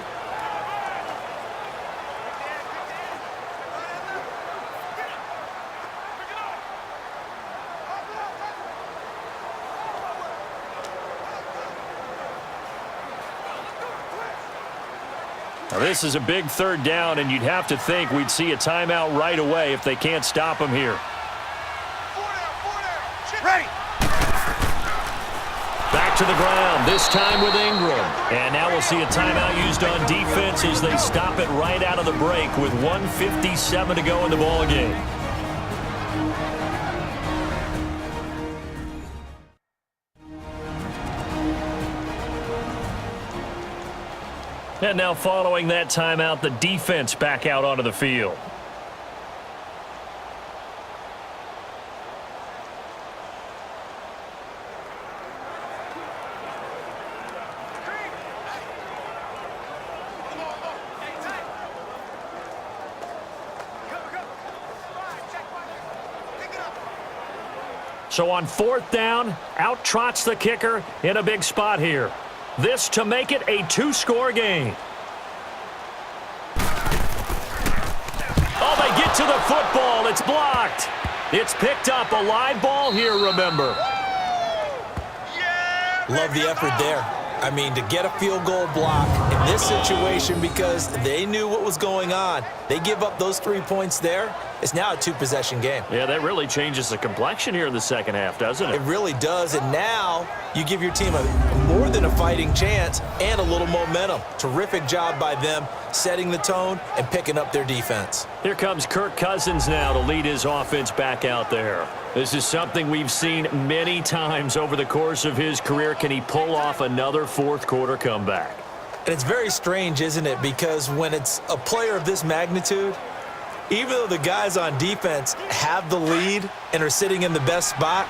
Now, this is a big 3rd down, and you'd have to think we'd see a timeout right away if they can't stop him here. Ready. Back to the ground, this time with Ingram. And now we'll see a timeout used on defense as they stop it right out of the break with 1:57 to go in the ballgame. And now following that timeout, the defense back out onto the field. So on 4th down, out trots the kicker in a big spot here. This to make it a 2-score game. Oh, they get to the football. It's blocked. It's picked up. A live ball here, remember. Love the effort there. I mean, to get a field goal block in this situation because they knew what was going on. They give up those 3 points there. It's now a 2-possession game. Yeah, that really changes the complexion here in the second half, doesn't it? It really does, and now you give your team a more than a fighting chance and a little momentum. Terrific job by them setting the tone and picking up their defense. Here comes Kirk Cousins now to lead his offense back out there. This is something we've seen many times over the course of his career. Can he pull off another fourth-quarter comeback? And it's very strange, isn't it? Because when it's a player of this magnitude, even though the guys on defense have the lead and are sitting in the best spot,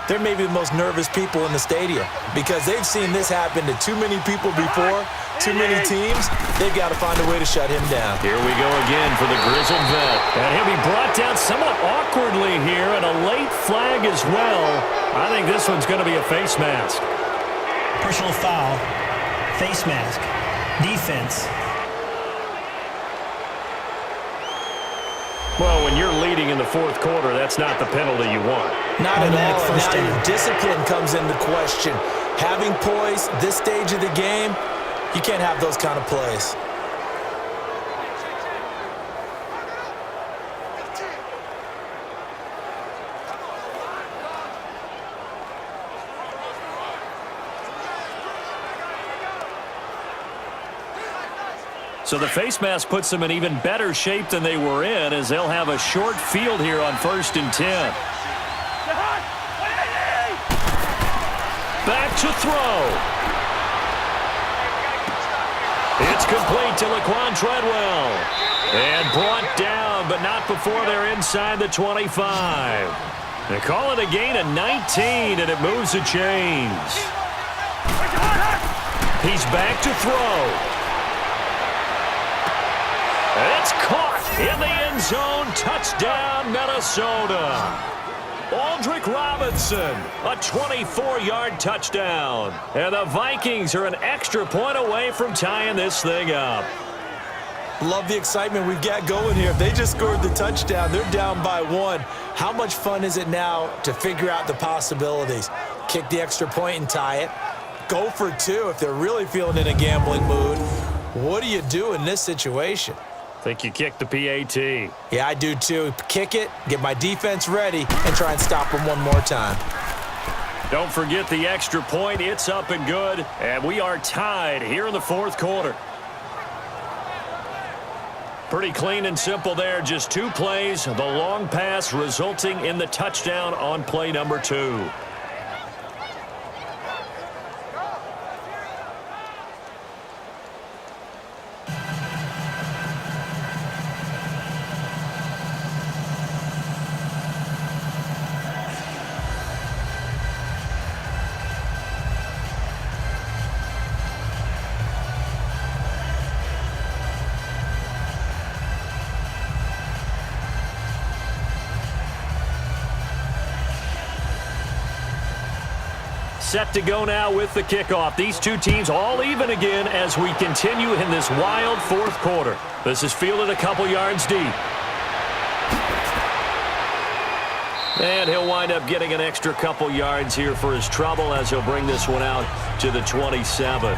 they're maybe the most nervous people in the stadium because they've seen this happen to too many people before, too many teams. They've got to find a way to shut him down. Here we go again for the grizzled vet. And he'll be brought down somewhat awkwardly here, and a late flag as well. I think this one's going to be a face mask. Personal foul, face mask, defense. Well, when you're leading in the fourth quarter, that's not the penalty you want. Not at all. First Now down. your discipline comes into question. Having poise this stage of the game, you can't have those kind of plays. So the face mask puts them in even better shape than they were in as they'll have a short field here on 1st and 10. Back to throw. It's complete to Laquan Treadwell. And brought down, but not before they're inside the 25. They call it a gain of 19, and it moves the chains. He's back to throw. It's caught in the end zone. Touchdown, Minnesota. Aldrick Robinson, a 24-yard touchdown. And the Vikings are an extra point away from tying this thing up. Love the excitement we've got going here. They just scored the touchdown. They're down by 1. How much fun is it now to figure out the possibilities? Kick the extra point and tie it. Go for 2 if they're really feeling in a gambling mood. What do you do in this situation? Think you kick the PAT. Yeah, I do too. Kick it, get my defense ready, and try and stop them one more time. Don't forget the extra point. It's up and good. And we are tied here in the fourth quarter. Pretty clean and simple there. Just 2 plays. The long pass resulting in the touchdown on play number 2. Set to go now with the kickoff. These 2 teams all even again as we continue in this wild fourth quarter. This is fielded a couple yards deep. And he'll wind up getting an extra couple yards here for his trouble as he'll bring this one out to the 27.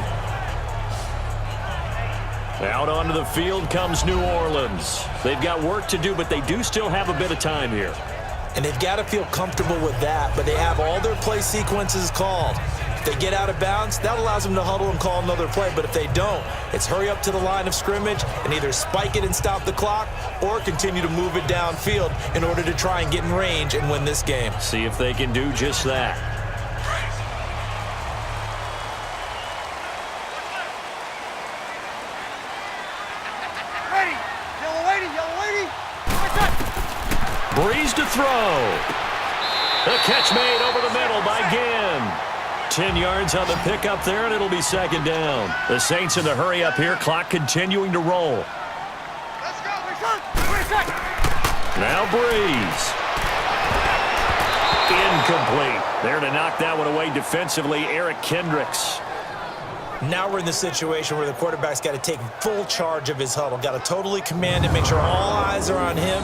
Out onto the field comes New Orleans. They've got work to do, but they do still have a bit of time here. And they've got to feel comfortable with that, but they have all their play sequences called. If they get out of bounds, that allows them to huddle and call another play. But if they don't, it's hurry up to the line of scrimmage and either spike it and stop the clock or continue to move it downfield in order to try and get in range and win this game. See if they can do just that. Brees to throw. The catch made over the middle by Ginn. 10 yards on the pickup there, and it'll be 2nd down. The Saints in the hurry up here, clock continuing to roll. Let's go, reset. Now Brees. Incomplete. There to knock that one away defensively, Eric Kendricks. Now we're in the situation where the quarterback's got to take full charge of his huddle. Got to totally command it, make sure all eyes are on him.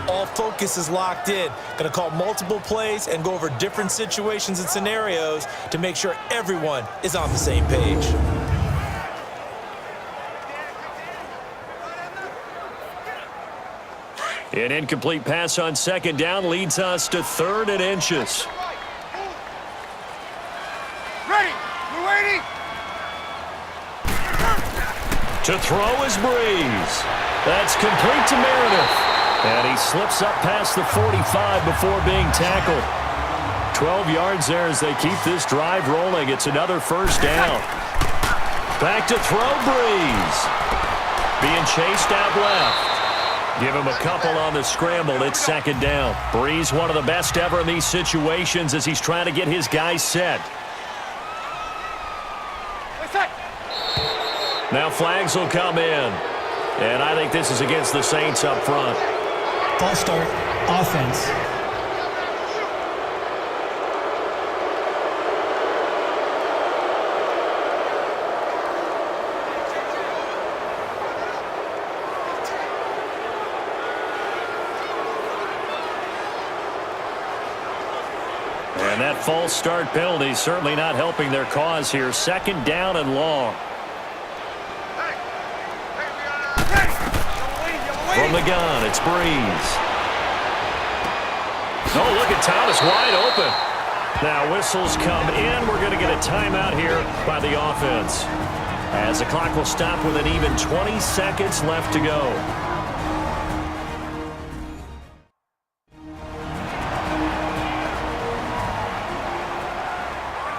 All focus is locked in. Going to call multiple plays and go over different situations and scenarios to make sure everyone is on the same page. An incomplete pass on second down leads us to 3rd and inches. Ready. We're waiting. To throw is Brees. That's complete to Meredith. And he slips up past the 45 before being tackled. 12 yards there as they keep this drive rolling. It's another first down. Back to throw, Brees. Being chased out left. Give him a couple on the scramble. It's second down. Brees, one of the best ever in these situations as he's trying to get his guys set. Now flags will come in. And I think this is against the Saints up front. False start, offense. And that false start penalty is certainly not helping their cause here. Second down and long. From the gun, it's Brees. Oh, look at Thomas wide open. Now whistles come in. We're going to get a timeout here by the offense, as the clock will stop with an even 20 seconds left to go.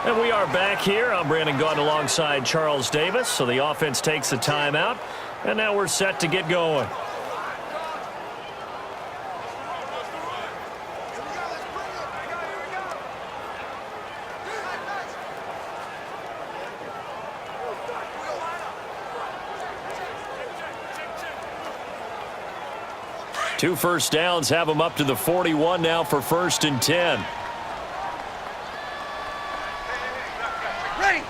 And we are back here. I'm Brandon Gaudin alongside Charles Davis. So the offense takes a timeout, and now we're set to get going. Two first downs have them up to the 41 now for 1st and 10. Ready.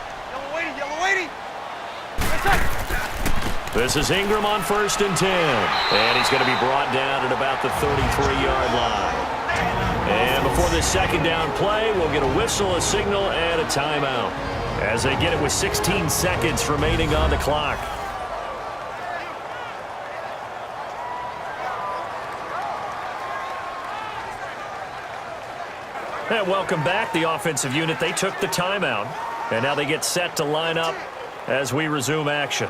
Yellow waiting. This is Ingram on 1st and 10. And he's going to be brought down at about the 33-yard line. And before this second down play, we'll get a whistle, a signal, and a timeout, as they get it with 16 seconds remaining on the clock. And welcome back, the offensive unit. They took the timeout, and now they get set to line up as we resume action.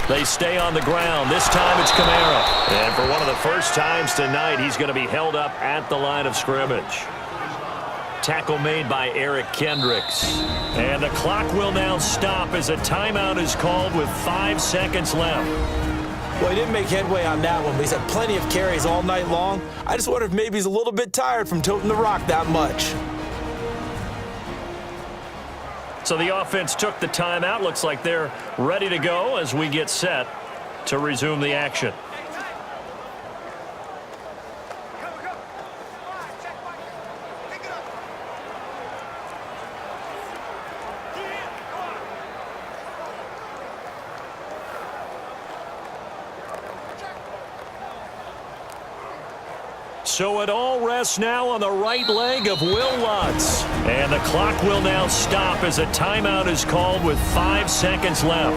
They stay on the ground. This time it's Kamara. And for one of the first times tonight, he's going to be held up at the line of scrimmage. Tackle made by Eric Kendricks. And the clock will now stop as a timeout is called with 5 seconds left. Well, he didn't make headway on that one, but he's had plenty of carries all night long. I just wonder if maybe he's a little bit tired from toting the rock that much. So the offense took the timeout. Looks like they're ready to go as we get set to resume the action. So it all rests now on the right leg of Will Lutz. And the clock will now stop as a timeout is called with 5 seconds left.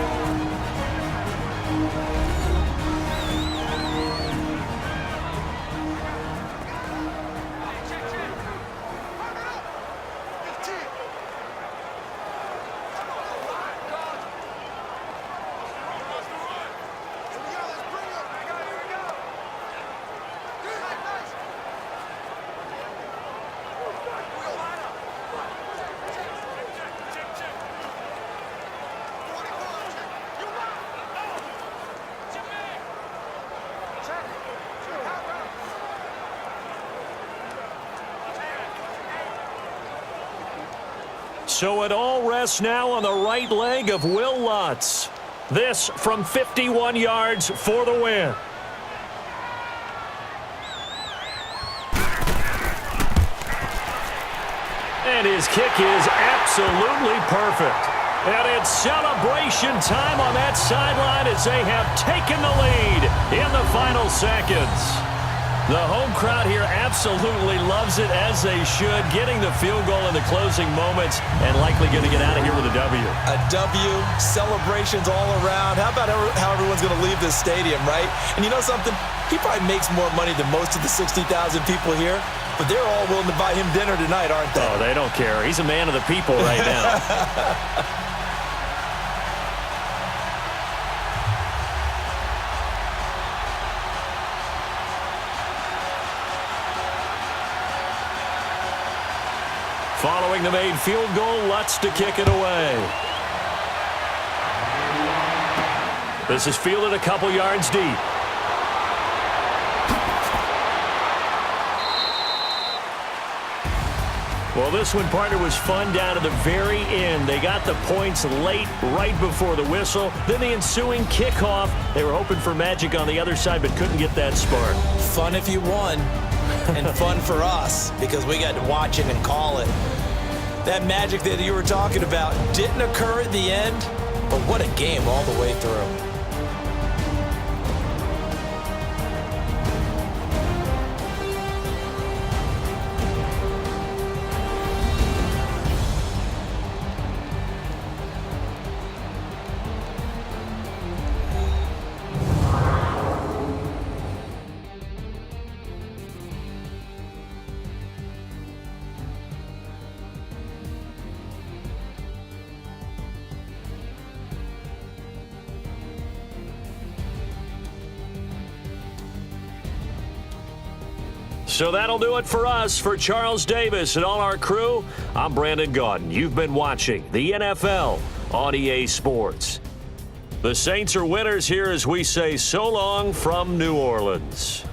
So it all rests now on the right leg of Will Lutz. This from 51 yards for the win. And his kick is absolutely perfect. And it's celebration time on that sideline as they have taken the lead in the final seconds. The home crowd here absolutely loves it, as they should, getting the field goal in the closing moments and likely going to get out of here with a W. A W, celebrations all around. How about how everyone's going to leave this stadium, right? And you know something? He probably makes more money than most of the 60,000 people here, but they're all willing to buy him dinner tonight, aren't they? Oh, they don't care. He's a man of the people right now. Following the made field goal, Lutz to kick it away. This is fielded a couple yards deep. Well, this one, partner, was fun down to the very end. They got the points late, right before the whistle. Then the ensuing kickoff. They were hoping for magic on the other side, but couldn't get that spark. Fun if you won, and fun for us because we got to watch it and call it. That magic that you were talking about didn't occur at the end, but what a game all the way through. So that'll do it for us. For Charles Davis and all our crew, I'm Brandon Gaudin. You've been watching the NFL on EA Sports. The Saints are winners here as we say so long from New Orleans.